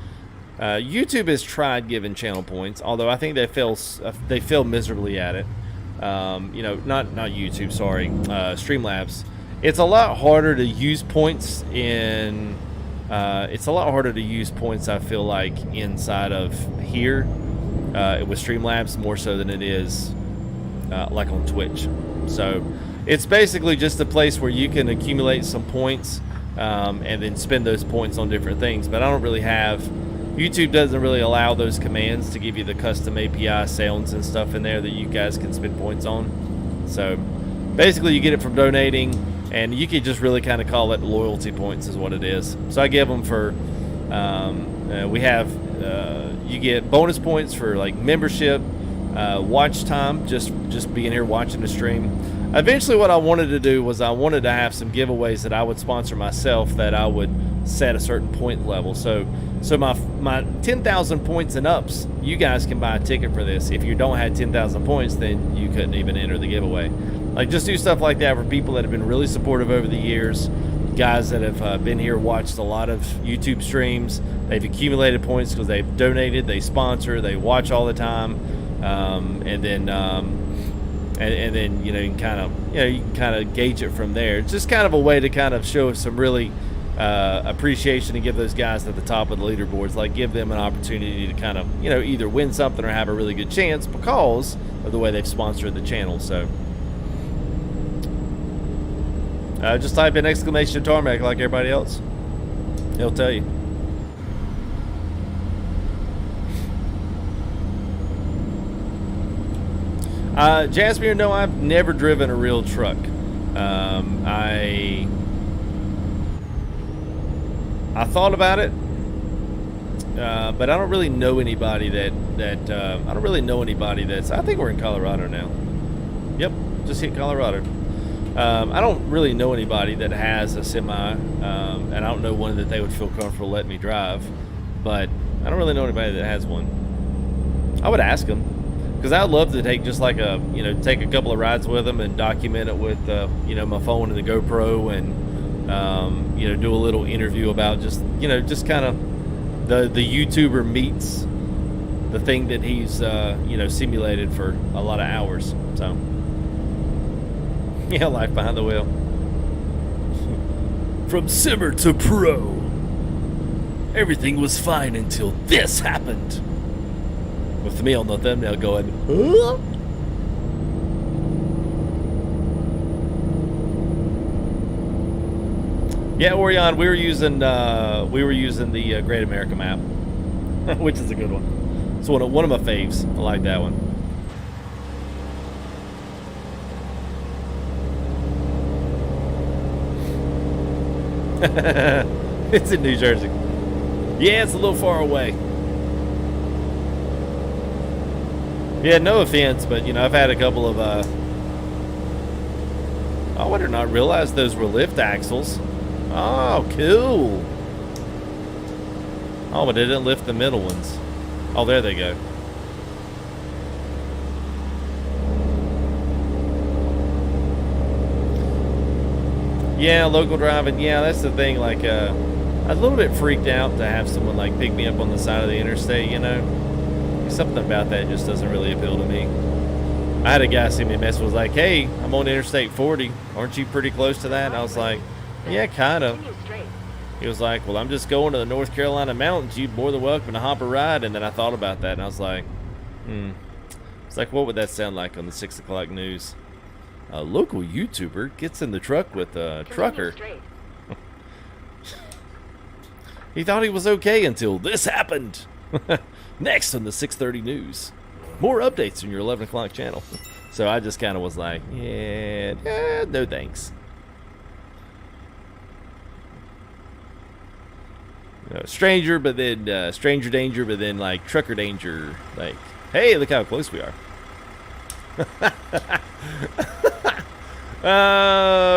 YouTube has tried giving channel points, although I think they fail miserably at it. You know, not YouTube, sorry, Streamlabs. It's a lot harder to use points in. It's a lot harder to use points, I feel like, inside of here with Streamlabs more so than it is like on Twitch. So it's basically just a place where you can accumulate some points and then spend those points on different things. But I don't really have. YouTube doesn't really allow those commands to give you the custom API sounds and stuff in there that you guys can spend points on. So basically, you get it from donating, and you can just really kind of call it loyalty points is what it is. So I give them for, you get bonus points for like membership, watch time, just being here watching the stream. Eventually what I wanted to do was I wanted to have some giveaways that I would sponsor myself, that I would set a certain point level. So my 10,000 points and ups, you guys can buy a ticket for this. If you don't have 10,000 points, then you couldn't even enter the giveaway. Like, just do stuff like that for people that have been really supportive over the years, guys that have been here, watched a lot of YouTube streams. They've accumulated points because they've donated, they sponsor, they watch all the time, and then you know, you can kind of gauge it from there. It's just kind of a way to kind of show some really appreciation and give those guys at the top of the leaderboards, like give them an opportunity to kind of, you know, either win something or have a really good chance because of the way they've sponsored the channel. So just type in exclamation tarmac like everybody else. He'll tell you. Jasmine, no, I've never driven a real truck. I thought about it, but I don't really know anybody that I don't really know anybody that's. I think we're in Colorado now. Yep, just hit Colorado. I don't really know anybody that has a semi, and I don't know one that they would feel comfortable letting me drive. But I don't really know anybody that has one. I would ask them, because I'd love to take just like take a couple of rides with them and document it with my phone and the GoPro, and do a little interview about just kind of the YouTuber meets the thing that he's simulated for a lot of hours. So yeah, life behind the wheel. From simmer to pro. Everything was fine until this happened. With me on the thumbnail going, huh? Yeah, Orion, we were using the Great America map, which is a good one. It's one of my faves. I like that one. It's in New Jersey. Yeah, it's a little far away. Yeah, no offense, but I've had a couple of I would have not realized those were lift axles. Oh, cool. Oh, but they didn't lift the middle ones. Oh, there they go. Yeah, local driving. Yeah, that's the thing. Like, I was a little bit freaked out to have someone like pick me up on the side of the interstate. Something about that just doesn't really appeal to me. I had a guy send me a message, was like, "Hey, I'm on Interstate 40. Aren't you pretty close to that?" And I was like, "Yeah, kind of." He was like, well, I'm just going to the North Carolina mountains. You'd more than welcome to hop a ride. And then I thought about that, and I was like, It's like, what would that sound like on the 6 o'clock news? A local YouTuber gets in the truck with a trucker. He thought he was okay until this happened. Next on the 6:30 news. More updates on your 11 o'clock channel. So I just kind of was like, yeah, no thanks. Stranger, but then stranger danger, but then like trucker danger. Like, hey, look how close we are.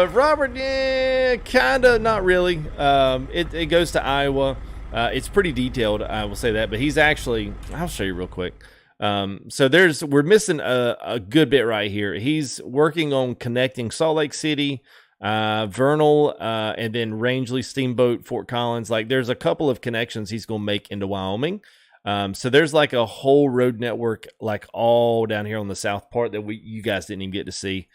Robert, yeah, kinda, not really. It goes to Iowa. It's pretty detailed, I will say that, but he's actually, I'll show you real quick. So we're missing a good bit right here. He's working on connecting Salt Lake City, Vernal, and then Rangeley, Steamboat, Fort Collins. Like, there's a couple of connections he's going to make into Wyoming. So there's like a whole road network, like all down here on the south part that you guys didn't even get to see.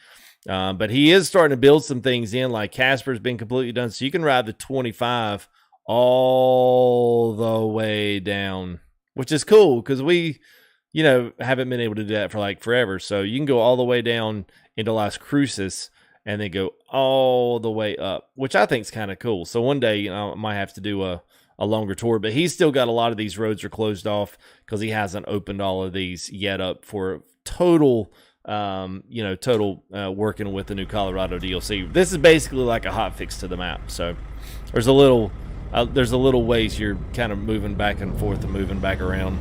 But he is starting to build some things in, like Casper's been completely done. So you can ride the 25 all the way down, which is cool because we, haven't been able to do that for like forever. So you can go all the way down into Las Cruces and then go all the way up, which I think is kind of cool. So one day, I might have to do a longer tour, but he's still got a lot of these roads are closed off because he hasn't opened all of these yet up for total working with the new Colorado DLC. This is basically like a hot fix to the map. So there's a little ways you're kind of moving back and forth and moving back around.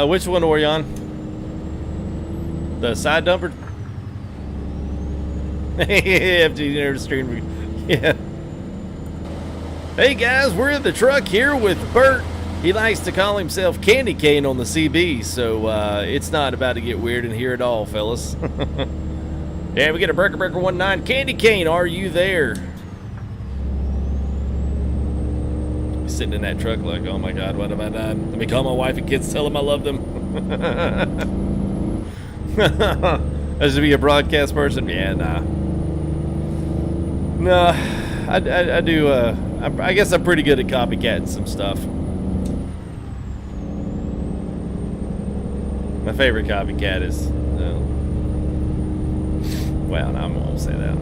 Which one were you on? The side dumper? FG never streamed. Yeah. Hey guys, we're in the truck here with Bert. He likes to call himself Candy Cane on the CB, so it's not about to get weird in here at all, fellas. Yeah, we get a Burger 19. Candy Cane, are you there? Sitting in that truck like, oh my god, what have I done? Let me call my wife and kids, tell them I love them. As to be a broadcast person? Yeah, nah. No, I do, I guess I'm pretty good at copycatting some stuff. My favorite copycat is, well, no, I won't say that.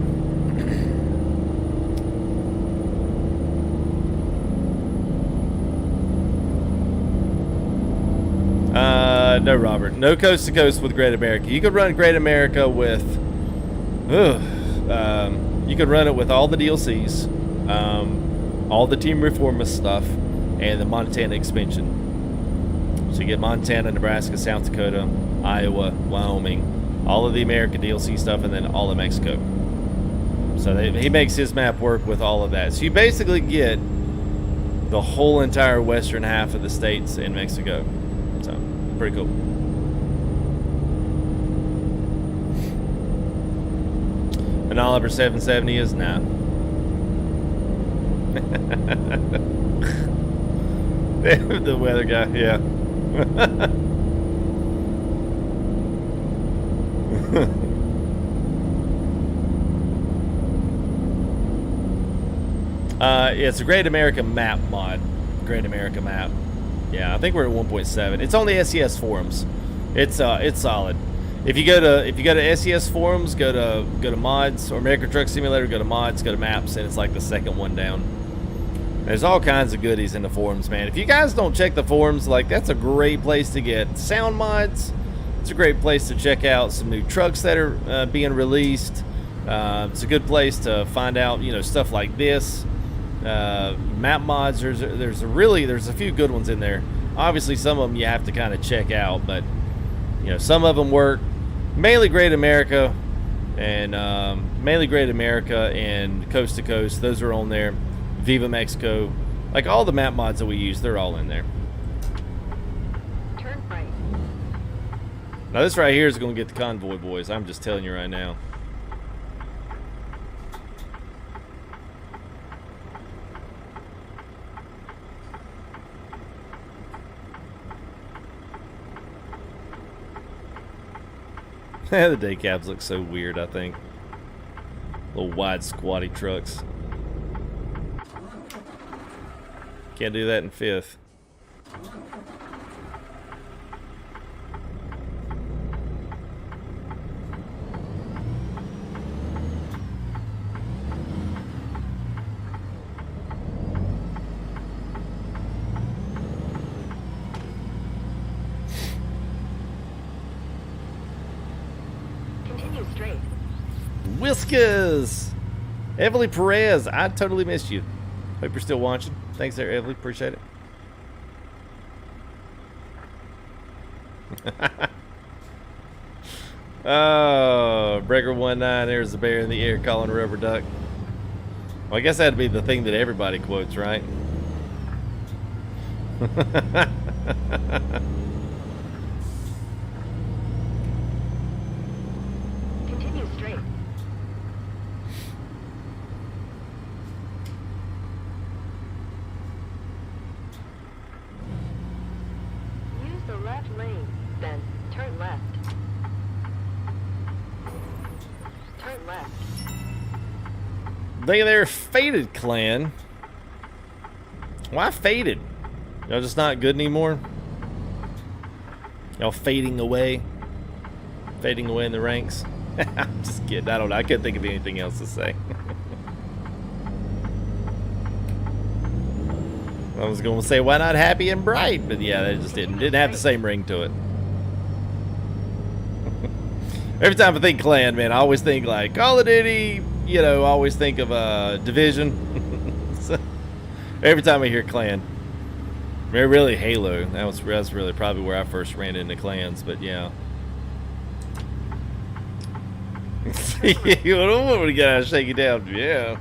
No, Robert. No coast to coast with Great America. You could run Great America with, you could run it with all the DLCs, all the Team Reformist stuff, and the Montana expansion. So you get Montana, Nebraska, South Dakota, Iowa, Wyoming, all of the America DLC stuff, and then all of Mexico. So he makes his map work with all of that. So you basically get the whole entire western half of the states in Mexico. So pretty cool. An Oliver 770 is nah. The weather guy, yeah. It's a Great America map mod. Great America map. Yeah, I think we're at 1.7. It's on the SCS forums. It's solid. If you go to SCS forums, go to mods, or American Truck Simulator, go to mods, go to maps, and it's like the second one down. There's all kinds of goodies in the forums, man. If you guys don't check the forums, like, that's a great place to get sound mods. It's a great place to check out some new trucks that are being released. It's a good place to find out, stuff like this. Map mods, there's a few good ones in there. Obviously some of them you have to kind of check out, but some of them work. Mainly Great America and Coast to Coast, those are on there. Viva Mexico, like all the map mods that we use, they're all in there. Turn right. Now this right here is going to get the convoy, boys. I'm just telling you right now. The day cabs look so weird, I think. Little wide, squatty trucks. Can't do that in fifth. Continue straight. Whiskers! Evelyn Perez, I totally missed you. Hope you're still watching. Thanks there, Evelyn. Appreciate it. Oh, Breaker 19, there's the bear in the air calling a rubber duck. Well, I guess that'd be the thing that everybody quotes, right? Continue straight. Use the left lane, then turn left. Turn left. They there, Faded Clan. Why Faded? Y'all just not good anymore? Y'all fading away? Fading away in the ranks? I'm just kidding. I don't know. I couldn't think of anything else to say. I was going to say, why not Happy and Bright? But yeah, they just didn't have the same ring to it. Every time I think Clan, man, I always think like Call of Duty, you know, I always think of Division. So, every time I hear Clan. Really Halo. That's really probably where I first ran into clans, but yeah. You don't want to get out and shake it down, yeah.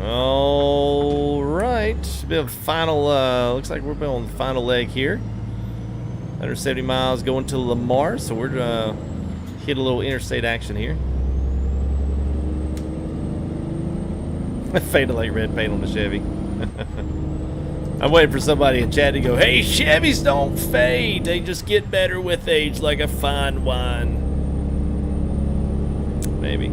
All right, bit of final. Looks like we're on the final leg here. 170 miles going to Lamar, so we're hit a little interstate action here. Faded like red paint on the Chevy. I'm waiting for somebody in chat to go, hey, Chevys don't fade. They just get better with age like a fine wine. Maybe.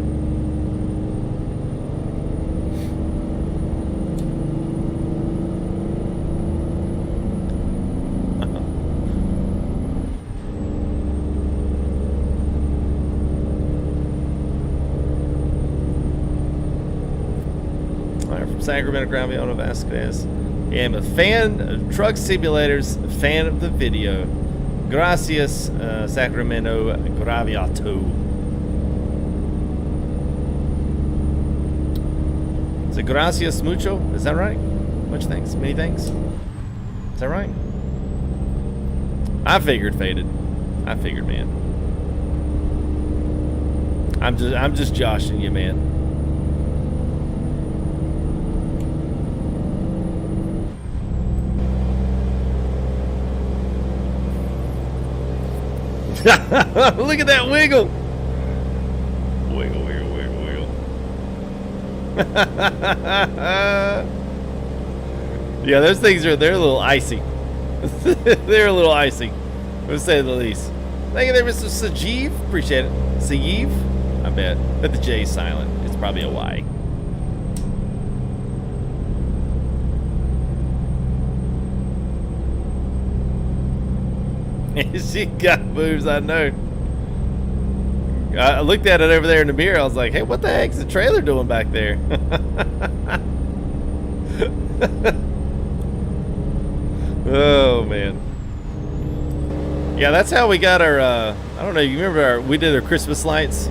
Sacramento, Grand Viejo, Vasquez. Yeah, I'm a fan of truck simulators, a fan of the video. Gracias, Sacramento, Graviato. Is it gracias mucho? Is that right? Much thanks. Many thanks. Is that right? I figured Faded. I figured, man. I'm just joshing you, man. Look at that wiggle. Wiggle, wiggle, wiggle, wiggle. Yeah, those things they're a little icy. They're a little icy, to say the least. Thank you there, Mr. Sajeev. Appreciate it. Sajeev? I bet. But the J is silent. It's probably a Y. She got moves, I know. I looked at it over there in the mirror. I was like, hey, what the heck's the trailer doing back there? Oh, man. Yeah, that's how we got our, I don't know, you remember we did our Christmas lights?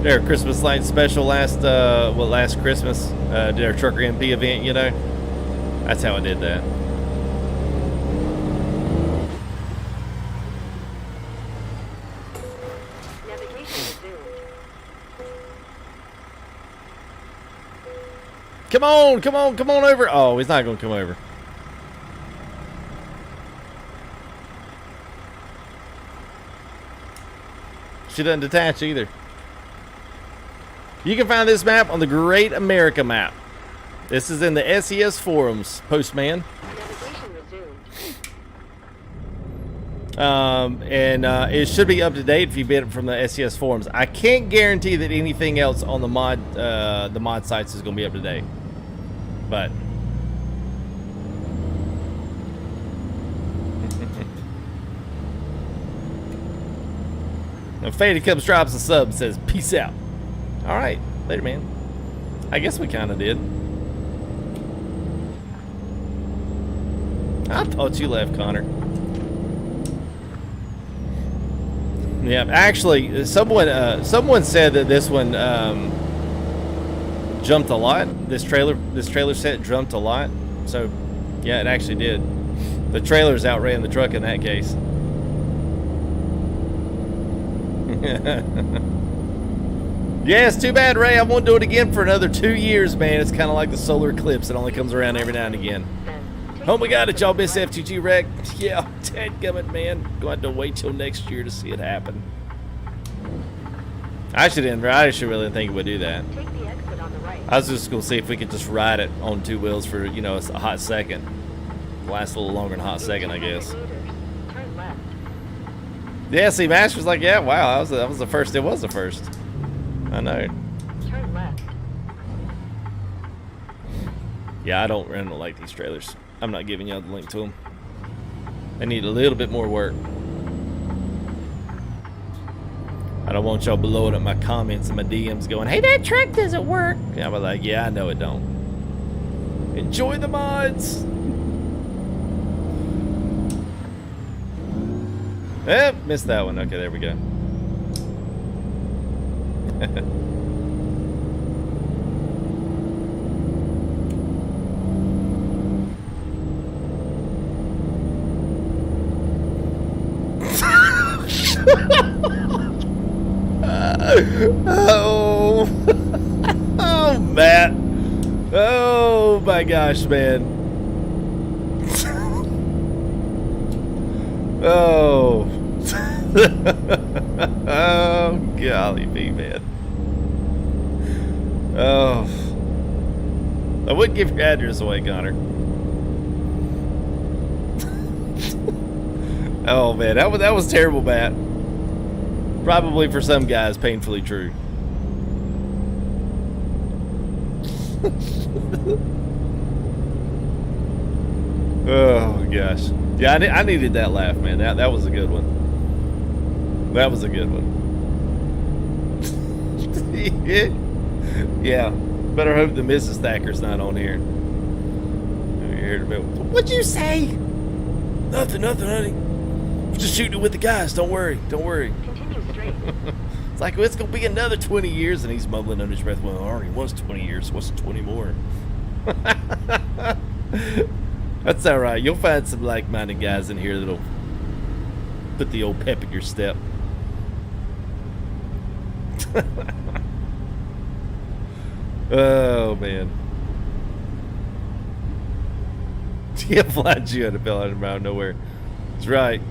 Did our Christmas lights special last Christmas? Did our Trucker MP event, you know? That's how I did that. Come on, come on, come on over. Oh, he's not going to come over. She doesn't detach either. You can find this map on the Great America map. This is in the SCS forums, Postman. Navigation resumed. And it should be up to date if you bid it from the SCS forums. I can't guarantee that anything else on the mod sites is going to be up to date, but Now Faded comes, drops a sub, and says peace out. All right, later, man. I guess we kind of did. I thought you left, Connor. Yeah, actually, someone said that this one jumped a lot. This trailer set jumped a lot. So, yeah, it actually did. The trailers outran the truck in that case. Yeah, it's too bad, Ray. I won't do it again for another 2 years, man. It's kind of like the solar eclipse. It only comes around every now and again. Oh my God, did y'all miss FTG Rec? Yeah, dadgummit, man. Going to have to wait till next year to see it happen. I actually really didn't think it would do that. Take the exit on the right. I was just going to see if we could just ride it on 2 wheels for, you know, a hot second. Last a little longer than a hot second, I guess. Turn left. Yeah, see, Master's like, yeah, wow, that was the first. It was the first. I know. Turn left. Yeah, I don't like these trailers. I'm not giving y'all the link to them. They need a little bit more work. I don't want y'all blowing up my comments and my DMs going, hey, that truck doesn't work. Yeah, I'm like, yeah, I know it don't. Enjoy the mods. Missed that one. Okay, there we go. Oh, oh, Matt. Oh my gosh, man. Oh. Oh, golly bee, man. Oh. I wouldn't give your address away, Connor. Oh man, that was terrible, Matt. Probably for some guys, painfully true. Oh gosh, yeah, I needed that laugh, man. That was a good one. That was a good one. Yeah, better hope the Mrs. Thacker's not on here. What'd you say? Nothing, honey. Just shooting it with the guys. Don't worry. Continue straight. It's like, well, it's going to be another 20 years. And he's mumbling under his breath, well, it already was 20 years. What's 20 more? That's all right. You'll find some like-minded guys in here that'll put the old pep in your step. Oh, man. Yeah, flying you out of hell out of nowhere. That's right.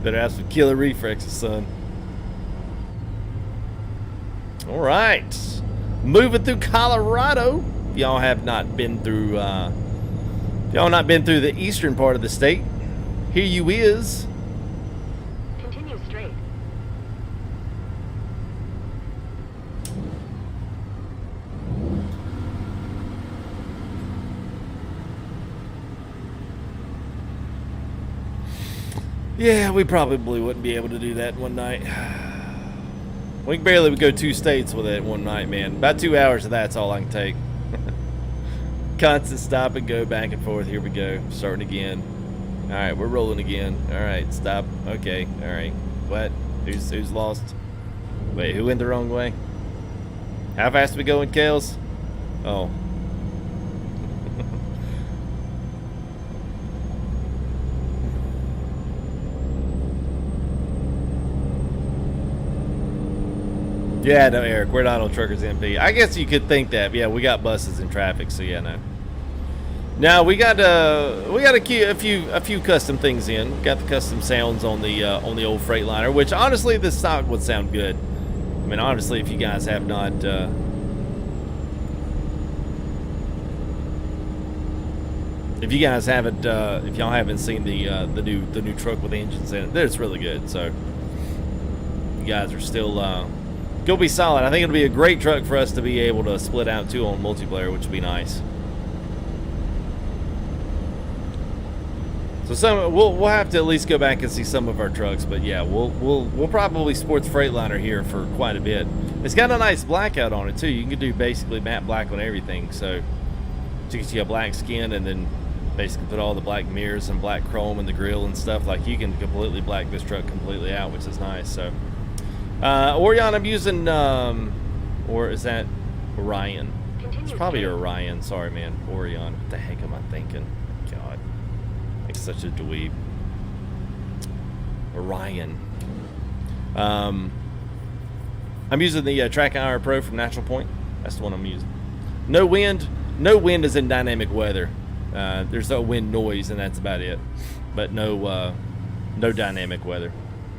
Better have some killer reflexes, son. All right, moving through Colorado. Y'all have not been through. Y'all not been through the eastern part of the state. Here you is. Continue straight. Yeah, we probably wouldn't be able to do that one night. We can barely go 2 states with it one night, man. About 2 hours of that's all I can take. Constant stop and go, back and forth. Here we go. Starting again. All right, we're rolling again. All right, stop. Okay, all right. What? Who's lost? Wait, who went the wrong way? How fast are we going, Kales? Oh. Yeah, no, Eric, we're not on Truckers MP. I guess you could think that. Yeah, we got buses in traffic, so yeah, no. Now we got a few custom things in. Got the custom sounds on the old Freightliner, which honestly this stock would sound good. I mean, honestly, if you guys have not If you guys haven't, if y'all haven't seen the new truck with engines in it, it's really good. So you guys are still gonna be solid. I think it'll be a great truck for us to be able to split out too on multiplayer, which would be nice. So we'll have to at least go back and see some of our trucks, but yeah, we'll probably sports Freightliner here for quite a bit. It's got a nice blackout on it too. You can do basically matte black on everything, so you can see a black skin and then basically put all the black mirrors and black chrome in the grill and stuff. Like, you can completely black this truck completely out, which is nice. So Orion I'm using, or is that Orion? It's probably Orion. Sorry, man. Orion. What the heck am I thinking? God, like such a dweeb. Orion. I'm using the Track IR Pro from Natural Point. That's the one I'm using. No wind. No wind is in dynamic weather. There's no wind noise, and that's about it. But no dynamic weather.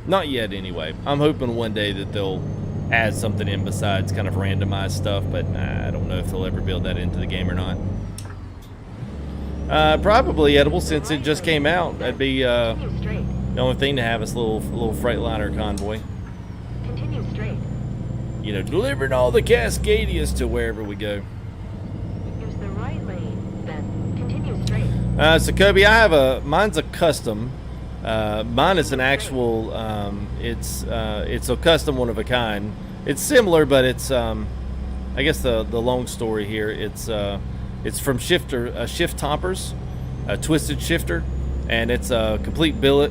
Not yet, anyway. I'm hoping one day that they'll add something in besides kind of randomized stuff, but I don't know if they'll ever build that into the game or not. Probably edible, since it just came out. That'd be the only thing to have is a little Freightliner convoy. Continue straight. You know, delivering all the Cascadias to wherever we go. Use the right lane, then continue straight. So Kobe, mine's a custom. Mine is an actual, it's a custom, one of a kind. It's similar, but it's, I guess the long story here, it's from Shift Toppers, a twisted shifter, and it's a complete billet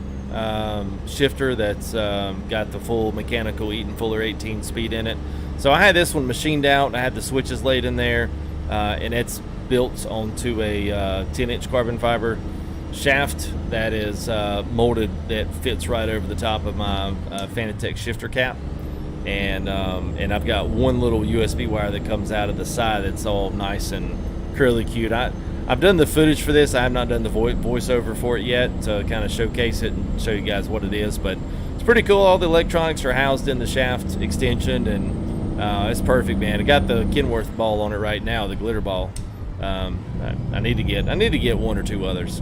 shifter that's got the full mechanical Eaton Fuller 18 speed in it. So I had this one machined out, I had the switches laid in there, and it's built onto a 10-inch carbon fiber shaft that is molded, that fits right over the top of my Fanatec shifter cap, and I've got one little USB wire that comes out of the side that's all nice and curly cute. I've done the footage for this. I have not done the voiceover for it yet to kind of showcase it and show you guys what it is, but it's pretty cool. All the electronics are housed in the shaft extension, and it's perfect, man. I got the Kenworth ball on it right now, the glitter ball. I need to get one or two others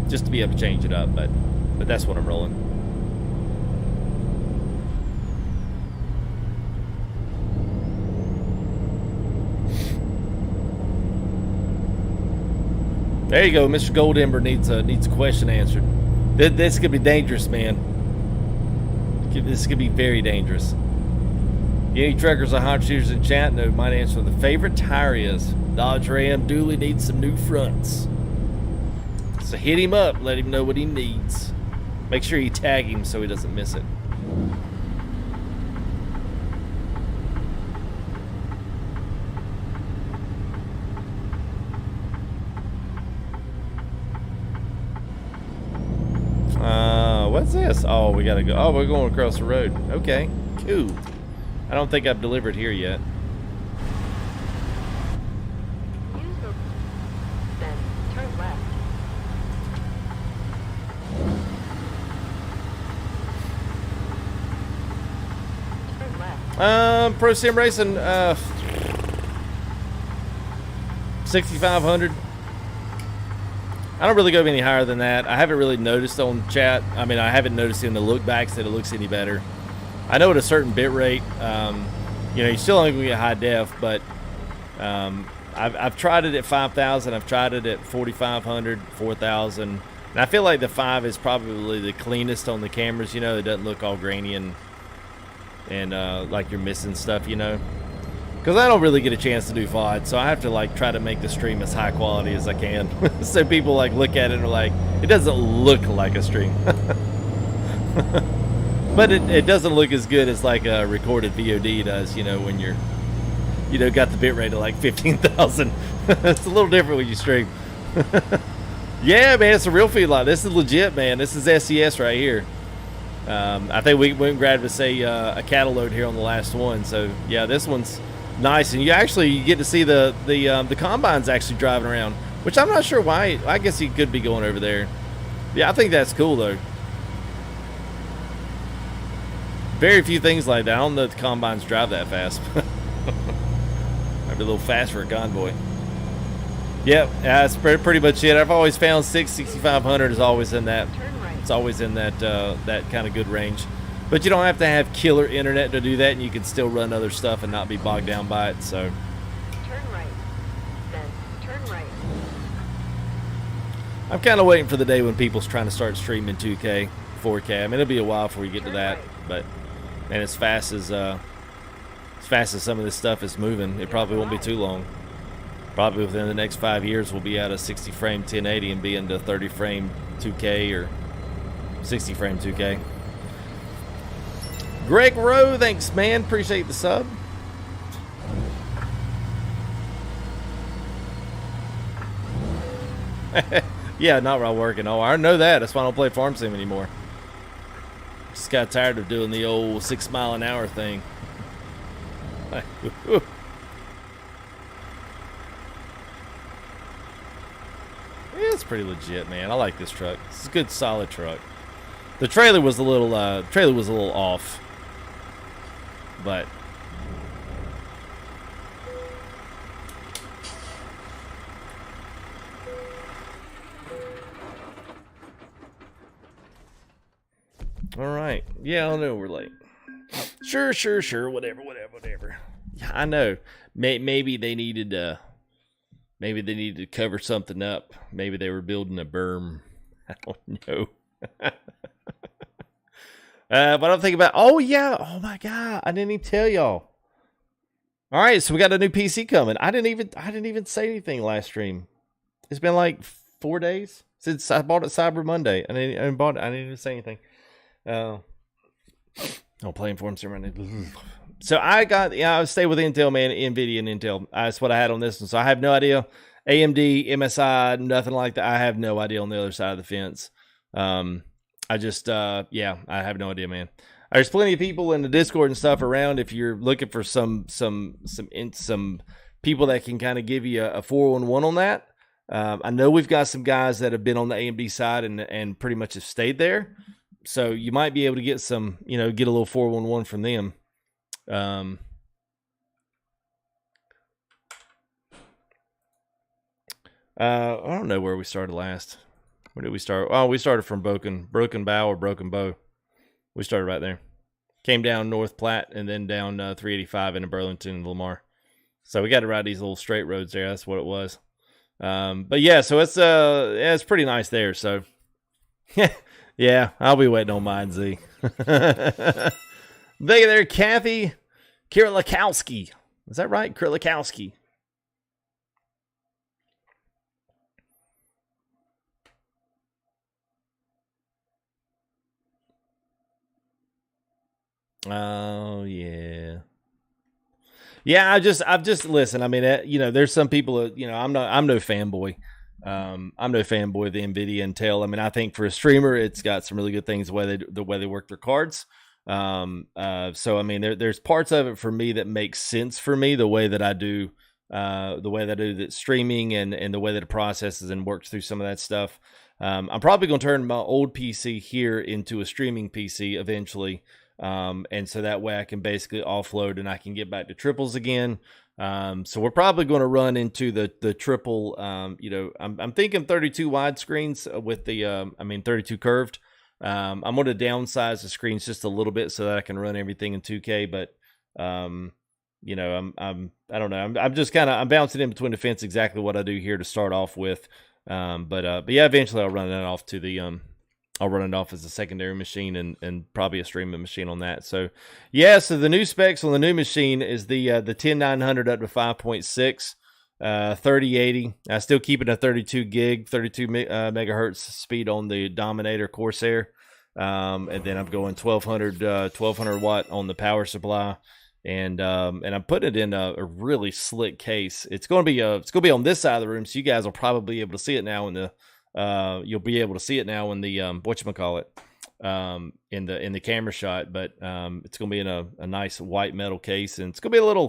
just to be able to change it up, but that's what I'm rolling. There you go. Mr. Goldember needs a question answered. This could be dangerous, man. This could be very dangerous. Any truckers or hot shooters in chat know might answer the favorite tire is Dodge Ram Dooley needs some new fronts. So hit him up, let him know what he needs. Make sure you tag him so he doesn't miss it. What's this? Oh, we gotta go. Oh, we're going across the road. Okay, cool. I don't think I've delivered here yet. Use the then turn left. Turn left. Pro Sim Racing, 6,500. I don't really go any higher than that. I haven't really noticed on chat. I mean, I haven't noticed in the look backs that it looks any better. I know at a certain bit rate, you know, you still only gonna get high def, but I've tried it at 5,000. I've tried it at 4,500, 4,000, and I feel like the 5 is probably the cleanest on the cameras. You know, it doesn't look all grainy and like you're missing stuff. You know, because I don't really get a chance to do VOD, so I have to like try to make the stream as high quality as I can, so people like look at it and are like, it doesn't look like a stream. But it doesn't look as good as like a recorded VOD does, you know, when you're, you know, got the bit rate of like 15,000. It's a little different when you stream. Yeah, man, it's a real feedlot. This is legit, man. This is SCS right here. I think we went and grabbed us a cattle load here on the last one. So yeah, this one's nice, and you get to see the combines actually driving around, which I'm not sure why. I guess he could be going over there. Yeah, I think that's cool though. Very few things like that. I don't know if the combines drive that fast. Might be a little fast for a convoy. Yep, that's pretty much it. I've always found 6500 is always in that. Turn right. It's always in that that kind of good range. But you don't have to have killer internet to do that, and you can still run other stuff and not be bogged down by it. So Turn right. Then turn right. I'm kind of waiting for the day when people's trying to start streaming 2K, 4K. I mean, it'll be a while before you get to that, but man, as fast as some of this stuff is moving, it probably won't be too long. Probably within the next 5 years, we'll be out of 60 frame 1080 and be into 30 frame 2K or 60 frame 2K. Greg Rowe, thanks, man. Appreciate the sub. Yeah, not while working. Oh, I know that. That's why I don't play Farm Sim anymore. Just got tired of doing the old 6 mile an hour thing. Yeah, it's pretty legit, man. I like this truck. It's a good, solid truck. The trailer was a little off, but all right. Yeah, I know we're late. Sure. Whatever. Yeah, I know. Maybe they needed to cover something up. Maybe they were building a berm. I don't know. But I'm thinking about, oh yeah, oh my god, I didn't even tell y'all. All right, so we got a new PC coming. I didn't even say anything last stream. It's been like 4 days since I bought it Cyber Monday. I didn't even say anything. I'm playing for him. So I stay with Intel, man. NVIDIA and Intel. That's what I had on this one. So I have no idea. AMD, MSI, nothing like that. I have no idea on the other side of the fence. I have no idea, man. There's plenty of people in the Discord and stuff around. If you're looking for some people that can kind of give you a 411 on that. I know we've got some guys that have been on the AMD side and pretty much have stayed there. So you might be able to get some, get a little 411 from them. I don't know where we started last. Where did we start? Oh, we started from Broken Bow or Broken Bow. We started right there. Came down North Platte and then down 385 into Burlington and Lamar. So we got to ride these little straight roads there. That's what it was. But yeah, so it's pretty nice there. So yeah, I'll be waiting on mine, Z. Thank you there, Kathy Kirilikowski. Is that right? Kirilikowski. Oh yeah. Yeah, I've just listen. I mean, there's some people. I'm no fanboy. I'm no fanboy of the NVIDIA Intel. I mean, I think for a streamer, it's got some really good things the way they work their cards. So I mean, there's parts of it for me that makes sense for me the way that I do the streaming and the way that it processes and works through some of that stuff. I'm probably going to turn my old PC here into a streaming PC eventually. And so that way I can basically offload and I can get back to triples again. So we're probably going to run into the triple, I'm thinking 32 wide screens with the, 32 curved. I'm going to downsize the screens just a little bit so that I can run everything in 2K, but, I don't know. I'm just I'm bouncing in between the fence exactly what I do here to start off with. But yeah, eventually I'll run it off to the, I'll run it off as a secondary machine and probably a streaming machine on that. So yeah, so the new specs on the new machine is the 10900 up to 5.6, 3080. I still keep it a 32 megahertz speed on the Dominator Corsair. And then I'm going 1200 watt on the power supply. And I'm putting it in a really slick case. It's going to be on this side of the room. So you guys will probably be able to see it now in the, you'll be able to see it now in the whatchamacallit, in the camera shot, but it's gonna be in a nice white metal case, and it's definitely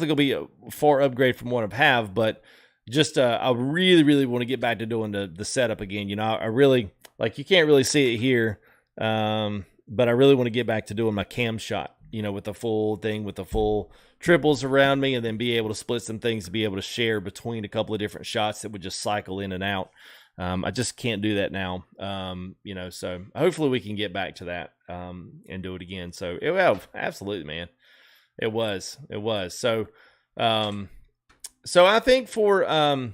gonna be a far upgrade from what I have, but just I really want to get back to doing the setup again. I really, like, you can't really see it here, but I really want to get back to doing my cam shot. you know, with the full thing, with the full triples around me, and then be able to split some things to be able to share between a couple of different shots that would just cycle in and out. I just can't do that now, you know, so hopefully we can get back to that and do it again. So, well, absolutely, man. It was. So, so I think for, a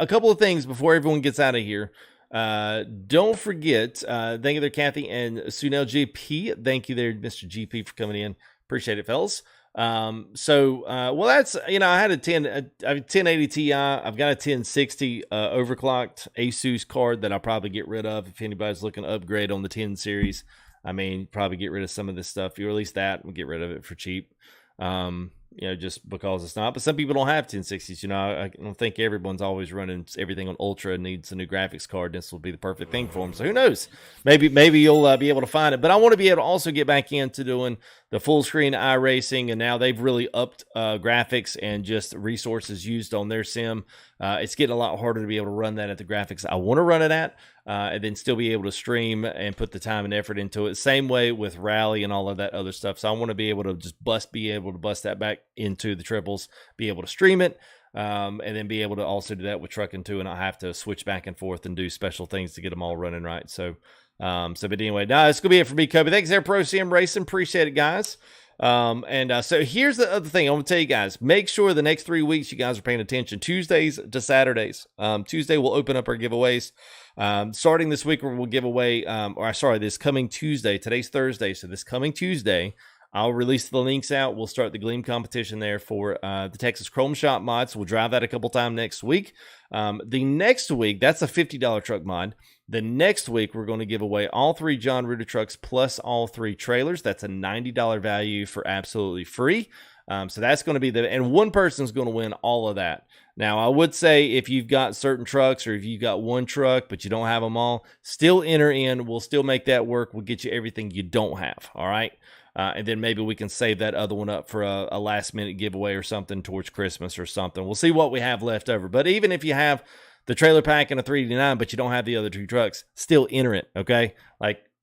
couple of things before everyone gets out of here. Don't forget, thank you there, Kathy and Sunel GP. Thank you there, Mr. GP, for coming in. Appreciate it, fellas. Well, that's, you know, I had a 1080 Ti. I've got a 1060 overclocked Asus card that I'll probably get rid of if anybody's looking to upgrade on the 10 series. I mean, probably get rid of some of this stuff. You release that, we'll get rid of it for cheap. You know, just because it's not. But some people don't have 1060s. You know, I don't think everyone's always running everything on Ultra and needs a new graphics card. This will be the perfect thing for them. So who knows? Maybe you'll be able to find it. But I want to be able to also get back into doing the full screen iRacing, and now they've really upped graphics and just resources used on their sim. It's getting a lot harder to be able to run that at the graphics I want to run it at, and then still be able to stream and put the time and effort into it. Same way with Rally and all of that other stuff. So I want to be able to just be able to bust that back into the triples, be able to stream it, and then be able to also do that with Truckin' too, and I'll have to switch back and forth and do special things to get them all running right. So, but anyway, it's gonna be it for me, Kobe. Thanks there, Pro Sim Racing. Appreciate it, guys. So here's the other thing I want to tell you guys. Make sure the next 3 weeks you guys are paying attention. Tuesdays to Saturdays. Tuesday we'll open up our giveaways. Starting this week we'll give away, this coming Tuesday. Today's Thursday, so this coming Tuesday I'll release the links out. We'll start the Gleam competition there for the Texas Chrome Shop mods. We'll drive that a couple times next week. The next week, that's a $50 truck mod. The next week, we're going to give away all 3 John Ruder trucks plus all 3 trailers. That's a $90 value for absolutely free. So that's going to be and one person's going to win all of that. Now, I would say if you've got certain trucks or if you've got one truck, but you don't have them all, still enter in. We'll still make that work. We'll get you everything you don't have. All right. And then maybe we can save that other one up for a last minute giveaway or something towards Christmas or something. We'll see what we have left over. But even if you have the trailer pack and a 389, but you don't have the other 2 trucks, still enter it. Okay.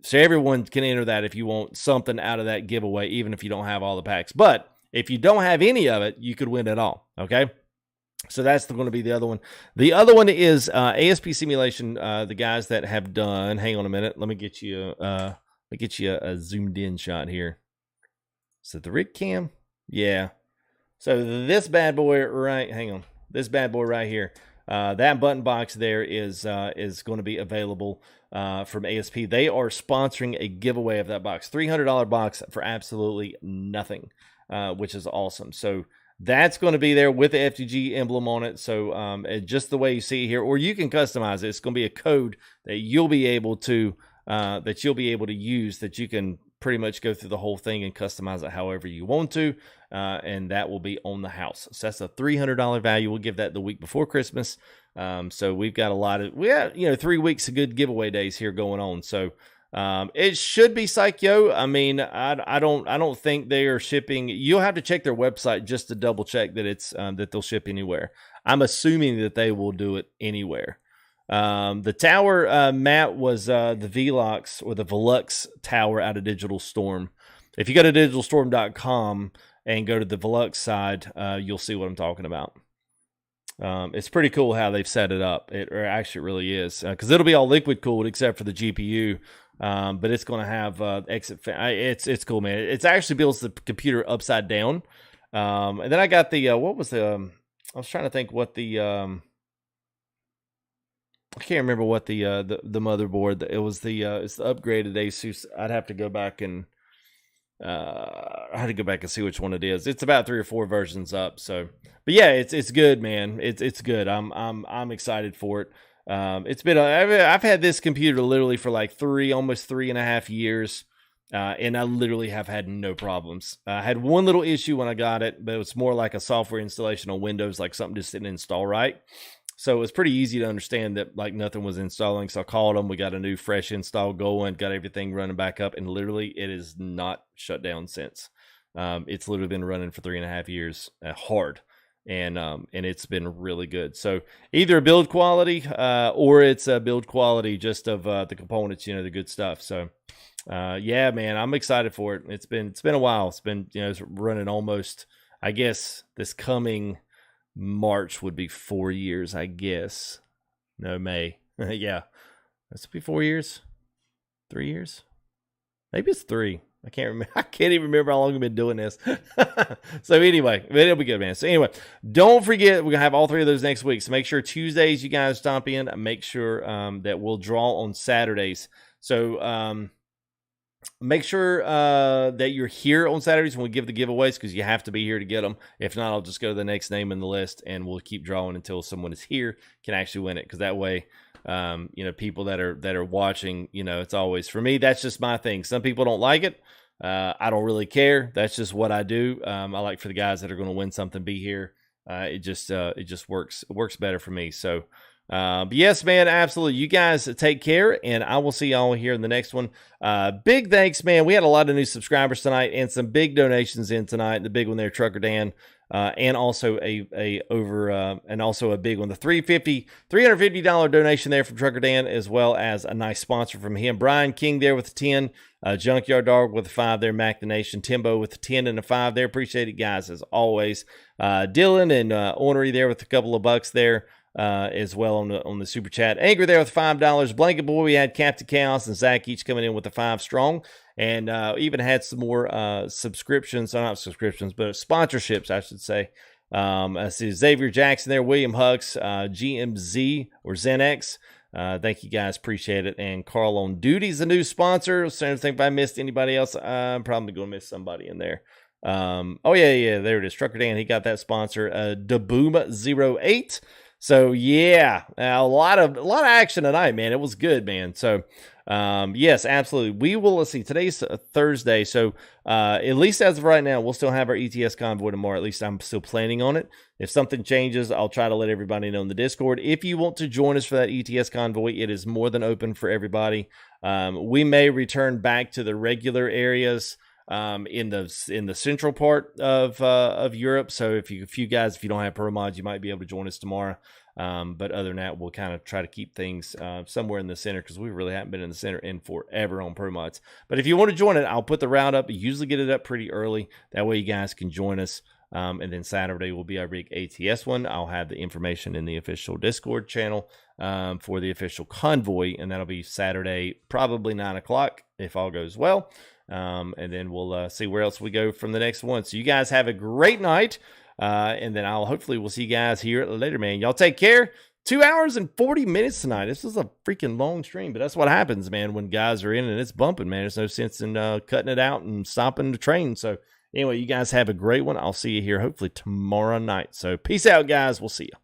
So everyone can enter that if you want something out of that giveaway, even if you don't have all the packs. But if you don't have any of it, you could win it all. Okay. So that's going to be the other one. The other one is ASP Simulation. The guys that have done, hang on a minute. Let me get you a zoomed in shot here. So the rig cam, yeah. So this bad boy this bad boy right here. That button box there is going to be available from ASP. They are sponsoring a giveaway of that box, $300 box for absolutely nothing, which is awesome. So that's going to be there with the FTG emblem on it. So just the way you see it here, or you can customize it. It's going to be a code that you'll be able to use, that you can pretty much go through the whole thing and customize it however you want to, and that will be on the house. So that's a $300 value. We'll give that the week before Christmas. So we've got 3 weeks of good giveaway days here going on. So it should be Psycho. I mean, I don't think they are shipping. You'll have to check their website just to double check that it's that they'll ship anywhere. I'm assuming that they will do it anywhere. The tower Matt was the Velox or the Velux tower out of Digital Storm. If you go to digitalstorm.com and go to the Velux side, you'll see what I'm talking about. It's pretty cool how they've set it up. It really is, because it'll be all liquid cooled except for the GPU. But it's going to have exit fan. It's cool, man. It's actually builds the computer upside down. And then I got the I was trying to think what the I can't remember what the motherboard. It was it's the upgraded Asus. I'd have to go back and see which one it is. It's about 3 or 4 versions up. So, but yeah, it's good, man. It's good. I'm excited for it. It's been I've had this computer literally for like almost 3.5 years, and I literally have had no problems. I had one little issue when I got it, but it was more like a software installation on Windows, like something just didn't install right. So it was pretty easy to understand that like nothing was installing. So I called them. We got a new fresh install going, got everything running back up, and literally it is not shut down since. It's literally been running for 3.5 years hard. And it's been really good. So either build quality or it's a build quality just of the components, the good stuff. So Yeah, man, I'm excited for it. It's been a while. It's been, you know, it's running almost, I guess this coming March would be 4 years, I guess. No, May. Yeah. That's be 4 years. 3 years. Maybe it's 3. I can't remember. I can't even remember how long I've been doing this. So anyway, it'll be good, man. So anyway, don't forget, we're going to have all 3 of those next week. So make sure Tuesdays you guys stomp in. Make sure that we'll draw on Saturdays. So make sure that you're here on Saturdays when we give the giveaways, because you have to be here to get them. If not, I'll just go to the next name in the list, and we'll keep drawing until someone is here can actually win it. Because that way, you know, people that are watching, you know, it's always, for me, that's just my thing. Some people don't like it. I don't really care. That's just what I do. I like for the guys that are going to win something be here. It just works better for me. So. But yes, man, absolutely. You guys take care, and I will see y'all here in the next one. Big thanks, man. We had a lot of new subscribers tonight and some big donations in tonight. The big one there, Trucker Dan, and also a big one, the $350 donation there from Trucker Dan, as well as a nice sponsor from him. Brian King there with the 10, Junkyard Dog with the 5 there, Mac the Nation, Timbo with the 10 and a 5 there. Appreciate it, guys, as always. Dylan and Ornery there with a couple of bucks there. As well on the super chat. Angry there with $5. Blanket Boy, we had Captain Chaos and Zach each coming in with the 5 strong, and even had some more subscriptions, not subscriptions, but sponsorships, I should say. I see Xavier Jackson there, William Hux, GMZ or ZenX. Thank you guys, appreciate it. And Carl on Duty's a new sponsor. So I don't think if I missed anybody else, I'm probably going to miss somebody in there. Oh yeah, there it is. Trucker Dan, he got that sponsor. Daboom08. So yeah, a lot of action tonight, man. It was good, man. So yes, absolutely. We will, let's see, today's Thursday. So at least as of right now, we'll still have our ETS convoy tomorrow. At least I'm still planning on it. If something changes, I'll try to let everybody know in the Discord. If you want to join us for that ETS convoy, it is more than open for everybody. We may return back to the regular areas in the central part of Europe. So if you guys, if you don't have pro mods, you might be able to join us tomorrow. But other than that, we'll kind of try to keep things somewhere in the center, because we really haven't been in the center in forever on pro mods. But if you want to join it, I'll put the round up. I usually get it up pretty early. That way you guys can join us. And then Saturday will be our big ATS one. I'll have the information in the official Discord channel for the official convoy, and that'll be Saturday, probably 9 o'clock if all goes well. And then we'll see where else we go from the next one. So you guys have a great night. And then hopefully we'll see you guys here later, man. Y'all take care. 2 hours and 40 minutes tonight. This is a freaking long stream, but that's what happens, man, when guys are in and it's bumping, man. There's no sense in cutting it out and stopping the train. So anyway, you guys have a great one. I'll see you here hopefully tomorrow night. So peace out, guys. We'll see you.